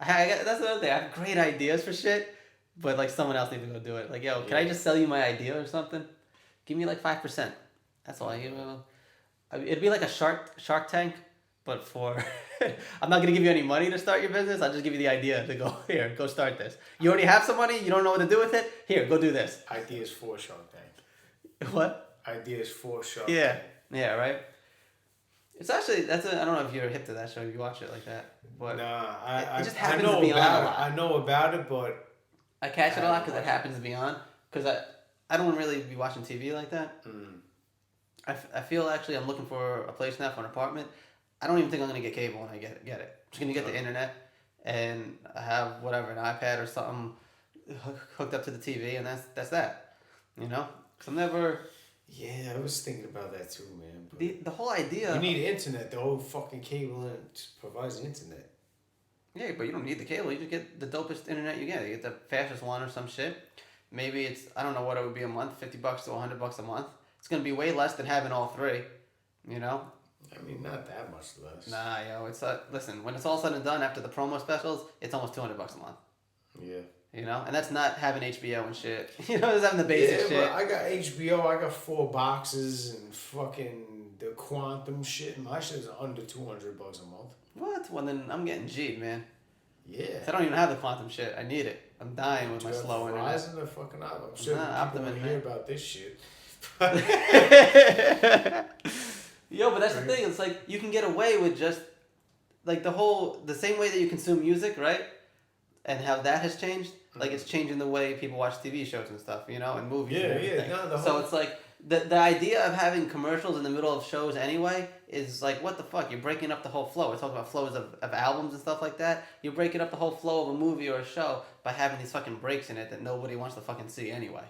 That's the other thing. I have great ideas for shit, but like someone else needs to go do it. Like, yo, can I just sell you my idea or something? Give me like 5%. That's all I give. It'd be like a Shark Tank, but for I'm not gonna give you any money to start your business. I'll just give you the idea to go start this. You already have some money. You don't know what to do with it. Here, go do this. Ideas for Shark Tank. What? Ideas for Shark Yeah, Tank. yeah, right. It's actually I don't know if you're hip to that show. If you watch it like that, but Nah, it just I happens know to be on about a lot. I know about it, but I catch it a lot because it watch it. happens to be on. Because I don't really be watching TV like that. I feel actually I'm looking for a place now for an apartment. I don't even think I'm gonna get cable when I get it. I'm just gonna get the internet, and I have whatever an iPad or something hooked up to the TV, and that's that. Because I'm never. yeah, I was thinking about that too, man. But The whole idea. you need internet. The whole fucking cable provides internet. Yeah, but you don't need the cable. You just get the dopest internet you get. You get the fastest one or some shit. Maybe it's I don't know what it would be a month, $50 to $100 a month. It's gonna be way less than having all three. I mean, not that much less. Nah, yo, it's listen. When it's all said and done, after the promo specials, it's almost $200 a month. Yeah. And that's not having HBO and shit. It's having the basic shit. But I got HBO. I got 4 boxes and fucking the quantum shit. My shit is under $200 a month. What? Well, then I'm getting G'd, man. Yeah. I don't even have the quantum shit. I need it. I'm dying with my slow internet. Verizon or fucking I'm sure Nah, people Optimum, want to man. hear about this shit. Yo, but that's the thing. It's like you can get away with just like the same way that you consume music, right? And how that has changed. Like it's changing the way people watch TV shows and stuff, and movies. Yeah, and everything. yeah. No, So it's like the idea of having commercials in the middle of shows anyway is like, what the fuck? You're breaking up the whole flow. We're talking about flows of albums and stuff like that. You're breaking up the whole flow of a movie or a show by having these fucking breaks in it that nobody wants to fucking see anyway.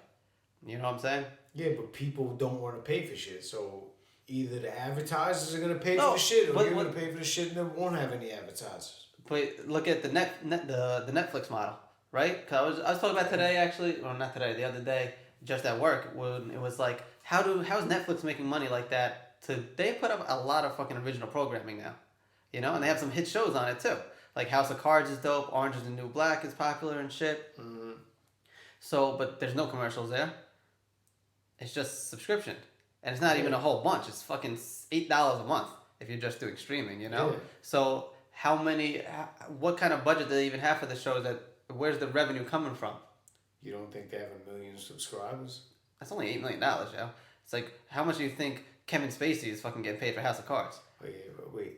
You know what I'm saying? Yeah, but people don't want to pay for shit. So either the advertisers are gonna pay No, for the shit, or but you're gonna pay for the shit and they won't have any advertisers. But look at the the Netflix model, right? Cause I was talking about today actually, or not today, the other day, just at work when it was like, how is Netflix making money like that? They put up a lot of fucking original programming now, and they have some hit shows on it too. Like House of Cards is dope, Orange is the New Black is popular and shit. Mm-hmm. So, but there's no commercials there. It's just subscription, and it's not even a whole bunch. It's fucking $8 a month if you're just doing streaming, Yeah. So what kind of budget do they even have for the shows? Where's the revenue coming from? You don't think they have 1 million subscribers? That's only $8 million, yo. It's like, how much do you think Kevin Spacey is fucking getting paid for House of Cards? Wait.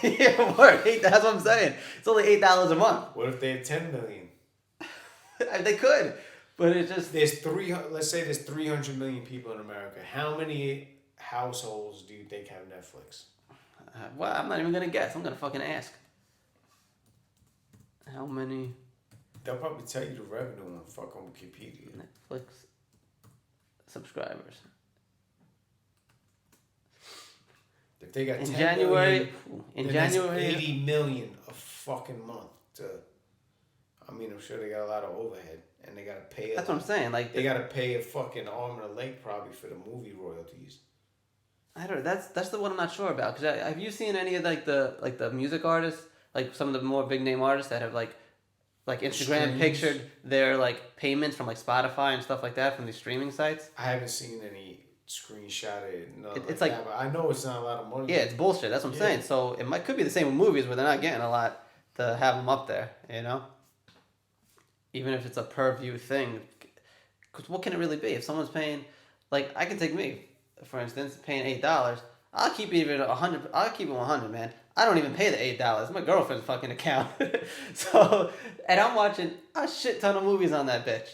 Yeah, word. That's what I'm saying. It's only $8 a month. What if they have 10 million? They could, but it just. Let's say there's 300 million people in America. How many households do you think have Netflix? Well, I'm not even gonna guess. I'm gonna fucking ask. How many They'll probably tell you the revenue on fucking Wikipedia. Netflix subscribers If they got in 10 January? million, In then that's January, 80 million a fucking month. I mean, I'm sure they got a lot of overhead, and they gotta pay. that's what I'm saying. Like They gotta pay a fucking arm and a leg probably for the movie royalties. I don't. That's the one I'm not sure about. Cause have you seen any of the music artists, like some of the more big name artists that have like Instagram Streams. pictured their like payments from like Spotify and stuff like that from these streaming sites? I haven't seen any screenshotted. It's like like- that, but I know it's not a lot of money. Yeah, it's bullshit. That's what I'm saying. So it could be the same with movies where they're not getting a lot to have them up there. Even if it's a per view thing, because what can it really be if someone's paying? Like I can take me, for instance, paying $8. I'll keep it 100. I'll keep it 100, man. I don't even pay the $8. It's my girlfriend's fucking account. And I'm watching a shit ton of movies on that bitch.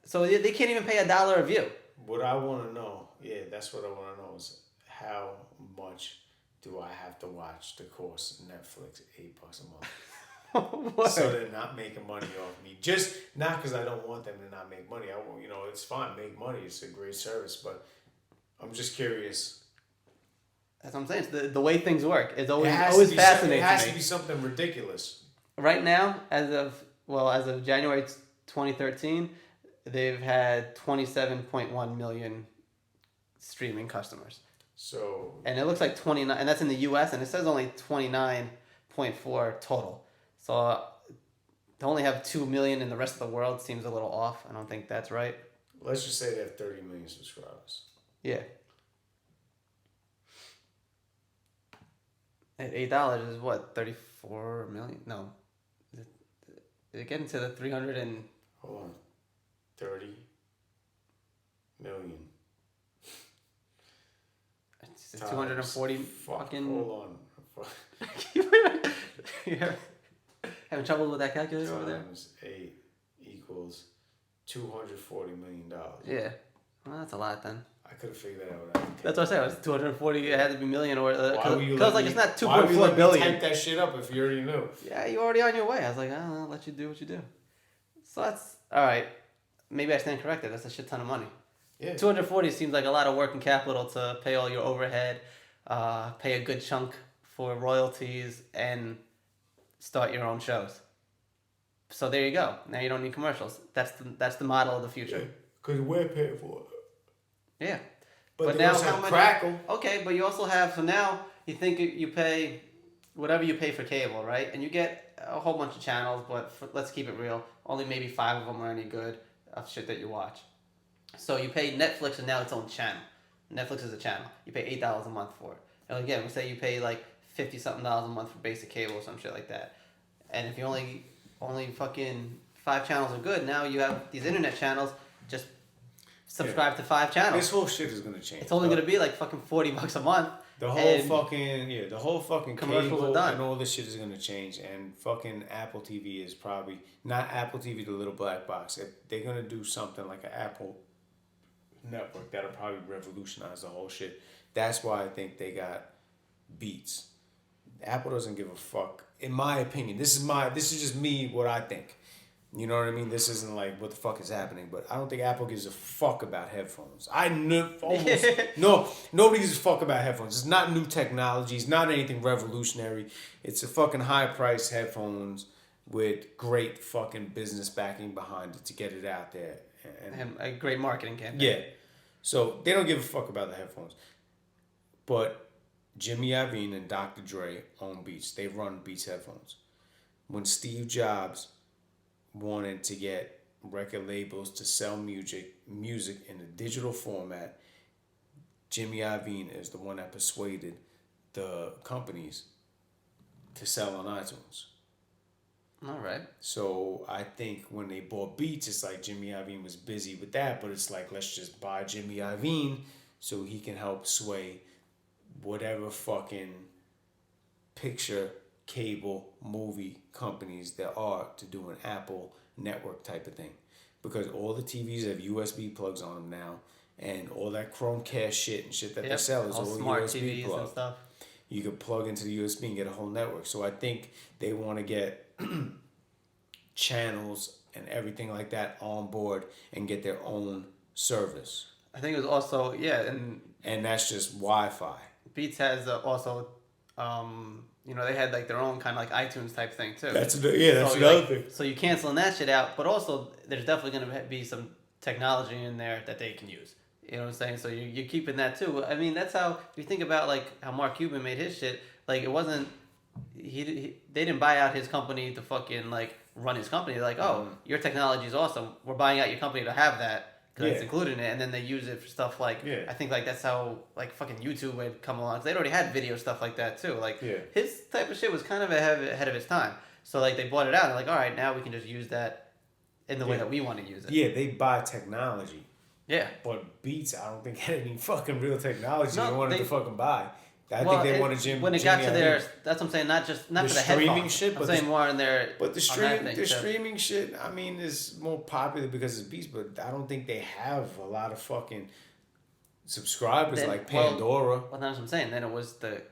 So they can't even pay $1 a view. What I want to know, that's what I want to know is how much do I have to watch to cost Netflix $8 a month? So they're not making money off me. Just not because I don't want them to not make money. I want, it's fine, make money. It's a great service, but I'm just curious. That's what I'm saying. It's the way things work. It's always fascinating to me. It has to be something ridiculous. Right now, as of January 2013, they've had 27.1 million streaming customers. So. And it looks like 29, and that's in the U.S. and it says only 29.4 total. So to only have 2 million in the rest of the world seems a little off. I don't think that's right. Let's just say they have 30 million subscribers. Yeah. At $8 is what, 34 million? No. Is it getting to the 300 and... Hold on. 30 million. It's 240 fucking... Hold on. Yeah. Having trouble with that calculator over there? Times 8 equals $240 million. Yeah. Well, that's a lot then. I could have figured that out. That's what I said. It was 240. It had to be million or Because like it's not 2.4 billion. Why would you let me type that shit up if you already knew? Yeah, you're already on your way. I was like, I'll let you do what you do. So that's all right. Maybe I stand corrected. That's a shit ton of money. Yeah. 240 seems like a lot of working capital to pay all your overhead, pay a good chunk for royalties, and start your own shows. So there you go. Now you don't need commercials. That's the model of the future. Because we're paying for it. Yeah. But now also how much? Crackle. Okay, but you also have, so now you think you pay whatever you pay for cable, right? And you get a whole bunch of channels, but let's keep it real. Only maybe 5 of them are any good of shit that you watch. So you pay Netflix and now its own channel. Netflix is a channel. You pay $8 a month for it. And again, we say you pay like $50-something a month for basic cable or some shit like that. And if you only fucking 5 channels are good, now you have these internet channels, just subscribe to 5 channels. This whole shit is gonna change. It's only gonna be like fucking $40 a month. The whole fucking commercials cable are done. and all this shit is gonna change. And fucking Apple TV is probably not Apple TV, the little black box. If they're gonna do something like an Apple network, that'll probably revolutionize the whole shit. That's why I think they got Beats. Apple doesn't give a fuck, in my opinion. This is just me, what I think. You know what I mean? This isn't like what the fuck is happening, but I don't think Apple gives a fuck about headphones. Nobody gives a fuck about headphones. It's not new technology. It's not anything revolutionary. It's a fucking high price headphones with great fucking business backing behind it to get it out there. And a great marketing campaign. Yeah. So they don't give a fuck about the headphones. But Jimmy Iovine and Dr. Dre own Beats. They run Beats headphones. When Steve Jobs wanted to get record labels to sell music in a digital format, Jimmy Iovine is the one that persuaded the companies to sell on iTunes. All right. So I think when they bought Beats, it's like Jimmy Iovine was busy with that, but it's like, let's just buy Jimmy Iovine so he can help sway whatever fucking picture, cable, movie companies there are to do an Apple network type of thing. Because all the TVs have USB plugs on them now, and all that Chromecast shit and shit that they sell is all smart USB TVs plug. and stuff. You could plug into the USB and get a whole network. So I think they want to get channels and everything like that on board and get their own service. I think it was also, and that's just Wi-Fi. Beats has also, they had like their own kind of like iTunes type thing too. That's another thing. So you canceling that shit out, but also there's definitely going to be some technology in there that they can use. You know what I'm saying? So you're keeping that too. I mean, that's how, if you think about like how Mark Cuban made his shit, like it wasn't, they didn't buy out his company to fucking like run his company. They're like, oh, your technology is awesome. We're buying out your company to have that. Because it's included in it, and then they use it for stuff like, I think like that's how like fucking YouTube would come along. They'd already had video stuff like that too. Like his type of shit was kind of ahead of its time. So like they bought it out and they're like, all right, now we can just use that in the way that we want to use it. Yeah, they buy technology. Yeah. But Beats, I don't think had any fucking real technology they wanted to fucking buy. I think they wanted Jim. When it got to their, that's what I'm saying. Not for the streaming headphones. shit, I'm but saying more in their. But the streaming shit, I mean, is more popular because it's Beats. But I don't think they have a lot of fucking subscribers like Pandora. Well, that's what I'm saying. Then it was to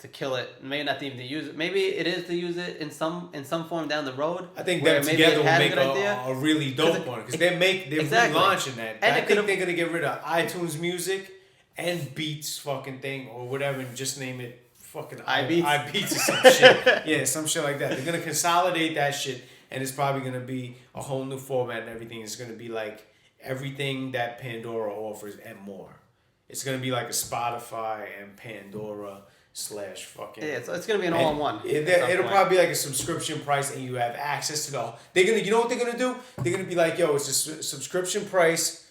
kill it. Maybe not even to use it. Maybe it is to use it in some form down the road. I think them together will make a really dope one because they're relaunching that. And I think they're gonna get rid of iTunes Music and Beats fucking thing or whatever, and just name it fucking iBeats? iBeats or some shit. Yeah, some shit like that. They're gonna consolidate that shit, and it's probably gonna be a whole new format and everything. It's gonna be like everything that Pandora offers and more. It's gonna be like a Spotify and Pandora / fucking. Yeah, so it's gonna be an all-in-one. It'll probably be like a subscription price, and you have access to the. They're gonna. You know what they're gonna do? They're gonna be like, yo, it's a subscription price.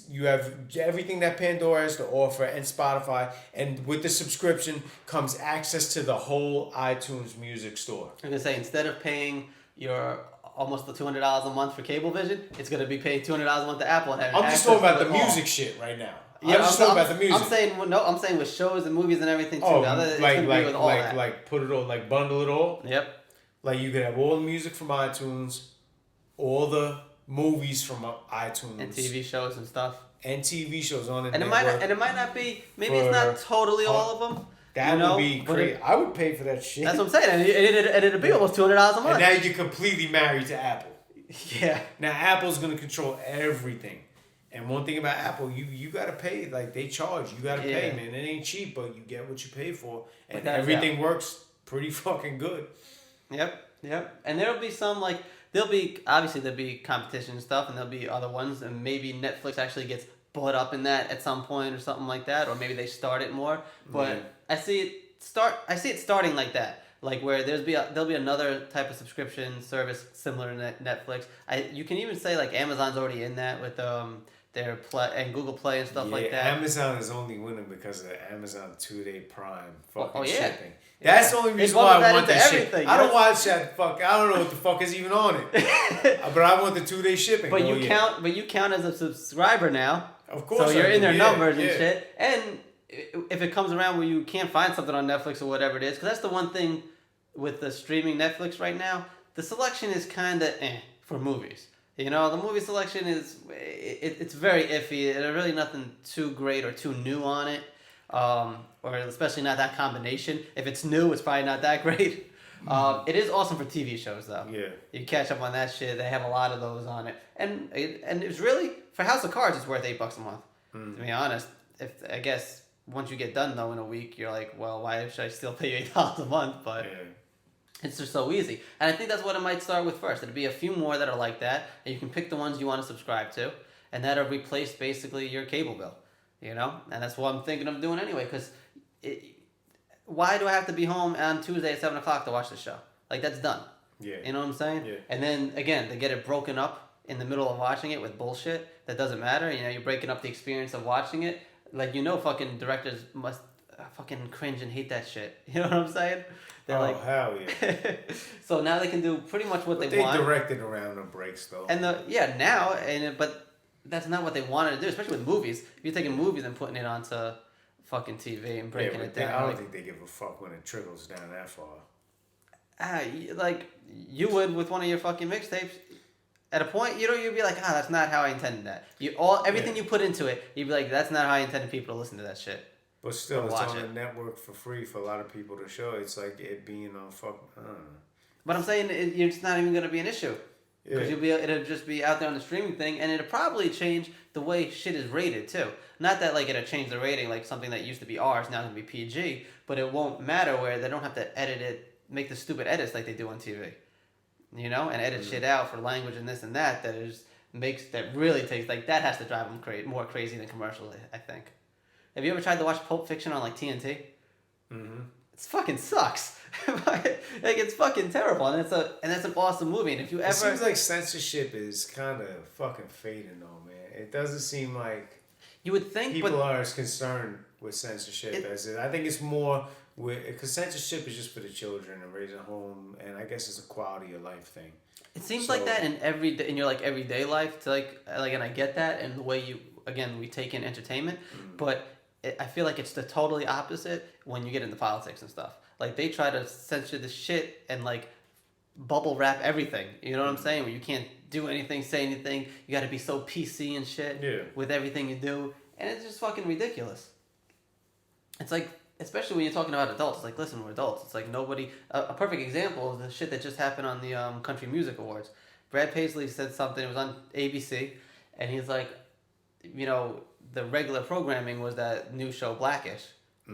You have everything that Pandora has to offer and Spotify, and with the subscription comes access to the whole iTunes music store. I'm gonna say instead of paying your almost the $200 a month for Cablevision, it's gonna be paying $200 a month to Apple. And I'm just talking about the music shit right now. Yeah, I'm just talking about the music. I'm saying with shows and movies and everything too. Oh, like put it all, like bundle it all. Yep. Like you could have all the music from iTunes, all the movies from iTunes, and TV shows and stuff, and TV shows on it. And it might not be. Maybe it's not totally all of them. That would be crazy. I would pay for that shit. That's what I'm saying, and it'd be almost $200 a month. And now you're completely married to Apple. Yeah. Now Apple's gonna control everything, and one thing about Apple, you gotta pay. Like they charge, you gotta pay, man. It ain't cheap, but you get what you pay for, and everything works pretty fucking good. Yep. And there'll be some there'll be competition and stuff, and there'll be other ones, and maybe Netflix actually gets bought up in that at some point or something like that, or maybe they start it more. But I see it starting like that, like where there'll be another type of subscription service similar to Netflix. You can even say like Amazon's already in that with their Play and Google Play and stuff like that. Amazon is only winning because of the Amazon 2-day Prime fucking shipping. Yeah. That's the only reason why I want that shit. I don't watch that fuck. I don't know what the fuck is even on it. But I want the 2-day shipping. But you count as a subscriber now. Of course. So you're in their numbers and shit. And if it comes around where you can't find something on Netflix or whatever it is, because that's the one thing with the streaming Netflix right now, the selection is kind of for movies. You know, the movie selection it's very iffy. There's really nothing too great or too new on it. Or especially not that combination. If it's new, it's probably not that great. It is awesome for TV shows though. Yeah. You catch up on that shit. They have a lot of those on it, and it's really for House of Cards. It's worth $8 a month. To be honest, I guess once you get done though in a week, you're like, well, why should I still pay you $8 a month? But it's just so easy, and I think that's what it might start with first. It'll be a few more that are like that, and you can pick the ones you want to subscribe to, and that'll replace basically your cable bill. You know, and that's what I'm thinking of doing anyway. Because why do I have to be home on Tuesday at 7:00 to watch the show? Like that's done. Yeah. You know what I'm saying? Yeah. And then again, to get it broken up in the middle of watching it with bullshit that doesn't matter. You know, you're breaking up the experience of watching it. Like fucking directors must fucking cringe and hate that shit. You know what I'm saying? They're hell yeah. So now they can do pretty much what they want. They directed around the breaks though. And but that's not what they wanted to do, especially with movies. If you're taking movies and putting it onto fucking TV and breaking it down. I don't think they give a fuck when it trickles down that far. Like you would with one of your fucking mixtapes. At a point, you'd be like, that's not how I intended that. Everything you put into it, you'd be like, that's not how I intended people to listen to that shit. But still, it's on a network for free for a lot of people to show. It's like it being on I don't know. But I'm saying it's not even going to be an issue. Because it'll just be out there on the streaming thing, and it'll probably change the way shit is rated too. Not that it'll change the rating, like something that used to be R is now going to be PG, but it won't matter where they don't have to edit it, make the stupid edits like they do on TV. You know, and edit shit out for language and this and that that really takes that has to drive them more crazy than commercials, I think. Have you ever tried to watch Pulp Fiction on TNT? Mm-hmm. It fucking sucks. It's fucking terrible, and that's an awesome movie. And if you ever, it seems like censorship is kind of fucking fading, though, man. It doesn't seem like you would think people are as concerned with censorship as it. I think it's more because censorship is just for the children and raising home, and I guess it's a quality of life thing. It seems like that in your everyday life, to and I get that, and the way we take in entertainment, but I feel like it's the totally opposite when you get into politics and stuff. Like they try to censor the shit and bubble wrap everything. You know what I'm saying? Where you can't do anything, say anything. You got to be so PC and shit with everything you do, and it's just fucking ridiculous. It's like, especially when you're talking about adults. It's like, listen, we're adults. It's like nobody. A perfect example is the shit that just happened on the Country Music Awards. Brad Paisley said something. It was on ABC, and he's like, the regular programming was that new show Blackish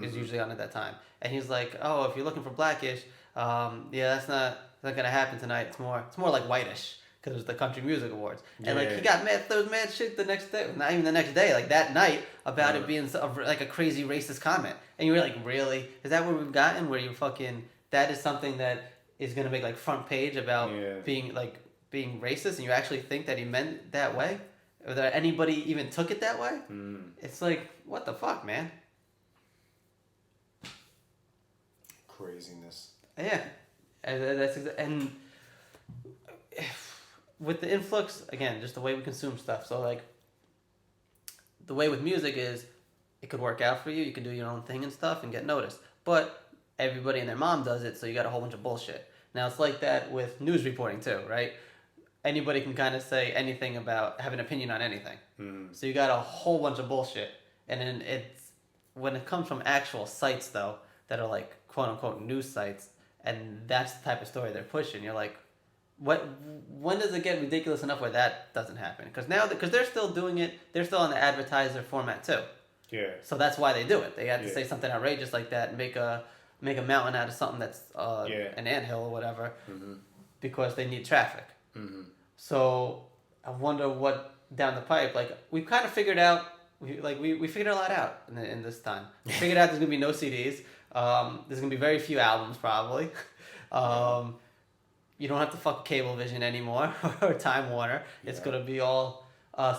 is usually on at that time, and he's like, oh, if you're looking for Blackish, yeah, that's not gonna happen tonight. It's more like Whitish because it was the Country Music Awards, and like he got mad, there was mad shit the next day, not even the next day, like that night about it being like a crazy racist comment, and you were like, really? Is that where we've gotten? Where you fucking that is something that is gonna make like front page about being racist, and you actually think that he meant that way, or that anybody even took it that way? It's like, what the fuck, man? Craziness. Yeah, and with the influx again, just the way we consume stuff. So like, the way with music is, it could work out for you. You can do your own thing and stuff and get noticed. But everybody and their mom does it, so you got a whole bunch of bullshit. Now it's like that with news reporting too, right? Anybody can kind of say anything about, have an opinion on anything. So you got a whole bunch of bullshit. And then when it comes from actual sites though, that are like quote unquote news sites, and that's the type of story they're pushing, you're like, when does it get ridiculous enough where that doesn't happen? Because they're still doing it, they're still in the advertiser format too. Yeah. So that's why they do it. They have to say something outrageous like that, and make a mountain out of something that's an anthill or whatever, because they need traffic. So I wonder what down the pipe, like we've kind of figured out, we figured a lot out in this time. We figured out there's gonna be no CDs. There's gonna be very few albums probably. You don't have to fuck Cablevision anymore or Time Warner. It's gonna be all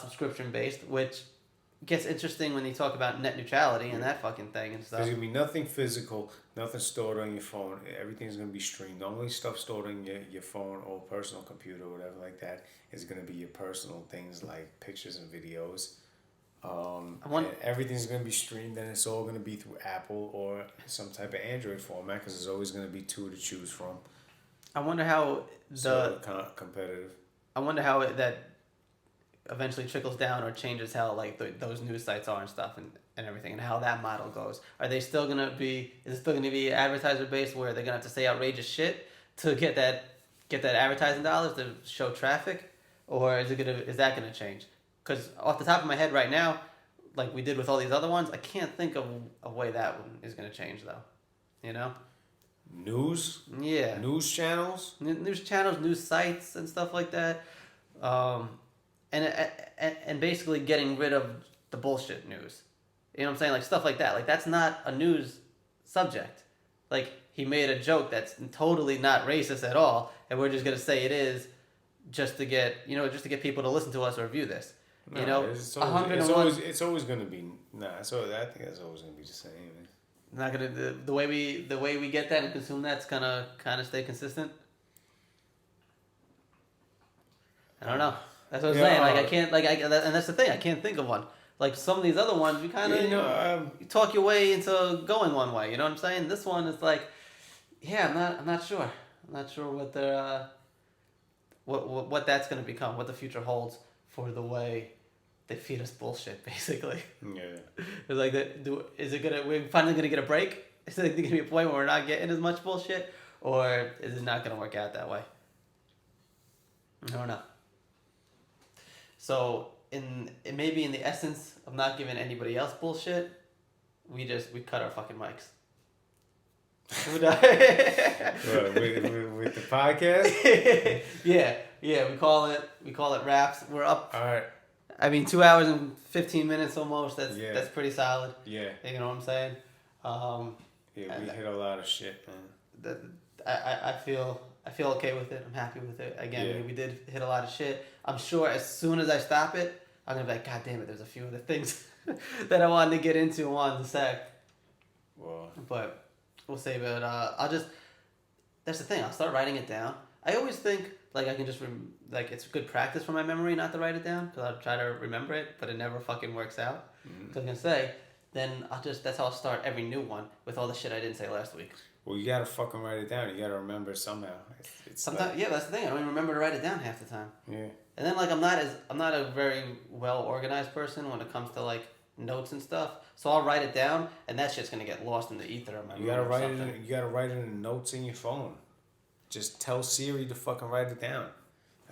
subscription based, which gets interesting when you talk about net neutrality and that fucking thing and stuff. There's gonna be nothing physical, nothing stored on your phone. Everything's gonna be streamed. The only stuff stored on your phone or personal computer or whatever like that is gonna be your personal things like pictures and videos. And everything's gonna be streamed, and it's all gonna be through Apple or some type of Android format, because there's always gonna be two to choose from. I wonder how competitive. I wonder how that eventually trickles down or changes how like those news sites are and stuff and everything, and how that model goes. Are they still gonna be? Is it still gonna be advertiser based where they're gonna have to say outrageous shit to get that advertising dollars to show traffic, or is that gonna change? Because off the top of my head right now, like we did with all these other ones, I can't think of a way that one is gonna change though. You know. News? Yeah. News channels? News channels, news sites, and stuff like that. And basically getting rid of the bullshit news. You know what I'm saying? Like stuff like that. Like that's not a news subject. Like he made a joke that's totally not racist at all, and we're just gonna say it is just to get people to listen to us or view this. No, you know, it's always gonna be I think it's always gonna be the same. Not gonna the way we get that and consume that's gonna kind of stay consistent. I don't know. That's what I'm saying. Like I can't and that's the thing. I can't think of one. Like some of these other ones, we kind of you talk your way into going one way. You know what I'm saying? This one is like, I'm not sure. I'm not sure what their what that's gonna become. What the future holds for the way they feed us bullshit, basically. Yeah. It's like we're finally gonna get a break? Is it gonna be a point where we're not getting as much bullshit, or is it not gonna work out that way? I don't know. So maybe in the essence of not giving anybody else bullshit, we cut our fucking mics. With the podcast? Yeah. We call it wraps. We're up. All right. I mean, 2 hours and 15 minutes almost. That's pretty solid. Yeah. You know what I'm saying? We hit a lot of shit, man. I feel okay with it. I'm happy with it. Again, we did hit a lot of shit. I'm sure as soon as I stop it, I'm gonna be like, God damn it, there's a few other things that I wanted to get into and wanted to say. Well. But we'll save it. That's the thing. I'll start writing it down. I always think like I can just it's good practice for my memory not to write it down, because I'll try to remember it, but it never fucking works out. So I can say, then that's how I'll start every new one with all the shit I didn't say last week. Well, you gotta fucking write it down. You gotta remember it somehow. Sometimes, that's the thing. I don't even remember to write it down half the time. Yeah. And then I'm not a very well organized person when it comes to like notes and stuff. So I'll write it down, and that shit's gonna get lost in the ether of my You gotta write it in notes in your phone. Just tell Siri to fucking write it down.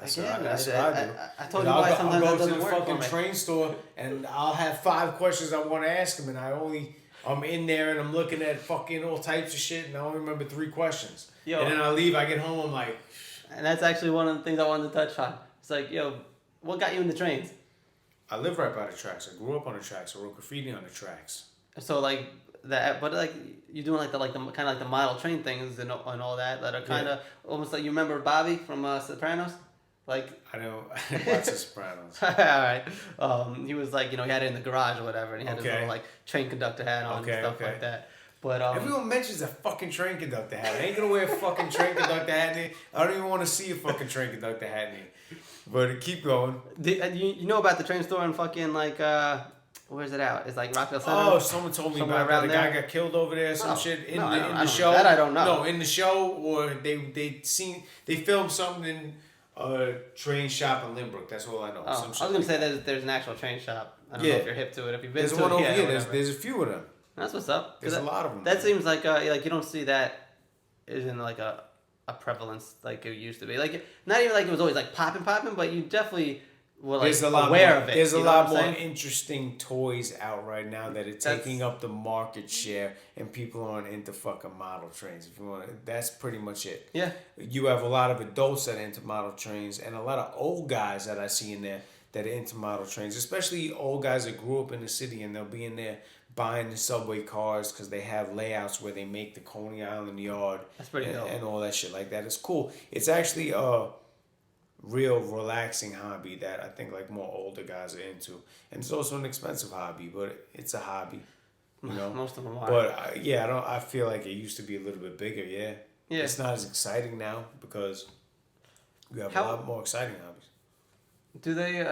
That's Again, what I do. I told you why sometimes that I'll go to doesn't the work for fucking me. train store and I'll have 5 questions I want to ask them, and I'm in there and I'm looking at fucking all types of shit, and I only remember 3 questions. Yo. And then I leave, I get home, I'm like... And that's actually one of the things I wanted to touch on. It's like, yo, what got you into trains? I live right by the tracks. I grew up on the tracks. I wrote graffiti on the tracks. So like that, but like you're doing like the kind of like the model train things and all that are kind of almost like, you remember Bobby from Sopranos? Like I didn't watch The Sopranos. all right, he was like, he had it in the garage or whatever, and he had his Okay. little like train conductor hat on and stuff like that. But everyone mentions a fucking train conductor hat. I ain't gonna wear a fucking train conductor hat in here. I don't even want to see a fucking train conductor hat in here. But keep going. You know about the train store in fucking like where's it out? It's like Rockville Center. Oh, someone told me Somewhere about that. around The guy there? got killed over there. Some shit in the show. That I don't know. No, in the show, or they filmed something in a train shop in Lynbrook. That's all I know. Oh, I was gonna say there's an actual train shop. I don't know if you're hip to it. If you've been there's to one it, over here. whatever. There's a few of them. That's what's up. There's a lot of them. That seems like you don't see that isn't like a prevalence like it used to be. Like not even like it was always like popping, but you definitely were like aware of it. There's a you know lot what I'm more saying? interesting toys out right now that are taking up the market share, and people aren't into fucking model trains. If you want, that's pretty much it. Yeah. You have a lot of adults that are into model trains, and a lot of old guys that I see in there that are into model trains, especially old guys that grew up in the city, and they'll be in there buying the subway cars because they have layouts where they make the Coney Island yard. That's pretty dope. And all that shit like that. It's cool. It's actually a real relaxing hobby that I think like more older guys are into, and it's also an expensive hobby, but it's a hobby. You know, most of them are. But I feel like it used to be a little bit bigger. Yeah. Yeah. It's not as exciting now because we have a lot more exciting hobbies. Do they,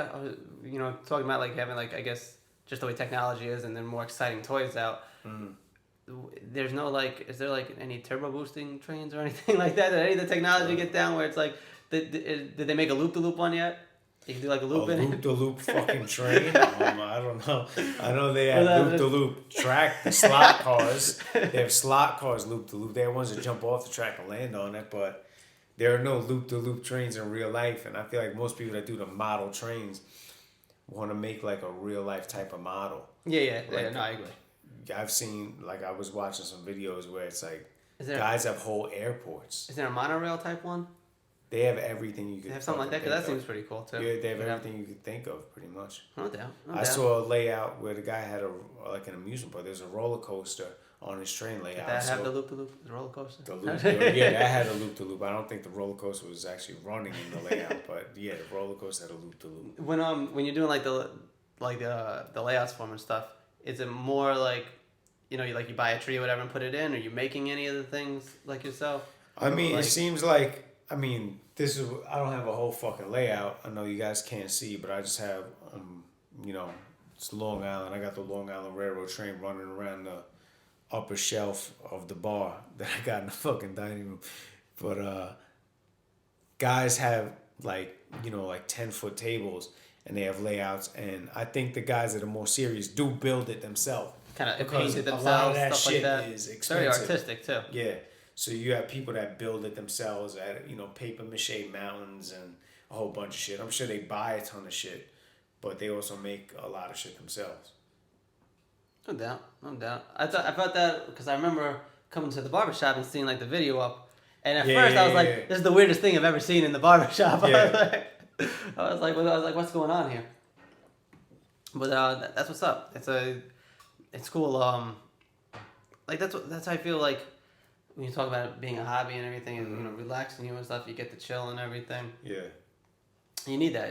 talking about like having like, I guess just the way technology is, and then more exciting toys out. There's no like, is there like any turbo boosting trains or anything like that? Did any of the technology get down where it's like, did they make a loop-de-loop one yet? You can do like a loop in it? Loop-de-loop fucking train? I don't know. I know they have loop-de-loop track, the slot cars. They have slot cars loop-de-loop. They have ones that jump off the track and land on it, but there are no loop-de-loop trains in real life, and I feel like most people that do the model trains want to make like a real-life type of model. Yeah, Like, no, I agree. I've seen, like I was watching some videos where it's like, guys have whole airports. Is there a monorail type one? They have everything you could. They have something like that, because that seems pretty cool too. Yeah, they have everything you could think of, pretty much. No doubt. I saw a layout where the guy had an amusement park. There's a roller coaster on his train layout. Did that have the loop-de-loop, the roller coaster? Yeah, that had a loop-de-loop. I don't think the roller coaster was actually running in the layout, but yeah, the roller coaster had a loop-de-loop. When you're doing like the layouts for them and stuff, is it more like, you buy a tree or whatever and put it in? Are you making any of the things like yourself? I mean, it seems like, I don't have a whole fucking layout. I know you guys can't see, but I just have, it's Long Island. I got the Long Island Railroad train running around the upper shelf of the bar that I got in the fucking dining room. But guys have like 10-foot tables, and they have layouts, and I think the guys that are more serious do build it themselves. Kind of because paint it themselves, a lot of that stuff shit like that. is expensive. Very artistic too. Yeah. So you have people that build it themselves at, paper mache mountains and a whole bunch of shit. I'm sure they buy a ton of shit, but they also make a lot of shit themselves. No doubt. I thought that because I remember coming to the barbershop and seeing like the video up, and at first I was like, this is the weirdest thing I've ever seen in the barbershop. Yeah. I was like, what's going on here? But that's what's up. It's cool. That's how I feel like. When you talk about it being a hobby and everything, and relaxing you and stuff, you get to chill and everything. Yeah. You need that.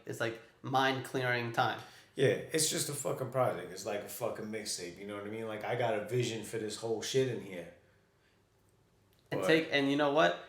It's like mind clearing time. Yeah, it's just a fucking project. It's like a fucking mixtape. You know what I mean? Like I got a vision for this whole shit in here. And you know what?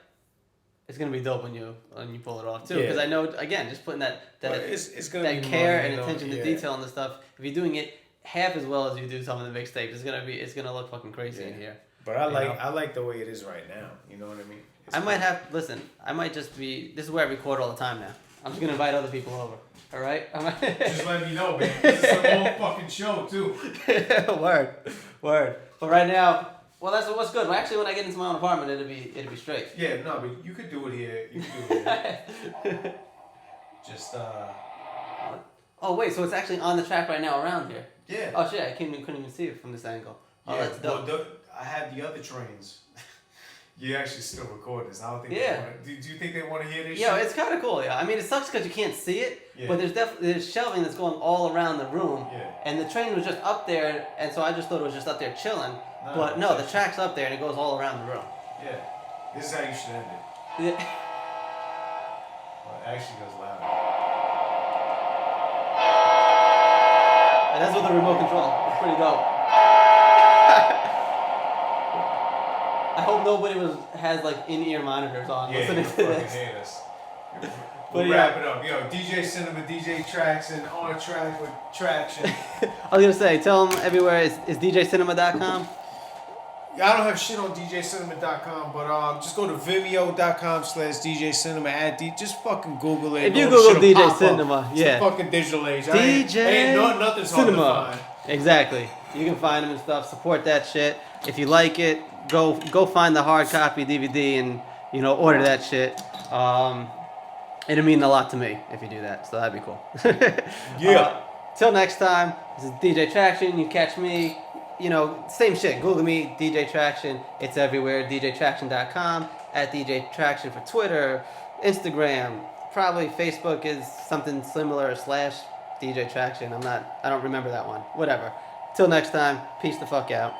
It's gonna be dope when you pull it off too. Because I know, again, just putting that it's gonna be care money, and attention to detail and the stuff. If you're doing it half as well as you do some of the mixtapes, it's gonna look fucking crazy in here. But I like the way it is right now. You know what I mean? I might just be. This is where I record all the time now. I'm just gonna invite other people over. All right. Just let me know, man. This is a whole fucking show too. Word. But right now, Well, that's what's good. Well, actually, when I get into my own apartment, it'll be straight. Yeah, no, but you could do it here. You could do it here. Just Oh wait, so it's actually on the track right now around here. Yeah. Oh shit, I couldn't even see it from this angle. Oh, yeah, that's dope. well, I had the other trains. You actually still record this. I don't think. Yeah. Do you think they want to hear this? Yeah, shit? it's kind of cool. Yeah, I mean, it sucks because you can't see it, Yeah. but there's shelving that's going all around the room, Yeah. and the train was just up there, and so I just thought it was just up there chilling. No, But no, the track's up there and it goes all around the room. Yeah. This is how you should end it. Yeah. Well, it actually goes louder. And that's with the remote control. It's pretty dope. I hope nobody has like in-ear monitors on listening to this. Hate us. But We'll yeah. wrap it up. Yo, DJ Cinema, DJ Trackson, OnTrack with Traction. I was gonna say, tell them everywhere is DJcinema.com. Yeah, I don't have shit on DJcinema.com, but just go to Vimeo.com/DJcinema. Just fucking Google it. If you All the Google shit'll DJ pop up. Cinema, It's yeah. the fucking digital age. DJ Nothing's hard to Cinema. find. Exactly. You can find them and stuff. Support that shit. If you like it, go find the hard copy DVD and order that shit. It'll mean a lot to me if you do that. So that'd be cool. Yeah. Till next time. This is DJ Traction. You catch me. Same shit. Google me, DJ Traction. It's everywhere. DJTraction.com. At DJ Traction for Twitter, Instagram. Probably Facebook is something similar / DJ Traction. I don't remember that one. Whatever. Till next time. Peace the fuck out.